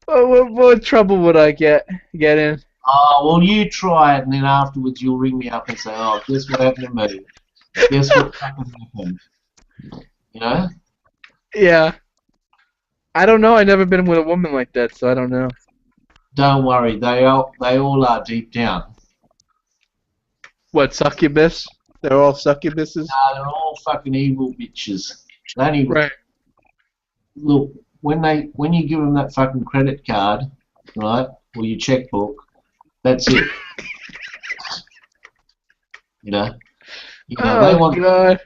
What trouble would I get in? Oh, well, you try it, and then afterwards you'll ring me up and say, oh, guess what happened to me? Guess what fucking happened? You know? Yeah. I don't know. I've never been with a woman like that, so I don't know. Don't worry, they all are deep down. What, succubus? They're all succubuses? Nah, they're all fucking evil bitches. They only, right. Look, when you give them that fucking credit card, right, or your checkbook, that's it. You know? Oh, God.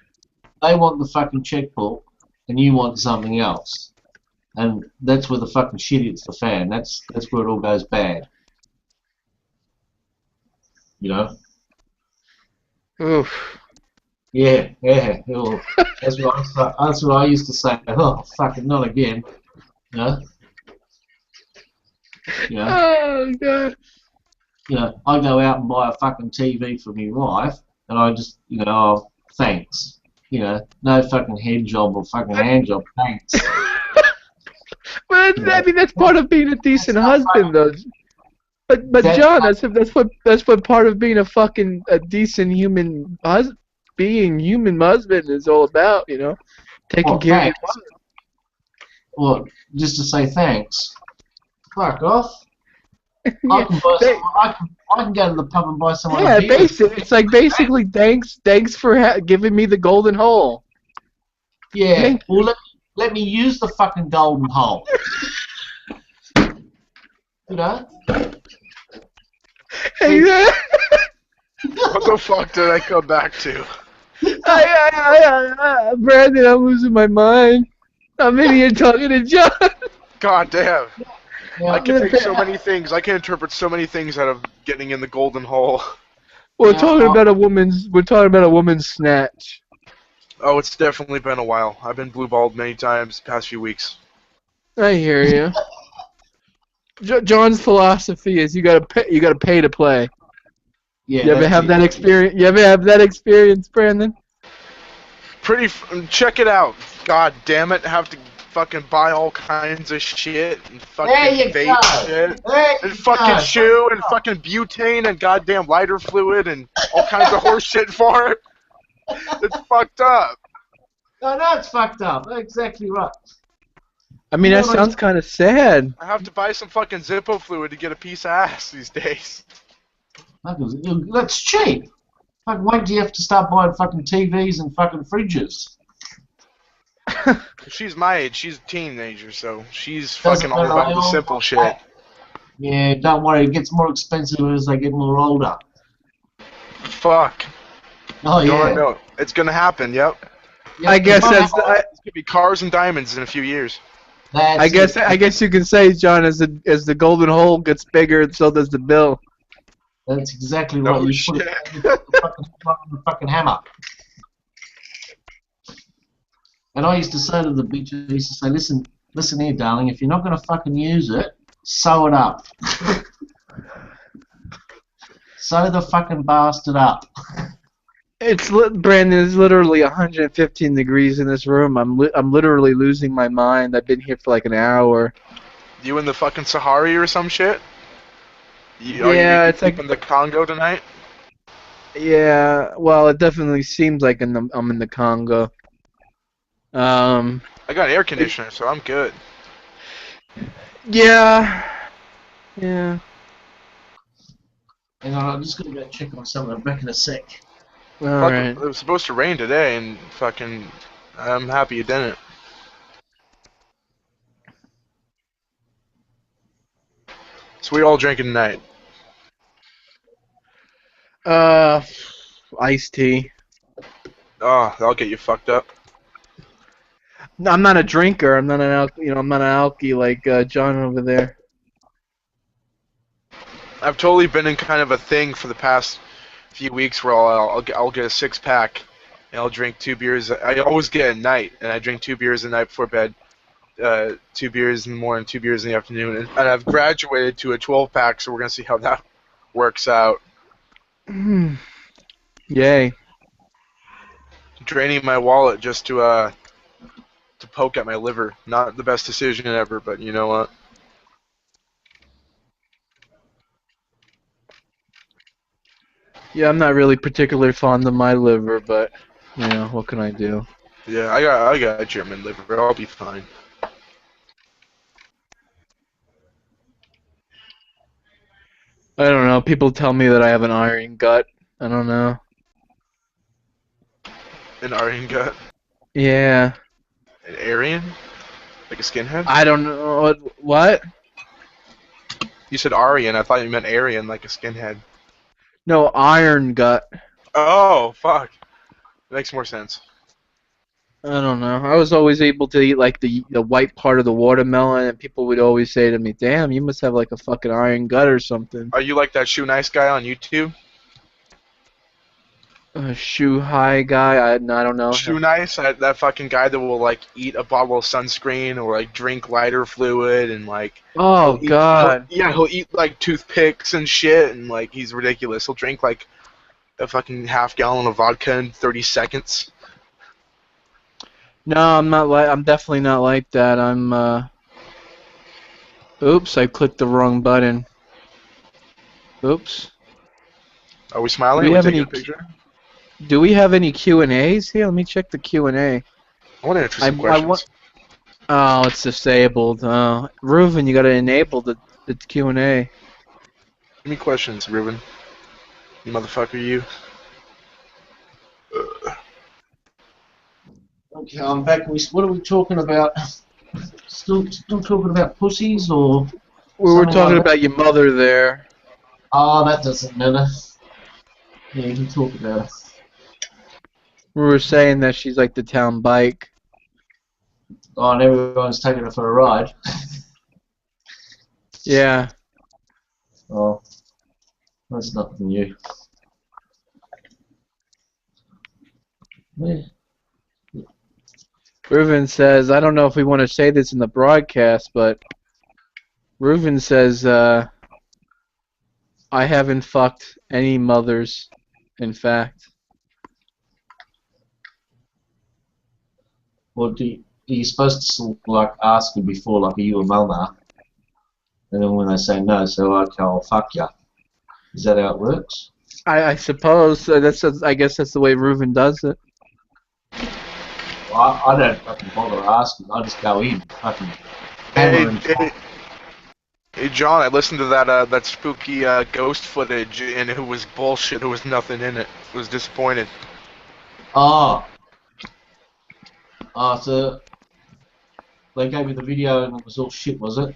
They want the fucking checkbook, and you want something else. And that's where the fucking shit hits the fan. That's where it all goes bad. You know? Oof. Yeah. Oh, that's what I used to say. Oh, fucking not again. You know? You know? Oh, God. You know, I go out and buy a fucking TV for my wife, and I just, you know, oh, thanks. You know, no fucking head job or fucking hand job, thanks. Well, I mean, that's part of being a decent husband, though. But John, that's what part of being a decent human husband is all about, you know, taking care of your wife. Well, just to say thanks. Fuck off. Yeah, I can go to the pub and buy someone yeah, a beer. it's like basically thanks for giving me the golden hole. Yeah, well, let me use the fucking golden hole. You know? What the fuck did I come back to? Brandon, I'm losing my mind. I'm in here talking to John. God damn. Yeah. I can think so many things. I can interpret so many things out of getting in the golden hole. We're talking about a woman's snatch. Oh, it's definitely been a while. I've been blue-balled many times the past few weeks. I hear you. John's philosophy is you gotta pay to play. Yeah. You ever have that experience? You ever have that experience, Brandon? Check it out. God damn it! Have to fucking buy all kinds of shit and fucking vape shit and fucking chew and fucking butane and goddamn lighter fluid and all kinds of horse shit for it. It's fucked up. No, that's fucked up. That's exactly right. I mean, that sounds kind of sad. I have to buy some fucking Zippo fluid to get a piece of ass these days. That's cheap. Fucking wait till you have to start buying fucking TVs and fucking fridges. She's my age. She's a teenager, so she's fucking all about the simple shit. Yeah, don't worry. It gets more expensive as they get more older. Fuck. Oh, yeah. No, it's gonna happen, yep. I guess it's gonna be cars and diamonds in a few years. I guess you can say, John, as the golden hole gets bigger, so does the bill. That's exactly right. You put it in the fucking hammer. And I used to say to the bitch, I used to say, listen here, darling, if you're not going to fucking use it, Sew it up. Sew the fucking bastard up. Brandon, it's literally 115 degrees in this room. I'm literally losing my mind. I've been here for like an hour. You in the fucking Sahara or some shit? Yeah, it's like in the Congo tonight. Yeah, well, it definitely seems like I'm in the Congo. I got an air conditioner, so I'm good. Yeah. Yeah. Hang on, I'm just gonna go check on something. I'm back in a sec. Alright. It was supposed to rain today, and fucking, I'm happy it didn't. So we all drinking tonight. Iced tea. Oh, that'll get you fucked up. No, I'm not a drinker. I'm not an I'm not an alky like John over there. I've totally been in kind of a thing for the past few weeks where I'll get a 6-pack and I'll drink 2 beers. I always get at night, and I drink 2 beers the night before bed, 2 beers in the morning, 2 beers in the afternoon, and I've graduated to a 12-pack, so we're gonna see how that works out. Yay. Draining my wallet just to poke at my liver. Not the best decision ever, but you know what? Yeah, I'm not really particularly fond of my liver, but you know, what can I do? Yeah, I got a German liver. I'll be fine. I don't know. People tell me that I have an iron gut. I don't know. An Aryan gut? Yeah. An Aryan? Like a skinhead? I don't know. What? You said Aryan. I thought you meant Aryan, like a skinhead. No, iron gut. Oh, fuck. Makes more sense. I don't know. I was always able to eat like the white part of the watermelon, and people would always say to me, "Damn, you must have like a fucking iron gut or something." Are you like that Shoe Nice guy on YouTube? Shoe high guy? I don't know. Shoe Nice, that fucking guy that will like eat a bottle of sunscreen or like drink lighter fluid and like. Oh God. He'll eat like toothpicks and shit, and like he's ridiculous. He'll drink like a fucking half-gallon of vodka in 30 seconds. No, I'm not like. I'm definitely not like that. I'm. Oops, I clicked the wrong button. Oops. Are we smiling? Do we Are have taking any? a picture? Do we have any Q&As here? Let me check the Q&A. I want to answer some questions. Oh, it's disabled. Reuven, you gotta enable the Q&A. Give me questions, Reuven. You motherfucker, you. Okay, I'm back. What are we talking about? Still talking about pussies or? We were talking about your mother there. Oh, that doesn't matter. Yeah, you can talk about it. We were saying that she's like the town bike. Oh, and everyone's taking her for a ride. Yeah. Oh, that's nothing new. Yeah. Reuven says, I don't know if we want to say this in the broadcast, but Reuven says, I haven't fucked any mothers, in fact. Well, you're supposed to like ask them before, like, are you a mama? And then when they say no, say, okay, I'll fuck ya. Is that how it works? I suppose I guess that's the way Reuven does it. Well, I don't fucking bother asking. I just go in, fucking hammer and Hey, John, I listened to that spooky ghost footage, and it was bullshit. There was nothing in it. I was disappointed. Oh, so they gave me the video and it was all shit, was it?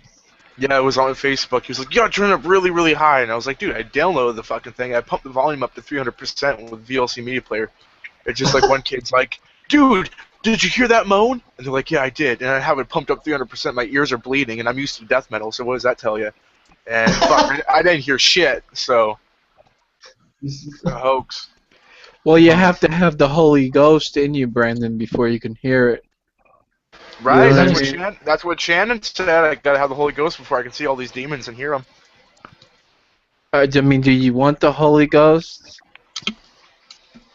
Yeah, it was on Facebook. He was like, "You gotta turn it up really, really high," and I was like, "Dude, I downloaded the fucking thing. I pumped the volume up to 300% with VLC Media Player." It's just like one kid's like, "Dude, did you hear that moan?" And they're like, "Yeah, I did." And I have it pumped up 300%. My ears are bleeding, and I'm used to death metal. So what does that tell you? And fuck, I didn't hear shit. So it's a hoax. Well, you have to have the Holy Ghost in you, Brandon, before you can hear it. Right? Yeah, That's what Shannon said. I gotta have the Holy Ghost before I can see all these demons and hear them. I mean, do you want the Holy Ghost?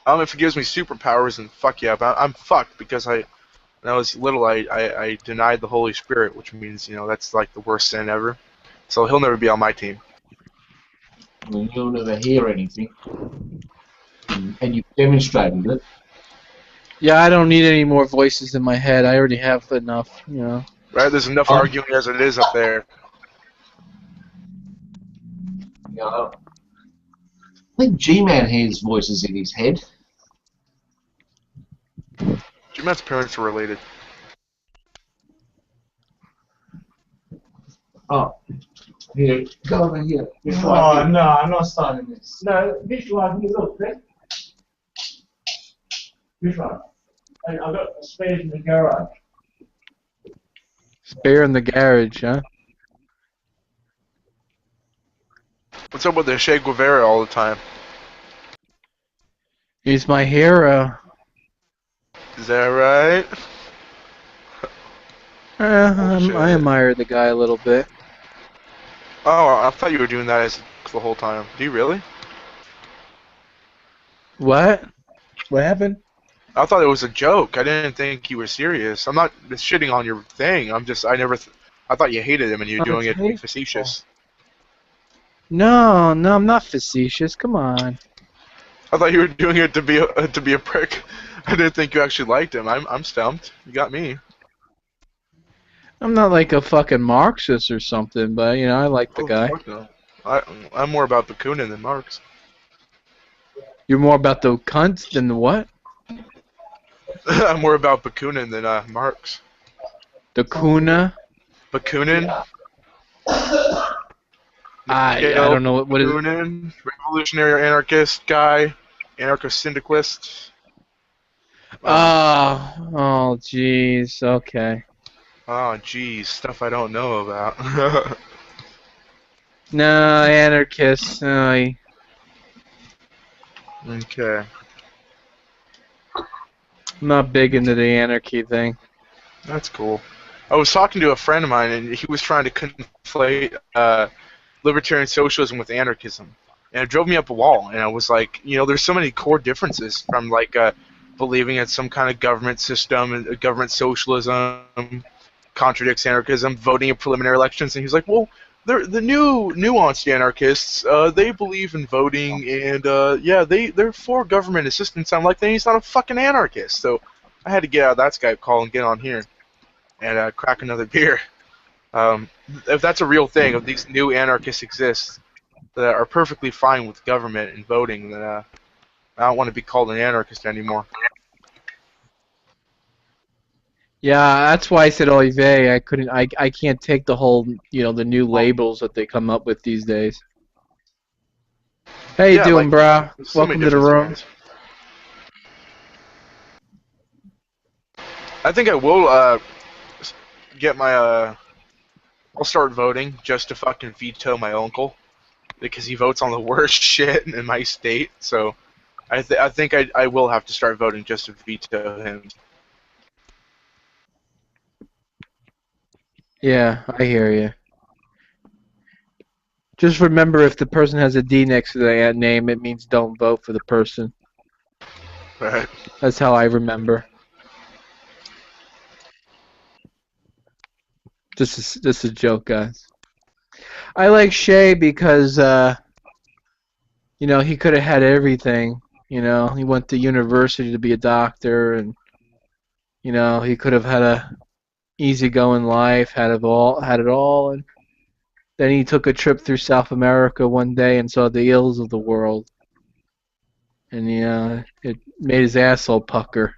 If it gives me superpowers, then fuck yeah. But I'm fucked because when I was little, I denied the Holy Spirit, which means, that's like the worst sin ever. So he'll never be on my team. Well, you'll never hear anything. And you've demonstrated it. Yeah, I don't need any more voices in my head. I already have enough, you know. Right? There's enough arguing as it is up there. Yeah. I think G-Man hears voices in his head. G-Man's parents are related. Oh. Here, go over here. No, I'm not starting this. No, this one, look, this one. I've got spares in the garage. Spare in the garage, huh? What's up with the Che Guevara all the time? He's my hero. Is that right? I admire the guy a little bit. Oh, I thought you were doing that the whole time. Do you really? What? What happened? I thought it was a joke. I didn't think you were serious. I'm not shitting on your thing. I thought you hated him and you were doing it to be facetious. No, I'm not facetious. Come on. I thought you were doing it to be a prick. I didn't think you actually liked him. I'm stumped. You got me. I'm not like a fucking Marxist or something, but I like the guy. Fuck no. I'm more about Bakunin than Marx. You're more about the cunt than the what? I'm more about Bakunin than Marx. The Kuna? Bakunin? I don't know what is it? Bakunin, revolutionary anarchist guy, anarcho-syndicalist. Oh, jeez. Okay. Oh, geez, stuff I don't know about. No, anarchist. Okay. I'm not big into the anarchy thing. That's cool. I was talking to a friend of mine, and he was trying to conflate libertarian socialism with anarchism. And it drove me up a wall, and I was like, there's so many core differences from, like, believing in some kind of government system, and government socialism contradicts anarchism, voting in preliminary elections, and he's like, well, the new nuanced anarchists, they believe in voting, and they're for government assistance. I'm like, then he's not a fucking anarchist. So I had to get out of that Skype call and get on here and crack another beer. If that's a real thing, if these new anarchists exist that are perfectly fine with government and voting, then I don't want to be called an anarchist anymore. Yeah, that's why I said Olivier. I can't take the whole, the new labels that they come up with these days. How you doing, bro? Welcome to the room. I think I will get my I'll start voting just to fucking veto my uncle because he votes on the worst shit in my state. So I think I will have to start voting just to veto him. Yeah, I hear you. Just remember, if the person has a D next to their name, it means don't vote for the person. Right. That's how I remember. Just a joke, guys. I like Shay because, he could have had everything. He went to university to be a doctor, and he could have had a easygoing life, had it all, and then he took a trip through South America one day and saw the ills of the world, and it made his asshole pucker.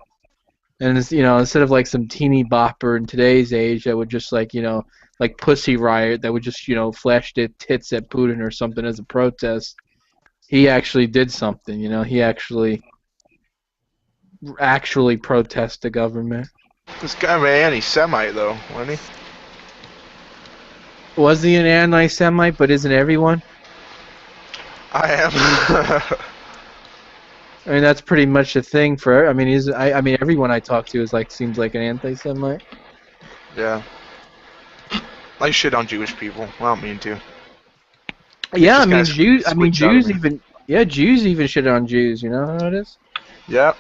And it's, instead of like some teeny bopper in today's age that would just like Pussy Riot that would just flash their tits at Putin or something as a protest, he actually did something. He actually protest the government. This guy was an anti-Semite, though, wasn't he? Was he an anti-Semite? But isn't everyone? I am. I mean, that's pretty much the thing for. I mean, everyone I talk to seems like an anti-Semite. Yeah. I shit on Jewish people. I don't mean to. Yeah, I Just mean kinda Jews. I mean squeaks out of Jews me. even. Yeah, Jews even shit on Jews. You know how it is. Yeah.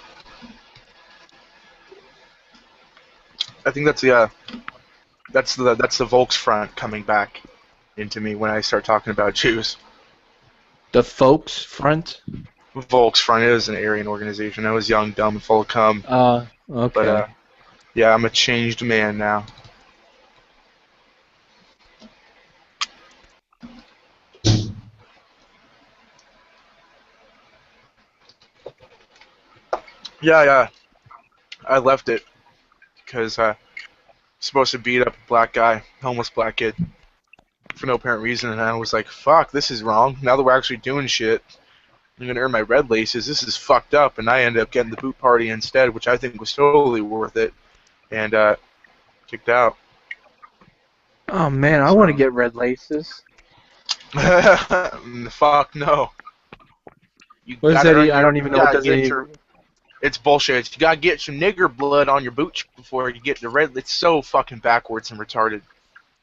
I think that's the Volksfront coming back into me when I start talking about Jews. The folks front. Volksfront is an Aryan organization. I was young, dumb, and full of cum. Okay. But yeah, I'm a changed man now. Yeah. I left it because supposed to beat up a black guy, homeless black kid, for no apparent reason, and I was like, fuck, this is wrong. Now that we're actually doing shit, I'm gonna earn my red laces. This is fucked up, and I ended up getting the boot party instead, which I think was totally worth it, and kicked out. Oh man, I want to get red laces. Fuck no. You What does gotta that? earn I your. don't even You know what gotta does get it. your. It's bullshit. You gotta get some nigger blood on your boots before you get the red. It's so fucking backwards and retarded.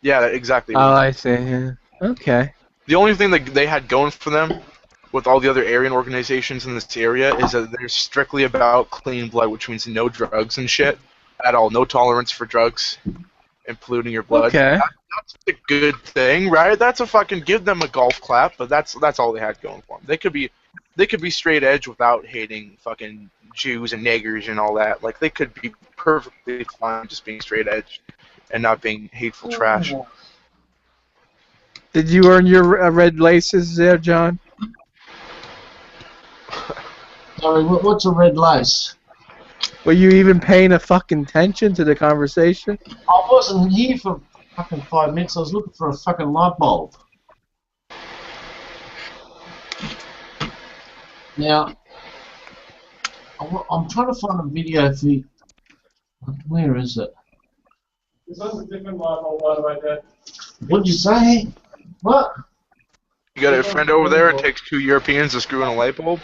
Yeah, exactly. Oh, I see. Yeah. Okay. The only thing that they had going for them with all the other Aryan organizations in this area is that they're strictly about clean blood, which means no drugs and shit at all. No tolerance for drugs and polluting your blood. Okay. That's a good thing, right? That's a fucking give them a golf clap, but that's all they had going for them. They could be straight edge without hating fucking Jews and niggers and all that. Like they could be perfectly fine just being straight edge and not being hateful trash. Did you earn your red laces there, John? Sorry, what's a red lace? Were you even paying a fucking attention to the conversation? I wasn't here for fucking 5 minutes. I was looking for a fucking light bulb. Now, I'm trying to find a video for you. Where is it? This one's a different light bulb, by the way, Dad. What'd you say? What? You got a friend over there? It takes 2 Europeans to screw in a light bulb.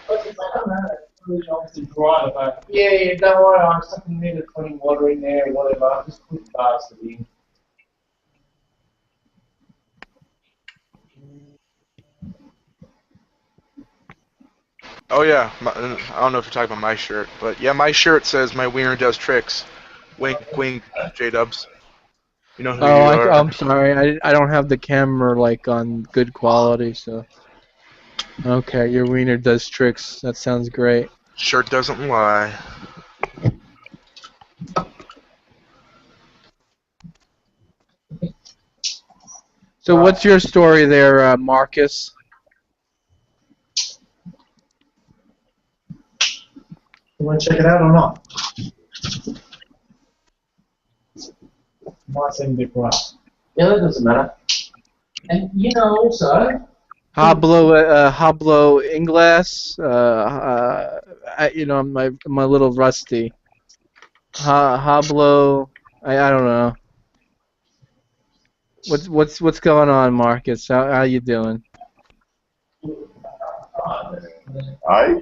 Obviously dry, but Yeah, don't worry. I'm sucking in putting water in there or whatever. I'll just put the bastard in. Oh yeah, I don't know if you're talking about my shirt, but yeah, my shirt says my wiener does tricks. Wink, wink, J-Dubs. You know who you are. I'm sorry. I don't have the camera like on good quality, so. Okay, your wiener does tricks. That sounds great. Shirt doesn't lie. So what's your story there, Marcus? You want to check it out or not? might seem a bit bright. Yeah, that doesn't matter. And you know also. Hablo Ingles. You know, I'm a little rusty. Hablo. I don't know. What's going on, Marcus? How you doing? Hi.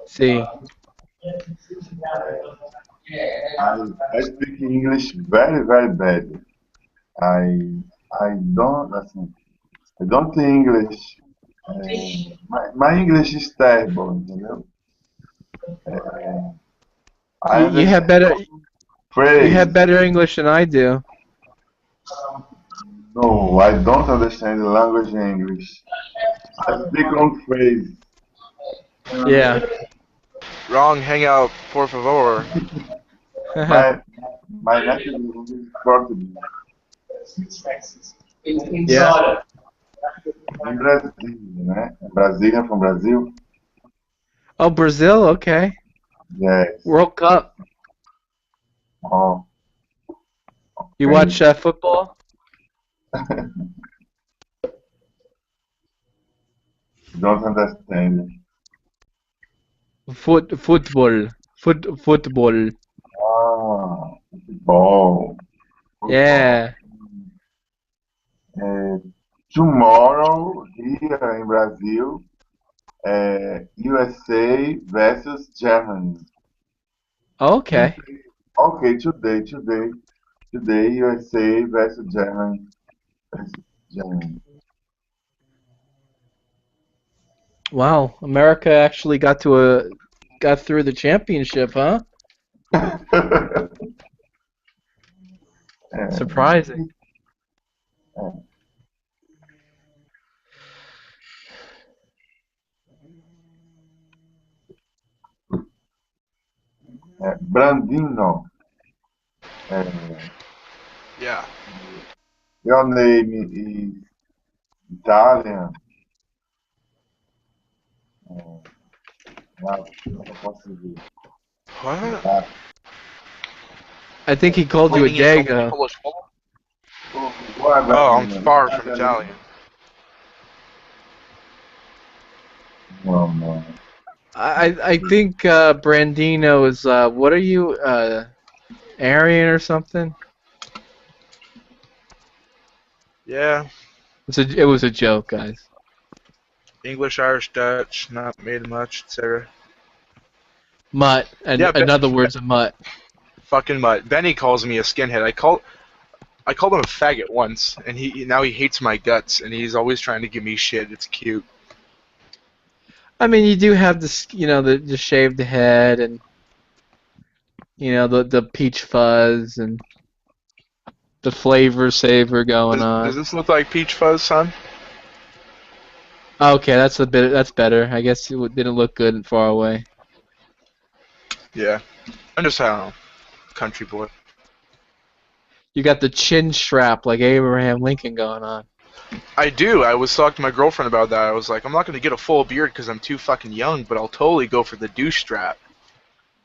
See. I speak English very, very bad. I don't listen. I don't think English. My English is terrible, you know. I You have better. You have better English than I do. No, I don't understand the language in English. I speak on phrase. Yeah. Wrong hangout, por favor. My native language is Portuguese. Inside In Brazil, né? Brasília, from Brazil. Oh, Brazil. Okay. Yes. World Cup. Oh. You watch football? Don't understand. Football. Football. Ah, football. Yeah. Tomorrow, here in Brazil, USA versus Germany. Okay. Okay, today USA versus Germany. Versus Germany. Wow, America actually got through the championship, huh? Surprising. Brandino. Yeah. Your name is Italian. Não posso ver. What? I think he called you a dago. What Oh, I'm Brandino? far from Italian. No. I think Brandino is what are you Aryan or something? Yeah. It was a joke, guys. English, Irish, Dutch, not made much, etc. Mutt, and Yeah, in other words, a mutt. fucking mutt. Benny calls me a skinhead. I called him a faggot once, and now he hates my guts, and he's always trying to give me shit. It's cute. I mean, you do have this, the shaved head and the peach fuzz and the flavor saver going Does on. this look like peach fuzz, son? Okay, that's better. I guess it didn't look good and far away. Yeah. I'm just, I don't know, country boy. You got the chin strap like Abraham Lincoln going on. I do. I was talking to my girlfriend about that. I was like, I'm not going to get a full beard because I'm too fucking young, but I'll totally go for the douche strap.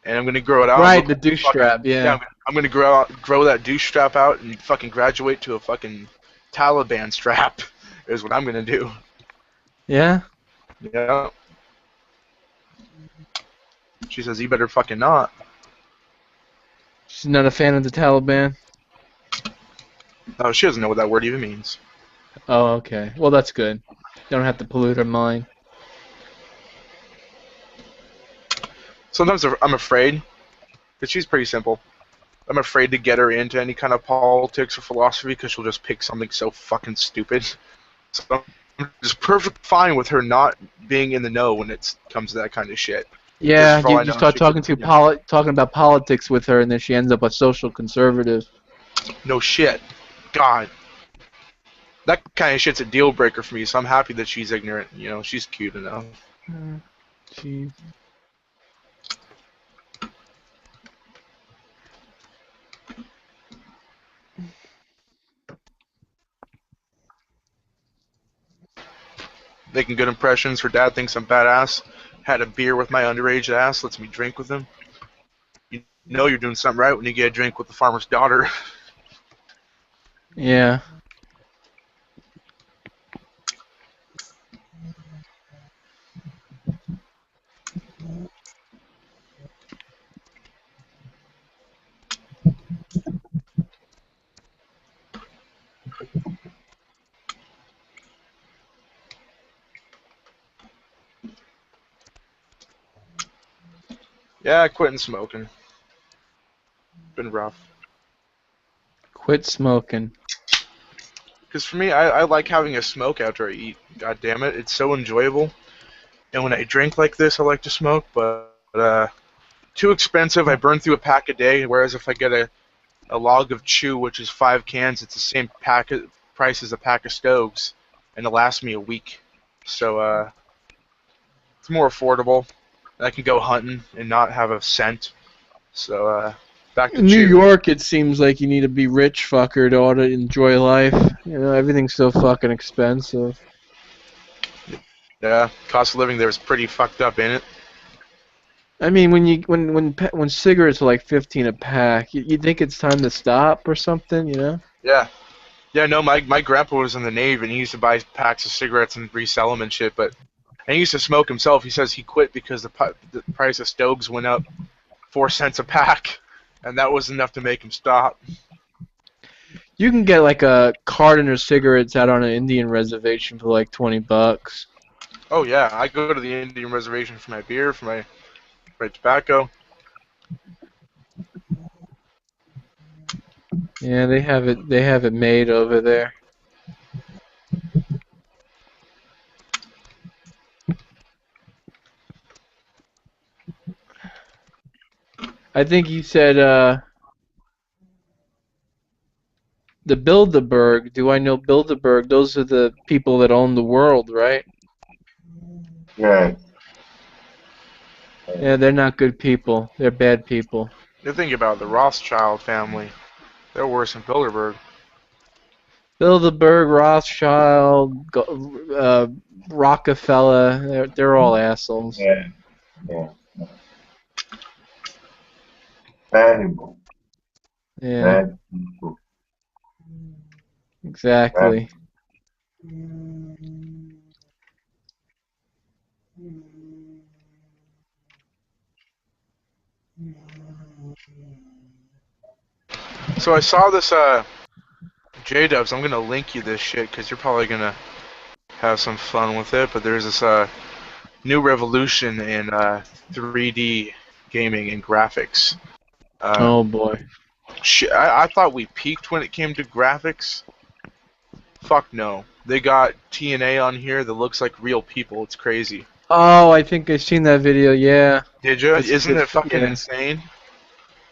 And I'm going to grow it out. Right, the douche strap, yeah. I'm going to grow that douche strap out and fucking graduate to a fucking Taliban strap is what I'm going to do. Yeah? Yeah. She says, you better fucking not. She's not a fan of the Taliban? Oh, she doesn't know what that word even means. Oh, okay. Well, that's good. Don't have to pollute her mind. Sometimes I'm afraid, because she's pretty simple. I'm afraid to get her into any kind of politics or philosophy because she'll just pick something so fucking stupid. So I'm just perfect fine with her not being in the know when it comes to that kind of shit. Yeah, you start talking about politics with her, and then she ends up a social conservative. No shit. God. That kind of shit's a deal breaker for me, so I'm happy that she's ignorant. She's cute enough. Jeez. Making good impressions. Her dad thinks I'm badass. Had a beer with my underage ass. Lets me drink with him. You know you're doing something right when you get a drink with the farmer's daughter. Yeah. Yeah, quitting smoking. Been rough. Quit smoking. Because for me, I like having a smoke after I eat. God damn it, it's so enjoyable. And when I drink like this, I like to smoke, but too expensive. I burn through a pack a day. Whereas if I get a log of chew, which is 5 cans, it's the same price as a pack of Stoves, and it lasts me a week. So it's more affordable. I can go hunting and not have a cent. So back to In New chew. York, it seems like you need to be rich fucker to ought to enjoy life. Everything's so fucking expensive. Yeah, cost of living there is pretty fucked up, ain't it? I mean, when cigarettes are like 15 a pack, you think it's time to stop or something, Yeah. Yeah, no, my grandpa was in the Navy, and he used to buy packs of cigarettes and resell them and shit, and he used to smoke himself. He says he quit because the price of Stoves went up 4 cents a pack, and that was enough to make him stop. You can get like a carton of cigarettes out on an Indian reservation for like $20. Oh yeah, I go to the Indian reservation for my beer, for my tobacco. Yeah, they have it. They have it made over there. I think you said the Bilderberg. Do I know Bilderberg? Those are the people that own the world, right? Yeah. Yeah, they're not good people. They're bad people. You think about the Rothschild family. They're worse than Bilderberg. Bilderberg, Rothschild, Rockefeller. They're all assholes. Yeah. Yeah. Terrible. Yeah, Bad people. exactly. So I saw this J-Dubs. I'm gonna link you this shit because you're probably gonna have some fun with it. But there's this new revolution in 3D gaming and graphics. Oh boy. I thought we peaked when it came to graphics. Fuck no. They got TNA on here that looks like real people. It's crazy. Oh, I think I've seen that video. Yeah. Did you? It's Isn't it fucking yeah. insane?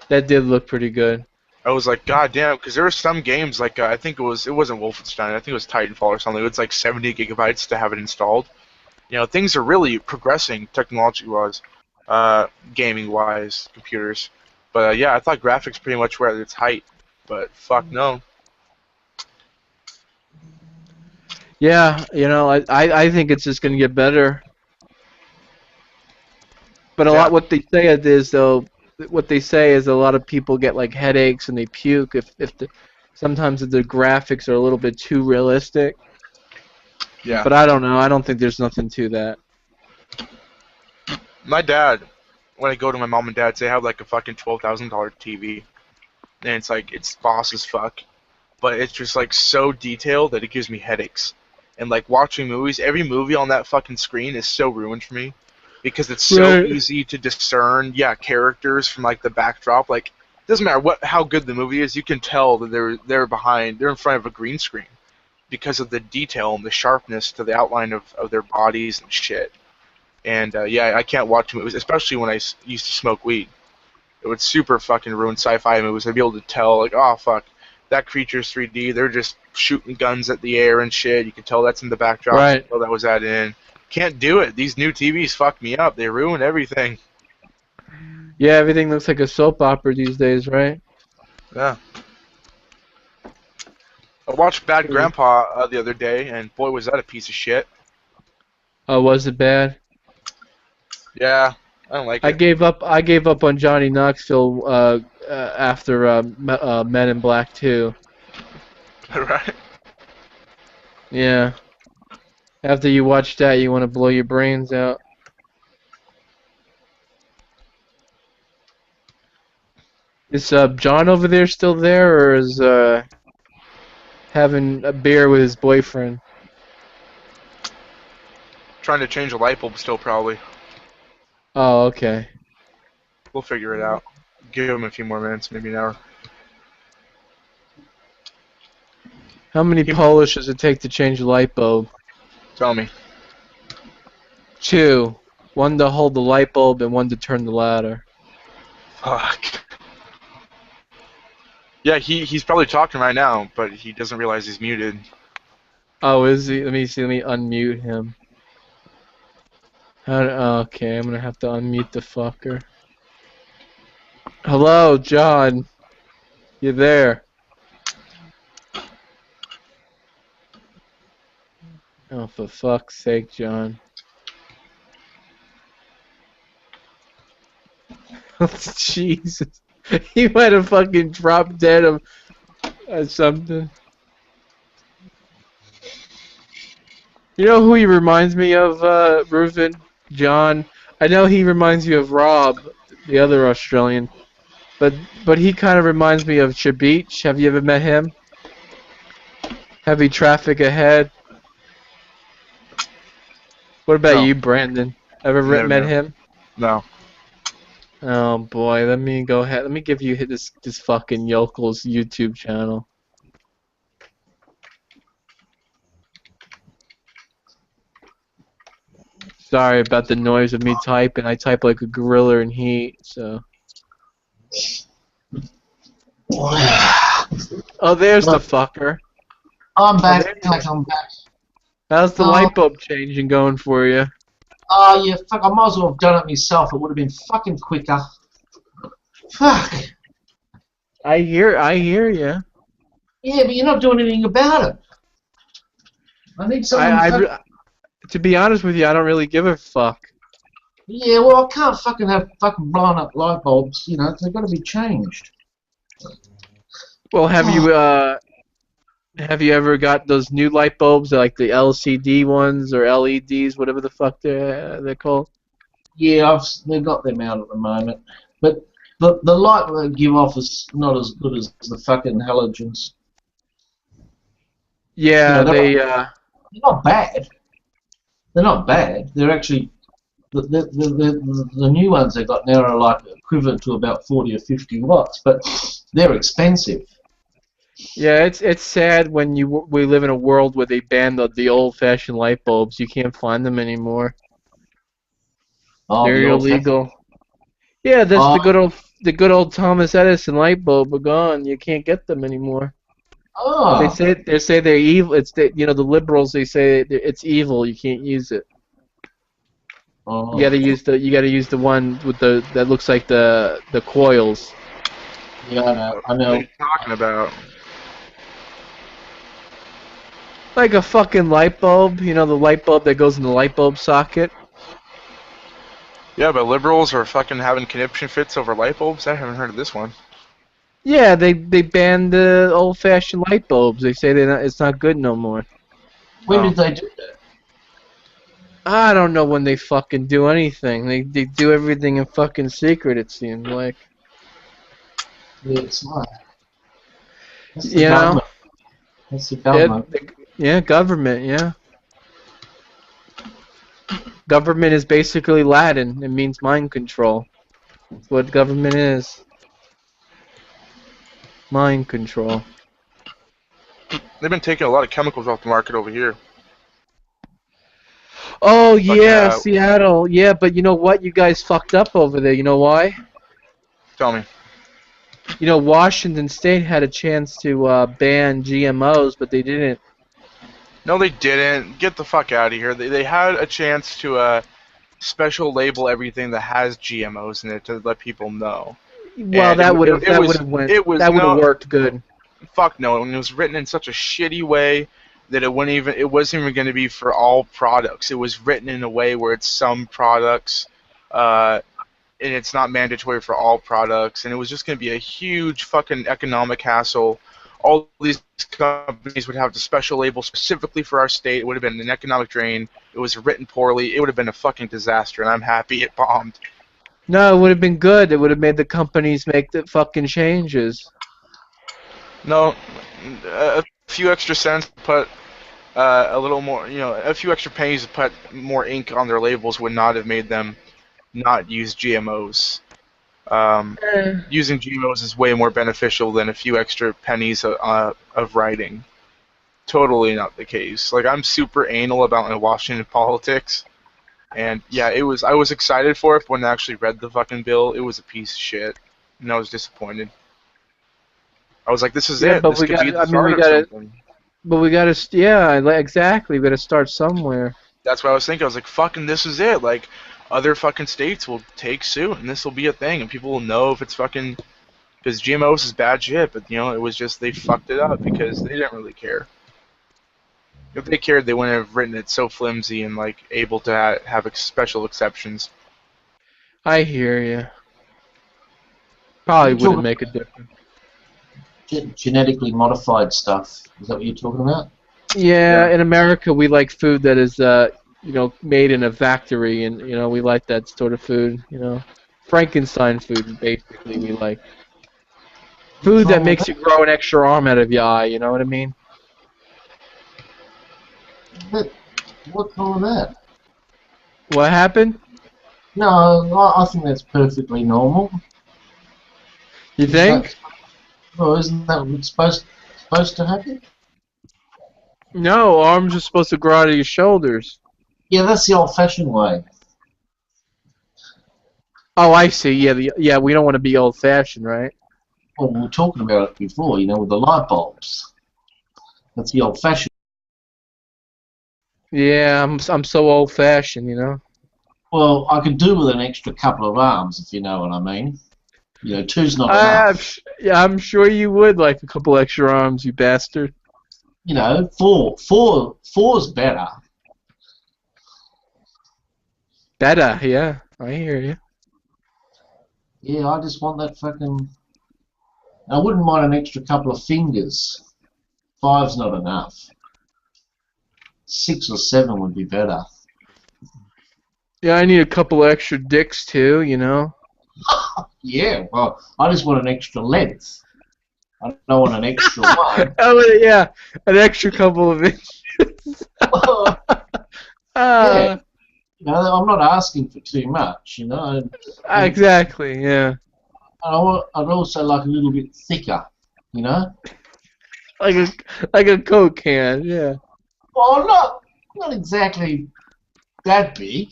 That did look pretty good. I was like, God damn, because there were some games like I think it wasn't Wolfenstein. I think it was Titanfall or something. It was like 70 gigabytes to have it installed. You know, things are really progressing technology-wise, gaming-wise, computers. But yeah, I thought graphics pretty much were at its height. But fuck no. Yeah, you know, I think it's just gonna get better. But a lot what they say is though, what they say is a lot of people get like headaches and they puke if sometimes the graphics are a little bit too realistic. Yeah. But I don't know. I don't think there's nothing to that. My dad, when I go to my mom and dad's, they have like a fucking $12,000 TV, and it's like it's boss as fuck, but it's just like so detailed that it gives me headaches. And like watching movies, every movie on that fucking screen is so ruined for me because it's so easy to discern, characters from like the backdrop. Like it doesn't matter how good the movie is, you can tell that they're in front of a green screen because of the detail and the sharpness to the outline of their bodies and shit. And I can't watch movies, especially when I used to smoke weed. It would super fucking ruin sci-fi movies. I'd be able to tell, like, oh fuck, that creature's 3D. They're just shooting guns at the air and shit. You can tell that's in the backdrop. Right. Oh, that was added in. Can't do it. These new TVs fuck me up. They ruin everything. Yeah, everything looks like a soap opera these days, right? Yeah. I watched Bad Grandpa the other day, and boy, was that a piece of shit. Oh, was it bad? Yeah, I don't like it. I gave up on Johnny Knoxville after Men in Black 2. Right. Yeah. After you watch that, you want to blow your brains out. Is John over there still there, or is having a beer with his boyfriend? Trying to change a light bulb still, probably. Oh, okay. We'll figure it out. Give him a few more minutes, maybe an hour. How many Polish does it take to change a light bulb? Tell me. 2. 1 to hold the light bulb and 1 to turn the ladder. Fuck. Yeah, he's probably talking right now, but he doesn't realize he's muted. Oh, is he? Let me see. Let me unmute him. Okay, I'm gonna have to unmute the fucker. Hello, John. You there? Oh, for fuck's sake, John. Jesus. He might have fucking dropped dead of something. You know who he reminds me of, Reuven? John. I know he reminds you of Rob, the other Australian. But he kind of reminds me of Chabich. Have you ever met him? Heavy traffic ahead. What about you, Brandon? Ever met him? No. Oh boy, let me go ahead. Let me give you this fucking yokel's YouTube channel. Sorry about the noise of me typing. I type like a gorilla in heat, so. Oh, there's the fucker. I'm back. there's- I'm back. How's the light bulb changing going for you? Oh, yeah, fuck, I might as well have done it myself. It would have been fucking quicker. Fuck. I hear you. Yeah, but you're not doing anything about it. I need someone. To be honest with you, I don't really give a fuck. Yeah, well, I can't fucking have fucking blown up light bulbs. You know, they've got to be changed. Well, have you ever got those new light bulbs, like the LCD ones or LEDs, whatever the fuck they're called? Yeah, they've got them out at the moment, but the light they give off is not as good as the fucking halogens. Yeah, You know, they're not bad. They're not bad. They're actually the new ones they got now are like equivalent to about 40 or 50 watts, but they're expensive. Yeah, it's sad when we live in a world where they ban the old-fashioned light bulbs. You can't find them anymore. Oh, They're illegal. Yeah, that's the good old Thomas Edison light bulb are gone. You can't get them anymore. Oh. They say they're evil. The liberals, they say it's evil. You can't use it. Oh. You gotta use the one with that looks like the coils. Yeah, I know. What are you talking about? Like a fucking light bulb, the light bulb that goes in the light bulb socket. Yeah, but liberals are fucking having conniption fits over light bulbs? I haven't heard of this one. Yeah, they banned the old-fashioned light bulbs. They say it's not good no more. When did they do that? I don't know when they fucking do anything. They do everything in fucking secret, it seems like. Yeah, it's smart. That's the You know? government. That's the government. Yeah, government, yeah. Government is basically Latin. It means mind control. That's what government is. Mind control. They've been taking a lot of chemicals off the market over here. Oh, yeah, Seattle. Yeah, but you know what? You guys fucked up over there. You know why? Tell me. You know, Washington State had a chance to ban GMOs, but they didn't. No, they didn't. Get the fuck out of here. They had a chance to special label everything that has GMOs in it to let people know. Well, And that would have worked good. Fuck no, and it was written in such a shitty way that it wasn't even going to be for all products. It was written in a way where it's some products, and it's not mandatory for all products, and it was just going to be a huge fucking economic hassle. All these companies would have the special label specifically for our state. It would have been an economic drain. It was written poorly. It would have been a fucking disaster, and I'm happy it bombed. No, it would have been good. It would have made the companies make the fucking changes. No, a few extra cents, put a little more, a few extra pennies to put more ink on their labels would not have made them not use GMOs. Using GMOs is way more beneficial than a few extra pennies of writing. Totally not the case. Like, I'm super anal about my Washington politics, and yeah, I was excited for it, but when I actually read the fucking bill, it was a piece of shit, and I was disappointed. I was like, this is it. But This could be the start of something. But we gotta, exactly. We gotta start somewhere. That's what I was thinking. I was like, fucking, this is it. Like, other fucking states will take suit, and this will be a thing, and people will know if it's fucking... Because GMOs is bad shit, but, it was just they fucked it up because they didn't really care. If they cared, they wouldn't have written it so flimsy and, like, able to have special exceptions. I hear you. Probably wouldn't make a difference. Genetically modified stuff. Is that what you're talking about? Yeah, in America we like food that is, made in a factory, and we like that sort of food. Frankenstein food, basically, we like. Food that makes you grow an extra arm out of your eye. You know what I mean? What's wrong with that? What happened? No, I think that's perfectly normal. You think? Well, isn't that what's supposed to happen? No, arms are supposed to grow out of your shoulders. Yeah, that's the old-fashioned way. Oh, I see. Yeah, we don't want to be old-fashioned, right? Well, we were talking about it before, with the light bulbs. That's the old-fashioned. Yeah, I'm so old-fashioned, you know. Well, I could do with an extra couple of arms, if you know what I mean. Two's not enough. I'm sure you would like a couple extra arms, you bastard. Four's better. Better, yeah. I hear you. Yeah, I just want that fucking... I wouldn't mind an extra couple of fingers. 5's not enough. 6 or 7 would be better. Yeah, I need a couple extra dicks too, you know. Yeah, well, I just want an extra length. I don't want an extra one. Oh, yeah, an extra couple of inches. Yeah. I'm not asking for too much, Exactly, yeah. I'd also like a little bit thicker, Like a Coke can, yeah. Well, not exactly that big,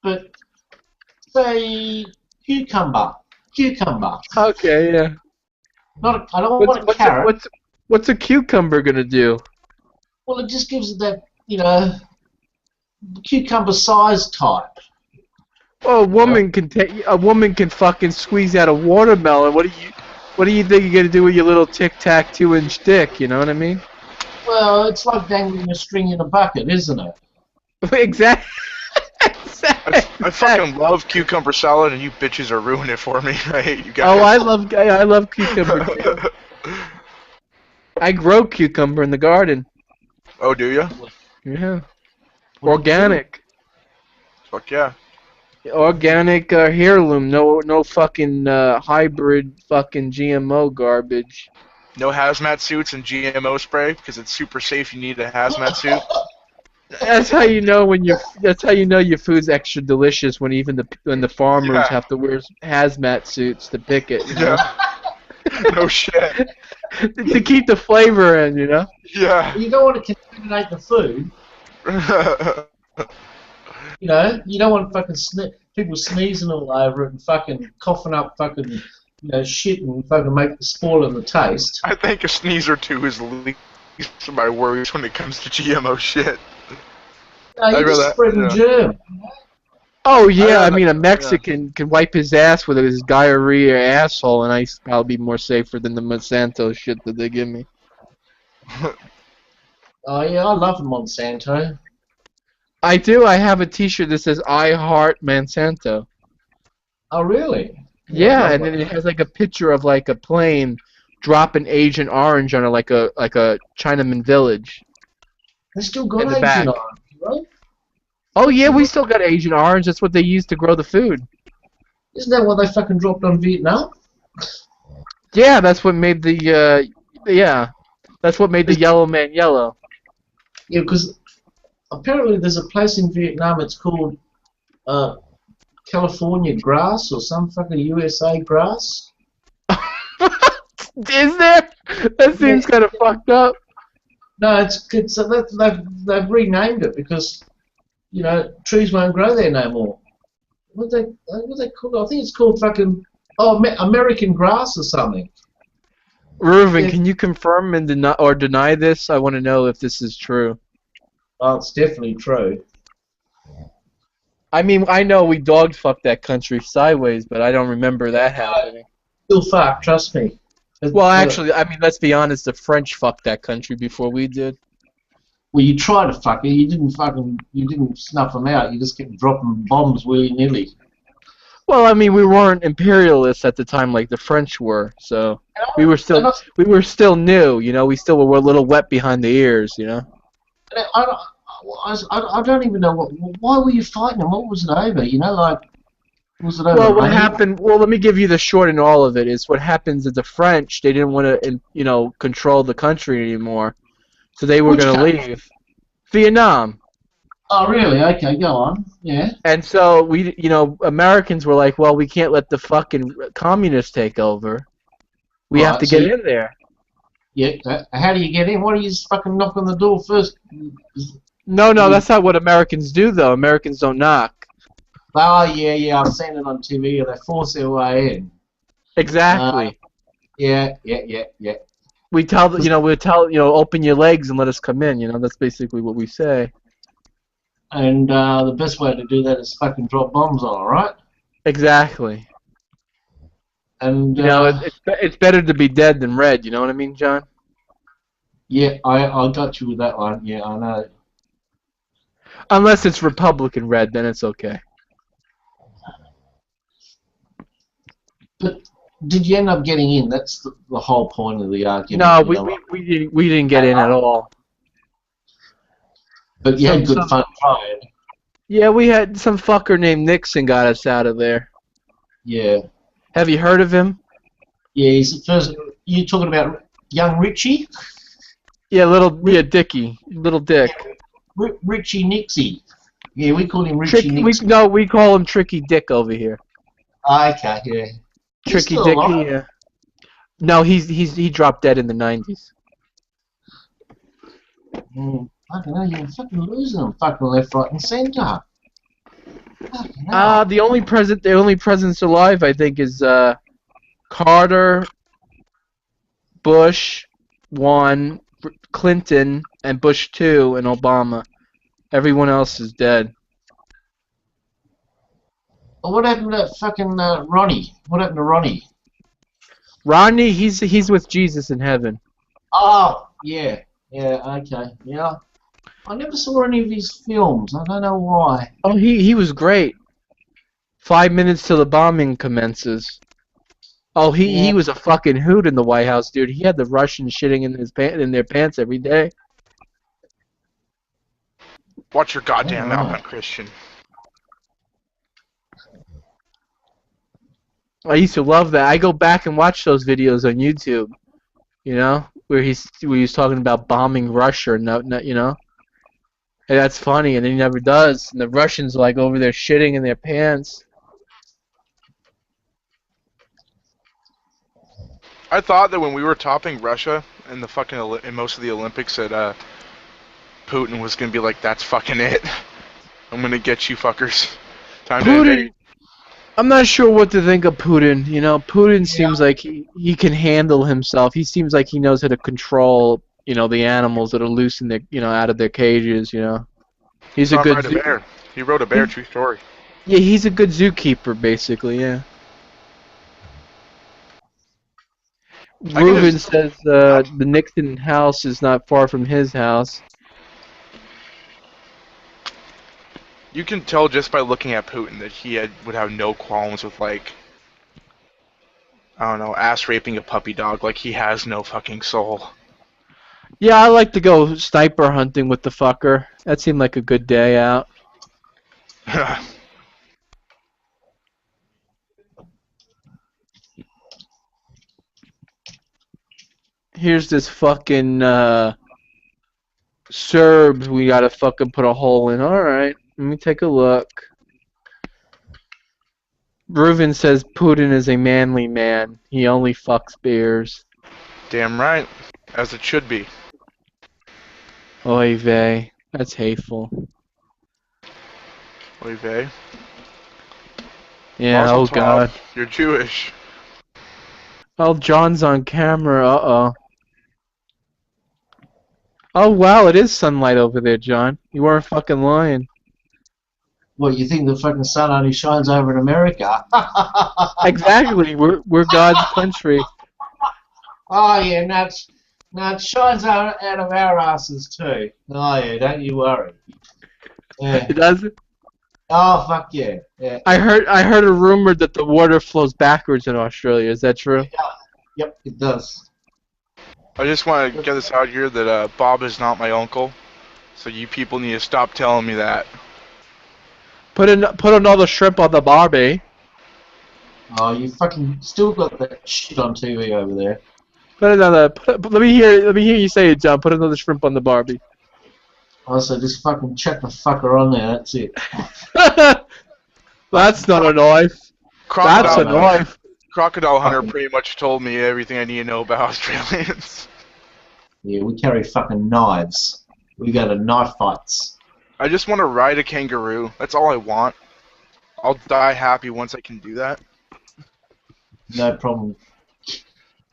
but say cucumber. Okay, yeah. I don't want a carrot. What's a cucumber gonna do? Well, it just gives it that, cucumber size type. Well, a woman can fucking squeeze out a watermelon. What do you think you're gonna do with your little tic-tac 2-inch dick? You know what I mean? Well, it's like dangling a string in a bucket, isn't it? Exactly. I fucking love cucumber salad, and you bitches are ruining it for me. I hate you guys. Oh, I love cucumber too. I grow cucumber in the garden. Oh, do you? Yeah. Organic. Fuck yeah. Organic heirloom. No fucking hybrid fucking GMO garbage. No hazmat suits and GMO spray because it's super safe. You need a hazmat suit. That's how you know That's how you know your food's extra delicious when the farmers have to wear hazmat suits to pick it. You know? Yeah. No shit. To keep the flavor in, you know. Yeah. You don't want to contaminate the food. You don't want fucking people sneezing all over it and fucking coughing up fucking shit and fucking spoiling the taste. I think a sneeze or two is the least of my worries when it comes to GMO shit. No, you're just spreading germ. Oh yeah, I mean a Mexican can wipe his ass with his diarrhea asshole, and I'd probably be more safer than the Monsanto shit that they give me. Oh yeah, I love Monsanto. I do. I have a T-shirt that says "I heart Monsanto." Oh really? Yeah, and then it has like a picture of like a plane dropping Agent Orange on like a Chinaman village. They still got Agent Orange, right? Oh yeah, we still got Agent Orange. That's what they use to grow the food. Isn't that what they fucking dropped on Vietnam? Yeah, that's what made the that's what made the yellow man yellow. Yeah, because apparently there's a place in Vietnam. It's called California grass or some fucking USA grass. Is there? That seems kind of fucked up. No, they've renamed it because trees won't grow there no more. What they called? I think it's called fucking American grass or something. Reuven, can you confirm and deny this? I want to know if this is true. Oh, it's definitely true. I mean, I know we dog fucked that country sideways, but I don't remember that happening. Still fucked, trust me. Well, actually, I mean, let's be honest. The French fucked that country before we did. Well, you tried to fuck it. You didn't snuff them out. You just kept dropping bombs willy-nilly. Well, I mean, we weren't imperialists at the time like the French were, so we were still new. We still were a little wet behind the ears. I don't even know why were you fighting them? What was it over? Was it over? Well, what happened? Well, let me give you the short and all of it. Is what happens is the French, they didn't want to control the country anymore, so they were going to leave. Vietnam. Oh, really? Okay, go on. Yeah. And so we, Americans were like, well, we can't let the fucking communists take over. We have Right, to so get in there. Yeah. How do you get in? Why do you just fucking knock on the door first? No, that's not what Americans do, though. Americans don't knock. Oh, yeah. I've seen it on TV. They force their way in. Exactly. Yeah. We tell, open your legs and let us come in. That's basically what we say. And the best way to do that is fucking drop bombs on, right? Exactly. And it's better to be dead than red. You know what I mean, John? yeah, I got you with that one. Yeah, I know. Unless it's Republican red, then it's okay. But did you end up getting in? That's the whole point of the argument. No, we didn't get in at all. But you had good fun trying. Yeah, we had some fucker named Nixon got us out of there. Yeah. Have you heard of him? Yeah, he's the first. You talking about young Richie? Yeah, Dickie, little Dick. Richie Nixie. Yeah, we call him Richie Nixie. We call him Tricky Dick over here. Okay, yeah. Tricky Dickie, yeah. No, he dropped dead in the 90s. Fucking hell, you're fucking losing them, fucking left, right, and centre. The only presidents alive, I think, is Carter, Bush 1, Clinton, and Bush 2, and Obama. Everyone else is dead. What happened to fucking Ronnie? What happened to Ronnie? Ronnie, he's with Jesus in heaven. Oh, yeah, okay, yeah. I never saw any of his films. I don't know why. Oh, he was great. 5 minutes till the bombing commences. Oh, he was a fucking hoot in the White House, dude. He had the Russians shitting in their pants every day. Watch your goddamn mouth on Christian. I used to love that. I go back and watch those videos on YouTube. Where he's talking about bombing Russia and and that's funny, and he never does. And the Russians are like over there shitting in their pants. I thought that when we were topping Russia in the fucking in most of the Olympics, that Putin was gonna be like, "That's fucking it. I'm gonna get you fuckers." Time to invade. I'm not sure what to think of Putin. Putin seems like he can handle himself. He seems like he knows how to control, the animals that are loose in their, out of their cages. He's a good. Bear. He wrote a bear, true story. Yeah, he's a good zookeeper, basically. Yeah. Reuven says the Nixon house is not far from his house. You can tell just by looking at Putin that he would have no qualms with, like, I don't know, ass raping a puppy dog. Like, he has no fucking soul. Yeah, I like to go sniper hunting with the fucker. That seemed like a good day out. Here's this fucking Serbs we gotta fucking put a hole in. Alright, let me take a look. Reuven says Putin is a manly man. He only fucks bears. Damn right. As it should be. Oy vey. That's hateful. Oy vey. Yeah, Mazel oh tov. god. You're Jewish. Oh, John's on camera. Uh-oh. Oh, wow, it is sunlight over there, John. You weren't fucking lying. What, you think the fucking sun only shines over in America? Exactly. We're God's country. Oh, yeah, now it shines out of our asses, too. Oh, yeah, don't you worry. Yeah. It does? Oh, fuck yeah. Yeah. I heard a rumor that the water flows backwards in Australia. Is that true? Yep, it does. I just want to get this out here that Bob is not my uncle, so you people need to stop telling me that. Put another shrimp on the Barbie. Oh, you fucking still got that shit on TV over there. Put another. Let me hear you say it, John. Put another shrimp on the Barbie. Also, just fucking chuck the fucker on there. That's it. That's not a knife. That's a knife. Crocodile Hunter pretty much told me everything I need to know about Australians. Yeah, we carry fucking knives. We go to knife fights. I just want to ride a kangaroo. That's all I want. I'll die happy once I can do that. No problem.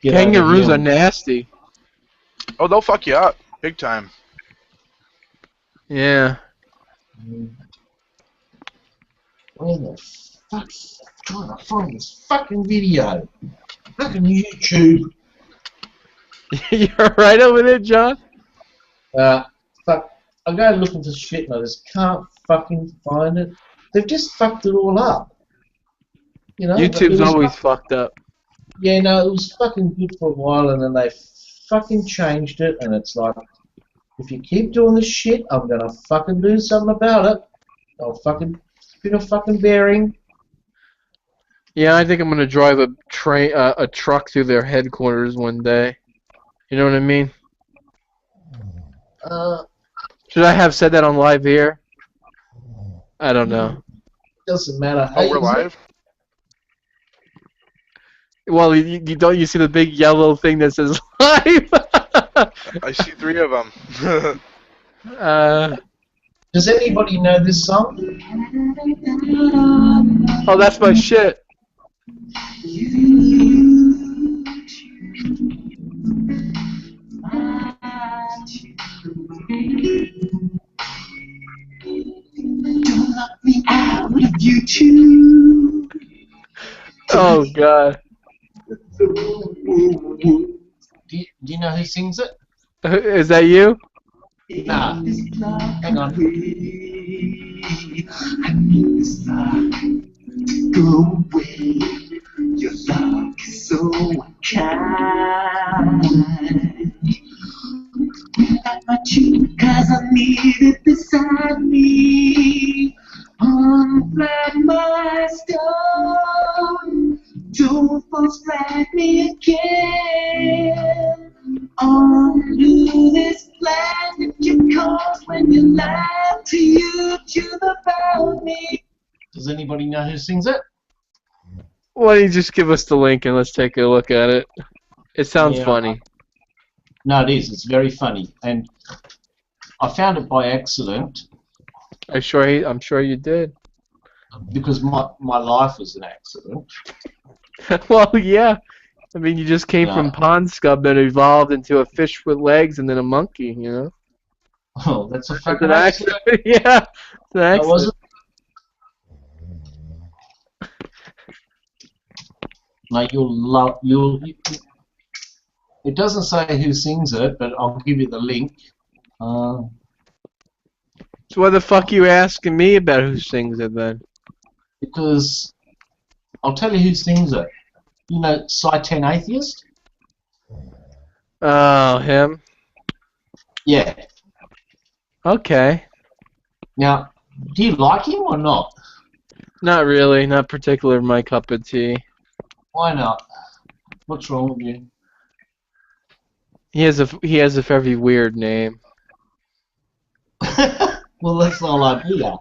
Kangaroos are nasty. Oh, they'll fuck you up. Big time. Yeah. Where the fuck? I'm trying to find this fucking video. Fucking YouTube. You're right over there, John? Fuck. I go looking for shit and I just can't fucking find it. They've just fucked it all up. You know? YouTube's always fucked up. Yeah, no, it was fucking good for a while and then they fucking changed it and it's like, if you keep doing this shit, I'm gonna fucking do something about it. I'll fucking spin a fucking bearing. Yeah, I think I'm gonna drive a truck through their headquarters one day. You know what I mean? Should I have said that on live here? I don't know. Doesn't matter. Oh, we're live? Well, you don't you see the big yellow thing that says live? I see 3 of them. Does anybody know this song? Oh, that's my shit. Don't lock me out of YouTube. Oh God. Do you know who sings it? Is that you? Nah. Hang on. I need this love to go away. Your love is so unkind. At my cheek, 'cause I need it beside me. Unflat my stone. Don't force flag me again. Undo this plan that you caused when you lied to YouTube about me. Does anybody know who sings it? Why don't you just give us the link and let's take a look at it? It sounds Yeah. funny. No, it is. It's very funny, and I found it by accident I'm sure you did. because my life was an accident. Well, yeah. I mean, you just came No. from pond scub that evolved into a fish with legs and then a monkey, you know? Oh, that's a It's fucking an accident. Yeah. It's an That accident. wasn't. Like you'll. It doesn't say who sings it, but I'll give you the link. So why the fuck you asking me about who sings it then? Because I'll tell you who sings it. You know, Sci-10 Atheist? Oh, him? Yeah. Okay. Now, do you like him or not? Not really. Not particular my cup of tea. Why not? What's wrong with you? He has a very weird name. Well, that's the whole idea.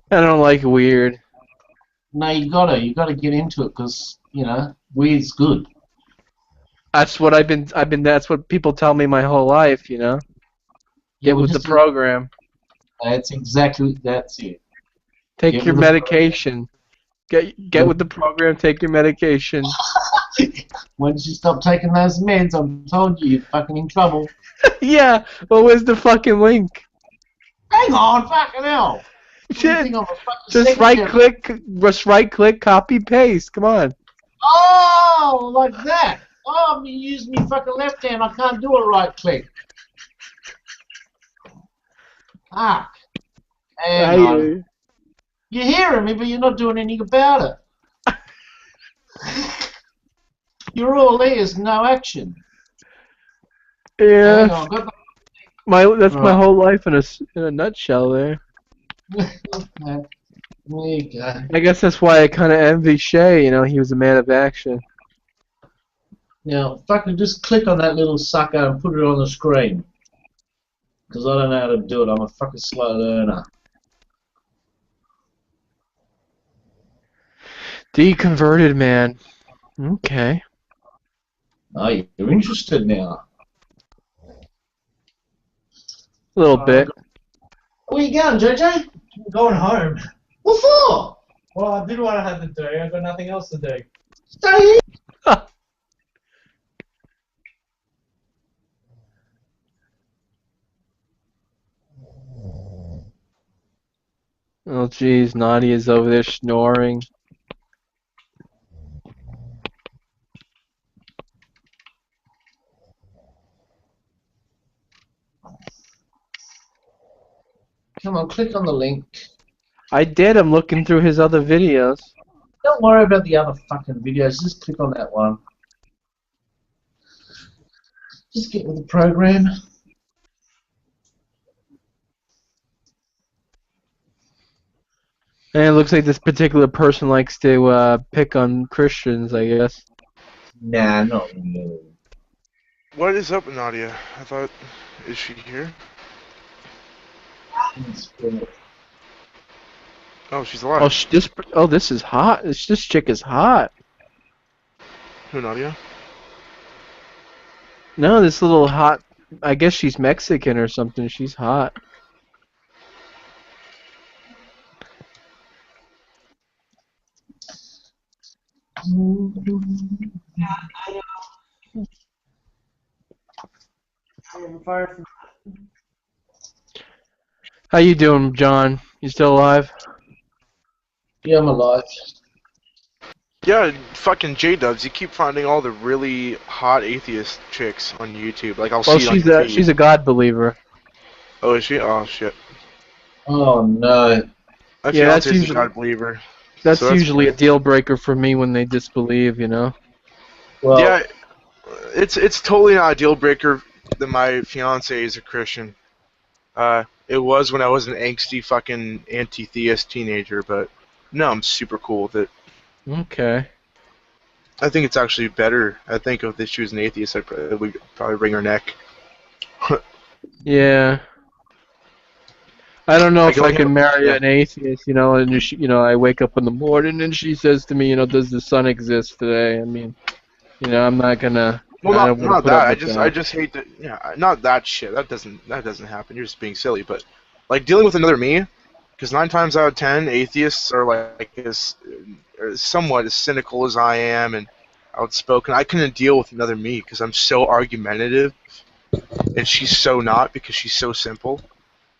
I don't like weird. No, you gotta get into it because you know weird's good. That's what that's what people tell me my whole life, you know? Get with the program. That's it. Take Get your with the medication. Get with the program, take your medication. Once you stop taking those meds, I'm told you're fucking in trouble. Yeah, well, where's the fucking link? Hang on, fucking hell. Shit. Just right click, copy, paste. Come on. Oh, like that. Oh, I'm using my fucking left hand. I can't do a right click. Fuck. Hang on. You're hearing me, but you're not doing anything about it. You're all ears, no action. Yeah. Hang on, got That's my whole life in a nutshell there. There you go. I guess that's why I kind of envy Shay. You know, he was a man of action. Now, fucking just click on that little sucker and put it on the screen. Because I don't know how to do it. I'm a fucking slow learner. Deconverted, man. Okay. Oh, you're interested now. A little bit. Where you going, JJ? I'm going home. What for? Well, I did what I had to do. I've got nothing else to do. Stay here. Oh, jeez, Nadia's over there snoring. Come on, click on the link. I did. I'm looking through his other videos. Don't worry about the other fucking videos. Just click on that one. Just get with the program. And it looks like this particular person likes to pick on Christians, I guess. Nah, not really. What is up, Nadia? I thought, is she here? Oh, she's alive. This is hot. This chick is hot. Who, Nadia? No, this little hot. I guess she's Mexican or something. She's hot. How you doing, John? You still alive? Yeah, I'm alive. Yeah, fucking J-Dubs. You keep finding all the really hot atheist chicks on YouTube. Like, I'll see it on your feed. She's a God believer. Oh, is she? Oh, shit. Oh, no. My Yeah, that's fiance's usually a God believer. That's so usually cool. a deal breaker for me when they disbelieve, you know. Well, yeah, it's totally not a deal breaker that my fiance is a Christian. It was when I was an angsty fucking anti-theist teenager, but no, I'm super cool with it. Okay. I think it's actually better. I think if she was an atheist, I'd probably wring her neck. Yeah. I don't know Like, if I can marry yeah. an atheist, you know, and I wake up in the morning and she says to me, does the sun exist today? I mean, I'm not gonna. Well, I don't wanna not put that. up with I just hate that. Yeah, not that shit. That doesn't happen. You're just being silly. But like dealing with another me, because 9 times out of 10, atheists are like somewhat as cynical as I am and outspoken. I couldn't deal with another me because I'm so argumentative, and she's so not because she's so simple.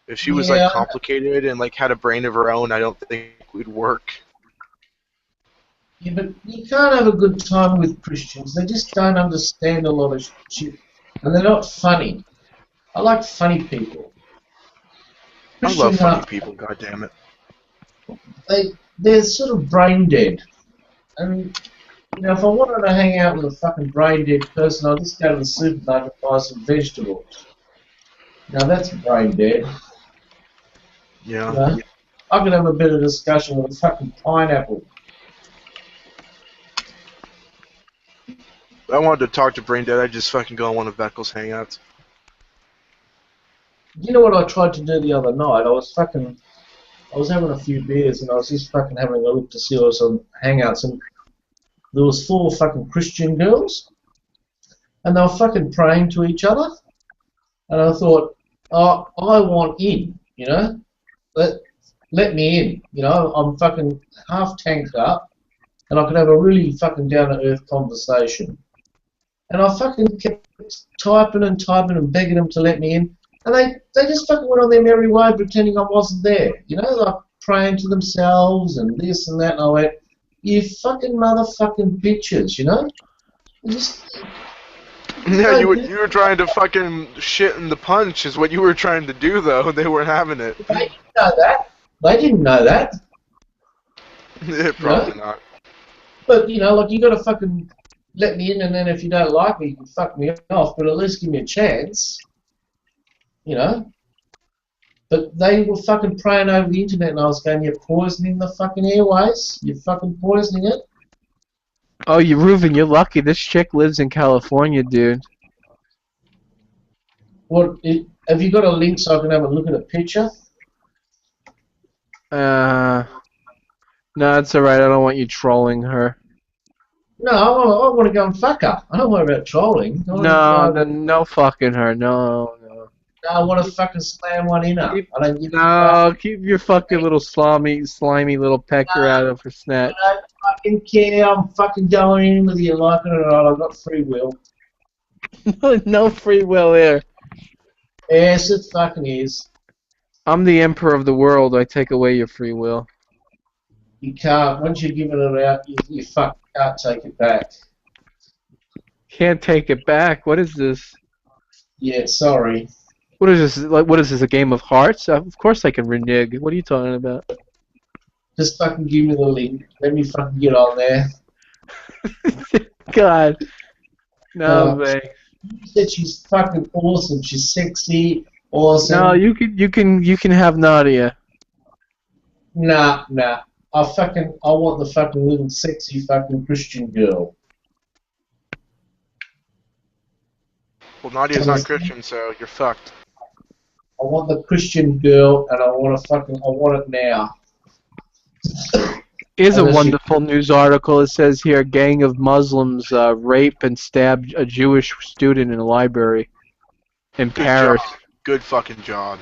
If she was like complicated and like had a brain of her own, I don't think we'd work. Yeah, but you can't have a good time with Christians. They just don't understand a lot of shit. And they're not funny. I like funny people. I love funny people, goddammit. They're sort of brain dead. And, if I wanted to hang out with a fucking brain dead person, I'd just go to the supermarket and buy some vegetables. Now that's brain dead. Yeah. I could have a bit of discussion with a fucking pineapple. I wanted to talk to Brain Dead. I just fucking go on one of Beckel's hangouts. You know what I tried to do the other night? I was having a few beers and I was just fucking having a look to see what was on hangouts, and there was 4 fucking Christian girls and they were fucking praying to each other, and I thought, oh, I want in, let me in, I'm fucking half tanked up and I could have a really fucking down-to-earth conversation. And I fucking kept typing and begging them to let me in. And they just fucking went on their merry way pretending I wasn't there. Like praying to themselves and this and that. And I went, you fucking motherfucking bitches, Just, yeah, you were trying to fucking shit in the punch is what you were trying to do, though. They weren't having it. They didn't know that. They didn't know that. Yeah, probably not. But, like, you got to fucking let me in, and then if you don't like me, you can fuck me off, but at least give me a chance. But they were fucking praying over the internet, and I was going, you're poisoning the fucking airways. You're fucking poisoning it. Oh, Reuven, you're lucky. This chick lives in California, dude. What? Have you got a link so I can have a look at a picture? No, it's alright. I don't want you trolling her. No, I want to go and fuck her. I don't worry about trolling. No fucking her. No. I want to fucking slam one in her. I don't give a No, keep your fucking little slimy little pecker out of her snatch. I don't fucking care. I'm fucking going in whether you like it or not. I've got free will. No free will here. Yes, it fucking is. I'm the emperor of the world. I take away your free will. You can't. Once you're giving it out, you fucking can't take it back. Can't take it back. What is this? Yeah, sorry. What is this? Like, what is this? A game of hearts? Of course I can renege. What are you talking about? Just fucking give me the link. Let me fucking get on there. God. No, man. You said she's fucking awesome. She's sexy, awesome. No, you can have Nadia. Nah. I want the fucking little sexy fucking Christian girl. Well, Nadia's not Christian, so you're fucked. I want the Christian girl, and I want it now. Here's a wonderful news article. It says here, gang of Muslims rape and stab a Jewish student in a library in Paris. Job. Good fucking job.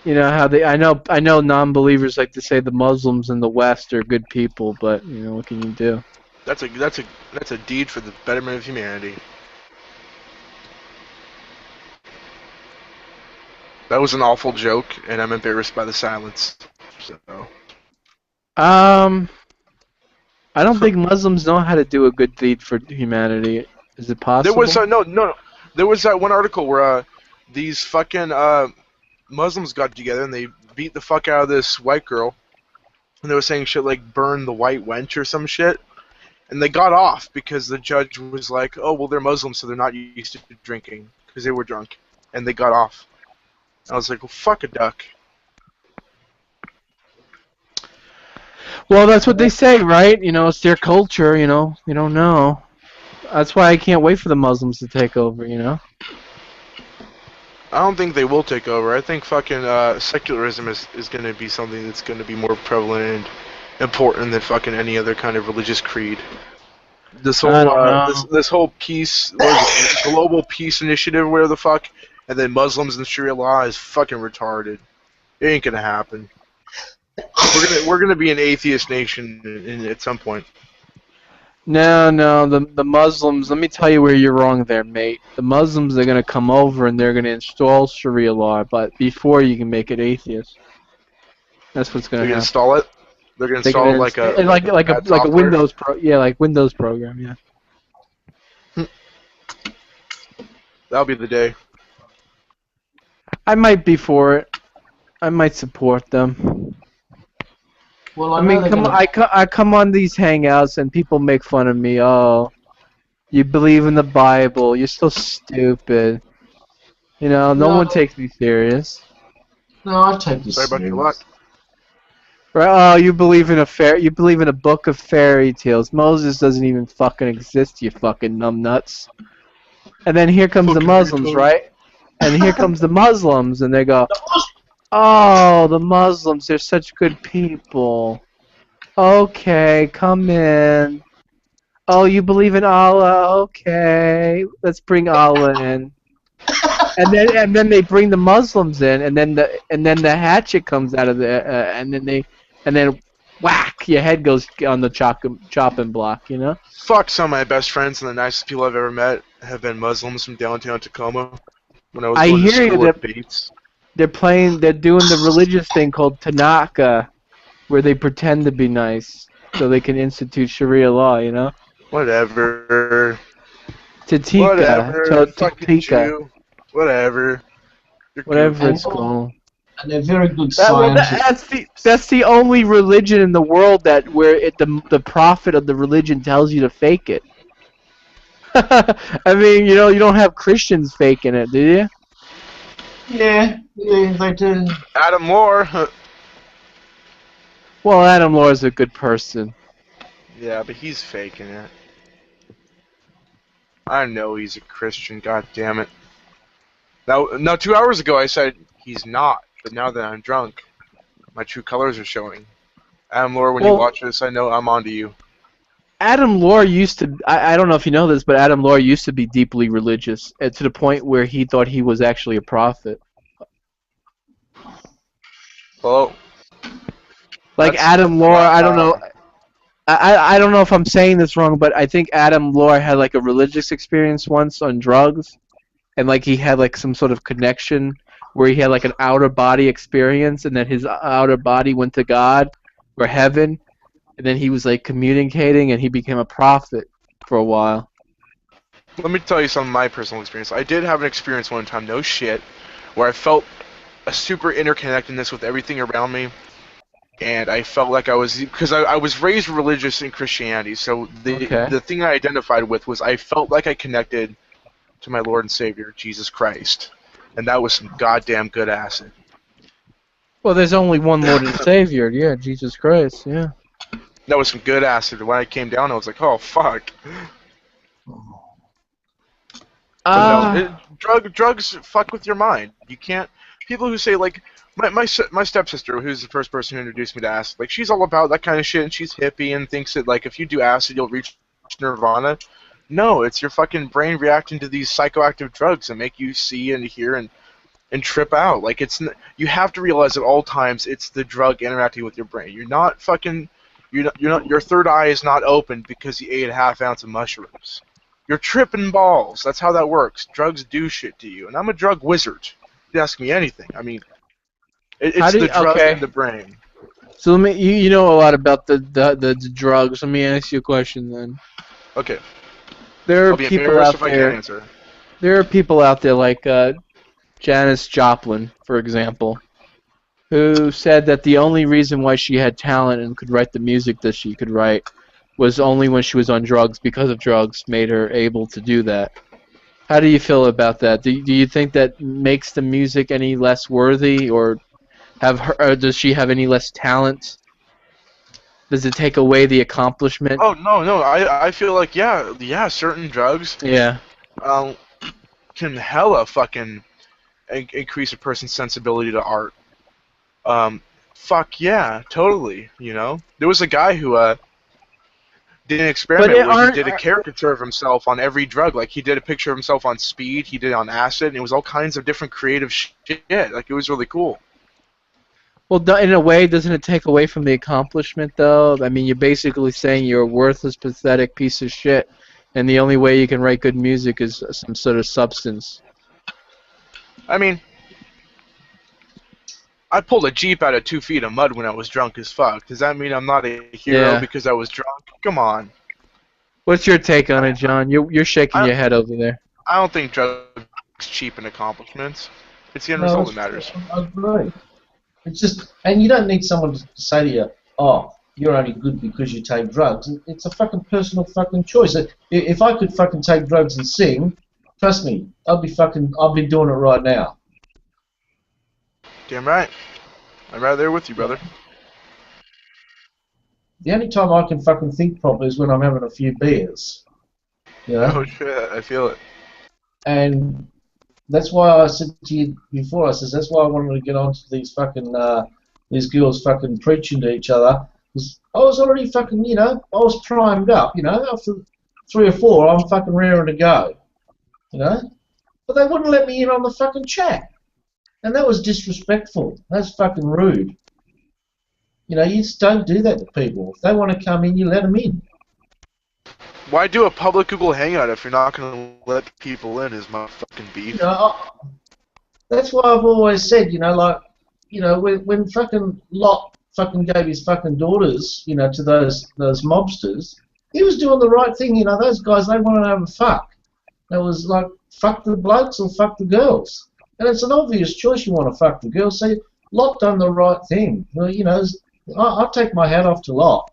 You know how I know non-believers like to say the Muslims in the West are good people, but you know what can you do? That's a deed for the betterment of humanity. That was an awful joke, and I'm embarrassed by the silence. So. I don't think Muslims know how to do a good deed for humanity. Is it possible? There was no. There was that one article where these fucking Muslims got together and they beat the fuck out of this white girl, and they were saying shit like "burn the white wench" or some shit, and they got off because the judge was like, "Oh well, they're Muslims, so they're not used to drinking," because they were drunk, and they got off. I was like, well, fuck a duck. Well, that's what they say, right? You know, it's their culture, you know. You don't know. That's why I can't wait for the Muslims to take over, you know. I don't think they will take over. I think fucking secularism is going to be something that's going to be more prevalent and important than fucking any other kind of religious creed. This whole this whole peace, global peace initiative, whatever the fuck, and then Muslims and Sharia law is fucking retarded. It ain't gonna happen. We're gonna be an atheist nation at some point. No, the Muslims. Let me tell you where you're wrong there, mate. The Muslims are gonna come over and they're gonna install Sharia law, but before you can make it atheist. That's what's gonna happen. Install it. They're gonna install it like a Windows like Windows program, yeah. That'll be the day. I might be for it. I might support them. Well, I mean, I come on these hangouts and people make fun of me. Oh, you believe in the Bible? You're so stupid. You know, no one takes me serious. No, I take you serious. Sorry about your luck. Right? Oh, you believe in a book of fairy tales. Moses doesn't even fucking exist. You fucking numbnuts. And then here comes the Muslims, right? And here comes the Muslims, and they go, "Oh, the Muslims, they're such good people. Okay, come in. Oh, you believe in Allah? Okay, let's bring Allah in." And then they bring the Muslims in, and then the hatchet comes out of the and then whack, your head goes on the chopping block, you know. Fuck, some of my best friends and the nicest people I've ever met have been Muslims from downtown Tacoma. When I was going to school at Bates. They're doing the religious thing called Tanaka, where they pretend to be nice so they can institute Sharia law, you know? Whatever. Tatika. Whatever. Fucking Jew. Whatever. Whatever it's called. And they're very good scientists. That's the only religion in the world where the prophet of the religion tells you to fake it. I mean, you know, you don't have Christians faking it, do you? Yeah, they do. Adam Moore. Well, Adam Moore's a good person. Yeah, but he's faking it. I know he's a Christian, god damn it. Now, 2 hours ago I said he's not, but now that I'm drunk, my true colors are showing. Adam Laura, when you watch this, I know I'm onto you. Adam Lore used to, I don't know if you know this, but Adam Lore used to be deeply religious, to the point where he thought he was actually a prophet. Well, like Adam Lore, I don't know. I don't know if I'm saying this wrong, but I think Adam Lore had like a religious experience once on drugs, and like he had like some sort of connection where he had like an outer body experience, and then his outer body went to God or heaven, and then he was like communicating, and he became a prophet for a while. Let me tell you some of my personal experience. I did have an experience one time, no shit, where I felt a super interconnectedness with everything around me. And I felt like I was, because I was raised religious in Christianity, so the thing I identified with was I felt like I connected to my Lord and Savior, Jesus Christ. And that was some goddamn good acid. Well, there's only one Lord and Savior, yeah, Jesus Christ, yeah. That was some good acid. When I came down, I was like, oh, fuck. Drugs fuck with your mind. You can't, people who say, like, my stepsister, who's the first person who introduced me to acid, like, she's all about that kind of shit, and she's hippie and thinks that, like, if you do acid, you'll reach nirvana. No, it's your fucking brain reacting to these psychoactive drugs that make you see and hear and trip out. Like, you have to realize at all times it's the drug interacting with your brain. You're not fucking, your third eye is not open because you ate a half ounce of mushrooms. You're tripping balls. That's how that works. Drugs do shit to you, and I'm a drug wizard. If you ask me anything, I mean. It's the drug in the brain. So let me. You know a lot about the drugs. Let me ask you a question then. Okay. There I'll are be people out if I there. can't answer. There are people out there like Janis Joplin, for example, who said that the only reason why she had talent and could write the music that she could write was only when she was on drugs, because of drugs made her able to do that. How do you feel about that? Do you think that makes the music any less worthy, or does she have any less talent? Does it take away the accomplishment? Oh no, I feel like yeah, certain drugs can hella fucking increase a person's sensibility to art. Fuck yeah, totally. You know, there was a guy who did an experiment where he did a caricature of himself on every drug. Like, he did a picture of himself on speed, he did it on acid, and it was all kinds of different creative shit. Like, it was really cool. Well, in a way, doesn't it take away from the accomplishment, though? I mean, you're basically saying you're a worthless, pathetic piece of shit, and the only way you can write good music is some sort of substance. I mean, I pulled a Jeep out of 2 feet of mud when I was drunk as fuck. Does that mean I'm not a hero because I was drunk? Come on. What's your take on it, John? You're shaking your head over there. I don't think drugs cheapen accomplishments. It's the end result that matters. I agree. It's just, and you don't need someone to say to you, oh, you're only good because you take drugs. It's a fucking personal fucking choice. If I could fucking take drugs and sing, trust me, I'll be doing it right now. Damn right. I'm right there with you, brother. The only time I can fucking think properly is when I'm having a few beers. You know? Oh shit, I feel it. And that's why I said to you before, I says that's why I wanted to get onto these fucking these girls fucking preaching to each other. Because I was already fucking, you know, I was primed up, you know, after 3 or 4 I'm fucking raring to go. You know? But they wouldn't let me in on the fucking chat. And that was disrespectful. That's fucking rude. You know, you just don't do that to people. If they want to come in, you let them in. Why do a public Google Hangout if you're not going to let people in is my fucking beef. You know, that's why I've always said, you know, like, you know, when fucking Lot fucking gave his fucking daughters, you know, to those mobsters, he was doing the right thing, you know, those guys, they wanted to have a fuck. It was like, fuck the blokes or fuck the girls. And it's an obvious choice you want to fuck the girls. So Lot done the right thing. Well, you know, I take my hat off to Lot.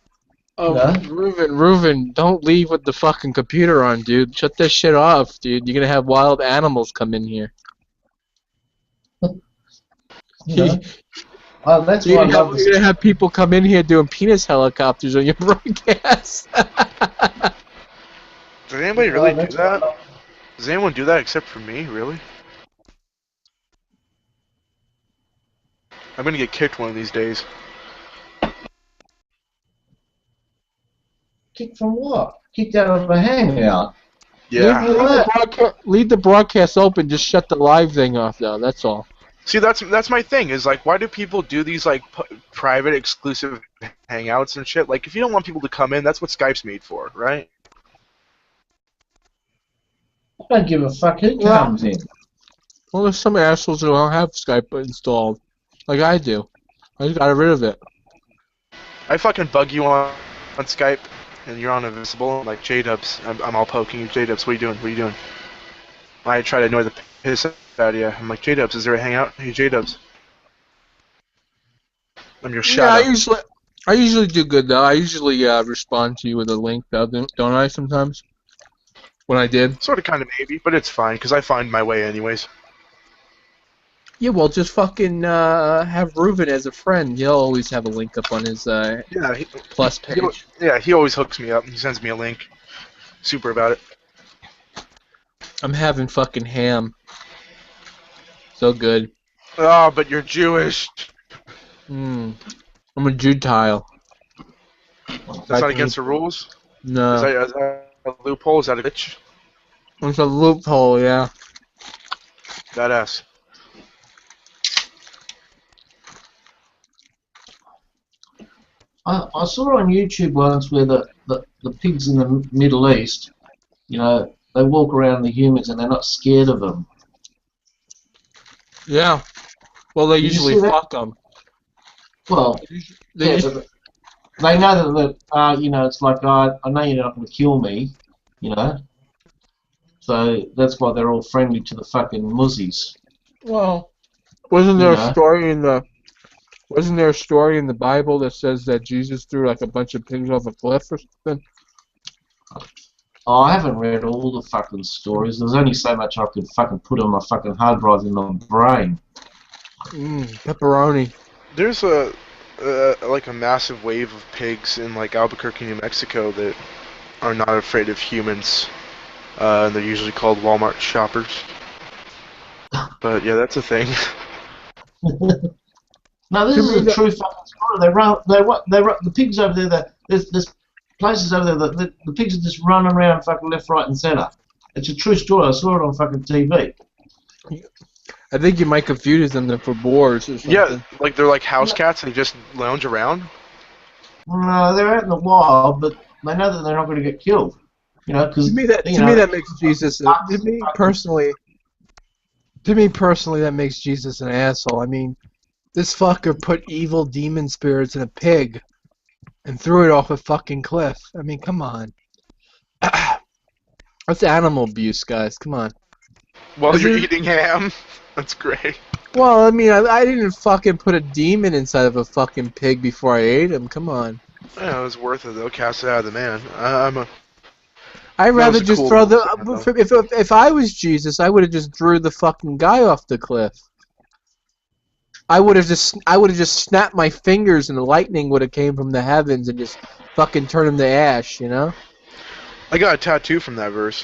Oh, Reuven, don't leave with the fucking computer on, dude. Shut that shit off, dude. You're gonna have wild animals come in here. You know? That's why I love this. You're gonna have people come in here doing penis helicopters on your broadcast. Does anybody really do that? Does anyone do that except for me, really? I'm gonna get kicked one of these days. Kicked from what? Kicked out of a hangout. Yeah. Leave the broadcast open. Just shut the live thing off, though. That's all. See, that's my thing. Is like, why do people do these like private, exclusive hangouts and shit? Like, if you don't want people to come in, that's what Skype's made for, right? I don't give a fuck who comes in. Well, there's some assholes who don't have Skype installed, like I do. I just got rid of it. I fucking bug you on Skype, and you're on invisible. I'm like, J-Dubs, I'm all poking you. J-Dubs, what are you doing? What are you doing? I try to annoy the piss out of you. I'm like, J-Dubs, is there a hangout? Hey, J-Dubs. I'm your shadow. Yeah, I usually do good though. I usually respond to you with a link, though, don't I? Sometimes. When I did. Sort of, kind of, maybe, but it's fine because I find my way anyways. Yeah, well, just fucking have Reuven as a friend. He'll always have a link up on his plus page. He always hooks me up. He sends me a link. Super about it. I'm having fucking ham. So good. Oh, but you're Jewish. I'm a Jew-tile. That's not against the rules? No. Is that a loophole? Is that a bitch? It's a loophole, yeah. Badass. I saw on YouTube once where the pigs in the Middle East, you know, they walk around the humans and they're not scared of them. Yeah. Well, they Did you usually see that? fuck them. Well, but they know that you know, it's like, I know you're not going to kill me, you know. So that's why they're all friendly to the fucking muzzies. Well, wasn't there Yeah. a story in the Bible that says that Jesus threw like a bunch of pigs off a cliff or something? Oh, I haven't read all the fucking stories. There's only so much I could fucking put on my fucking hard drive in my brain. Pepperoni. There's like a massive wave of pigs in like Albuquerque, New Mexico that are not afraid of humans. And they're usually called Walmart shoppers. But yeah, that's a thing. No, this is a true fucking story. They run. The pigs over there. There's places over there that the pigs are just running around fucking left, right, and centre. It's a true story. I saw it on fucking TV. I think you might confuse them for boars or something. Yeah, like they're like house cats and they just lounge around. No, they're out in the wild, but they know that they're not going to get killed. You know, because to me that makes Jesus. To me personally, that makes Jesus an asshole. I mean, this fucker put evil demon spirits in a pig and threw it off a fucking cliff. I mean, come on. That's animal abuse, guys. Come on. While you're eating ham. That's great. Well, I mean, I didn't fucking put a demon inside of a fucking pig before I ate him. Come on. Yeah, it was worth it though. Cast it out of the man. I'd rather just throw the. If I was Jesus, I would have just threw the fucking guy off the cliff. I would have just snapped my fingers and the lightning would have came from the heavens and just fucking turned him to ash, you know? I got a tattoo from that verse.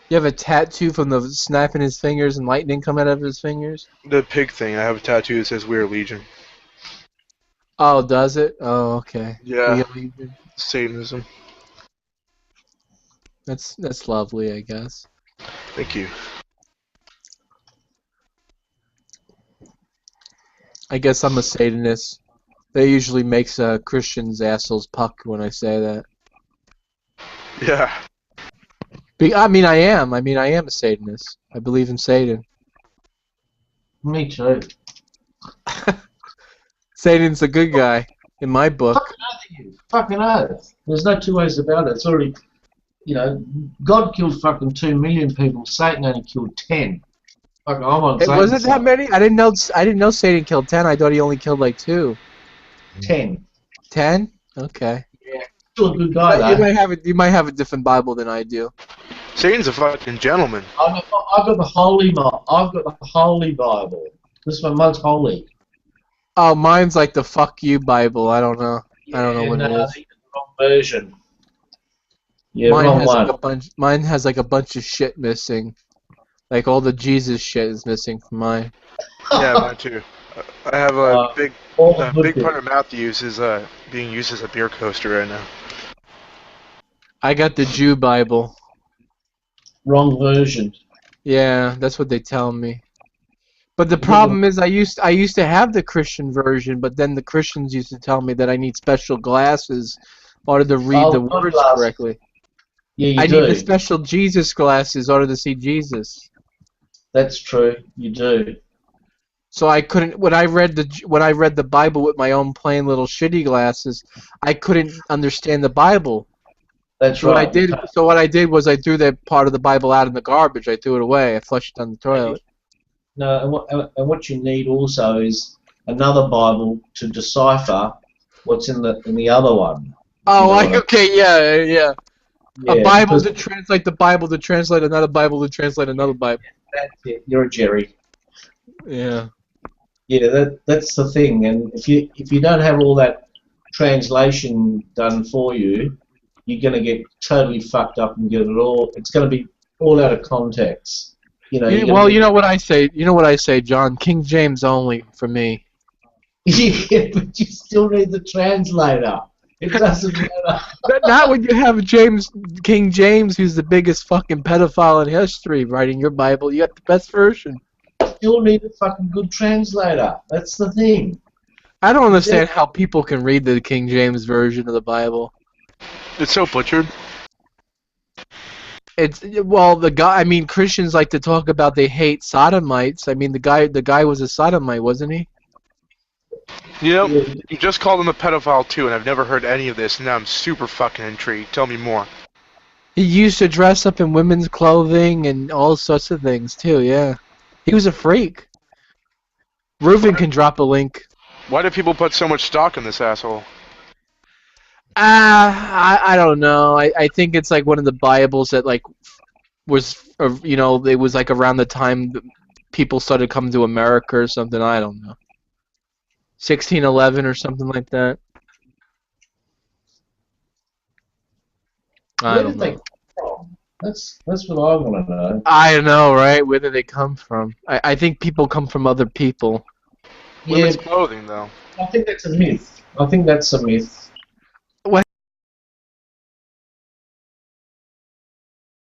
You have a tattoo from the snapping his fingers and lightning coming out of his fingers? The pig thing. I have a tattoo that says "We are Legion." Oh, does it? Oh, okay. Yeah. We are Legion. Satanism. That's lovely, I guess. Thank you. I guess I'm a Satanist. That usually makes Christians assholes puck when I say that. Yeah. I mean, I am a Satanist. I believe in Satan. Me too. Satan's a good guy, in my book. Fucking oath. There's no two ways about it. It's already, you know, God killed fucking 2 million people. Satan only killed 10. Fuck, I'm on It Satan's wasn't that side. many? I didn't know Satan killed 10. I thought he only killed like 2. 10. 10? Okay. Yeah. Still a good guy, though. You might have a different Bible than I do. Satan's a fucking gentleman. I've got the Holy Bible. I've got the Holy Bible. This is my most holy. Oh, mine's like the fuck you Bible. I don't know. I don't know what it is. The wrong version. Yeah, Mine wrong has one. like a bunch of shit missing. Like all the Jesus shit is missing from mine. Yeah, mine too. I have a big good part of Matthews is being used as a beer coaster right now. I got the Jew Bible. Wrong version. Yeah, that's what they tell me. But the You got problem is, I used to have the Christian version, but then the Christians used to tell me that I need special glasses in order to read the good words glasses. correctly. Yeah, you I do. need the special Jesus glasses in order to see Jesus. That's true. You do. So I couldn't when I read the Bible with my own plain little shitty glasses, I couldn't understand the Bible. That's So what I right. did what I did was I threw that part of the Bible out in the garbage. I threw it away. I flushed it down the toilet. No, and what you need also is another Bible to decipher what's in the other one. Oh, okay, yeah. A Yeah, Bible because to translate the Bible to translate another Bible to translate another Bible. that's it. You're a Jerry. Yeah. Yeah, that's the thing. And if you don't have all that translation done for you, you're going to get totally fucked up and get it all. It's going to be all out of context. You know. Well, you know what I say. You know what I say, John. King James only for me. Yeah, but you still need the translator. It doesn't matter. Not when you have King James, who's the biggest fucking pedophile in history, writing your Bible. You got the best version. Still need a fucking good translator. That's the thing. I don't understand how people can read the King James version of the Bible. It's so butchered. Christians like to talk about they hate sodomites. I mean, the guy was a sodomite, wasn't he? You just called him a pedophile too, and I've never heard any of this, and now I'm super fucking intrigued. Tell me more. He used to dress up in women's clothing and all sorts of things too. Yeah, he was a freak. Reuven can drop a link. Why do people put so much stock in this asshole? I don't know. I think it's like one of the Bibles that was it was like around the time that people started coming to America or something. I don't know. 1611 or something like that. I don't know. That's what I want to know. I know, right? Where do they come from? I think people come from other people. Women's clothing, though. I think that's a myth. I think that's a myth.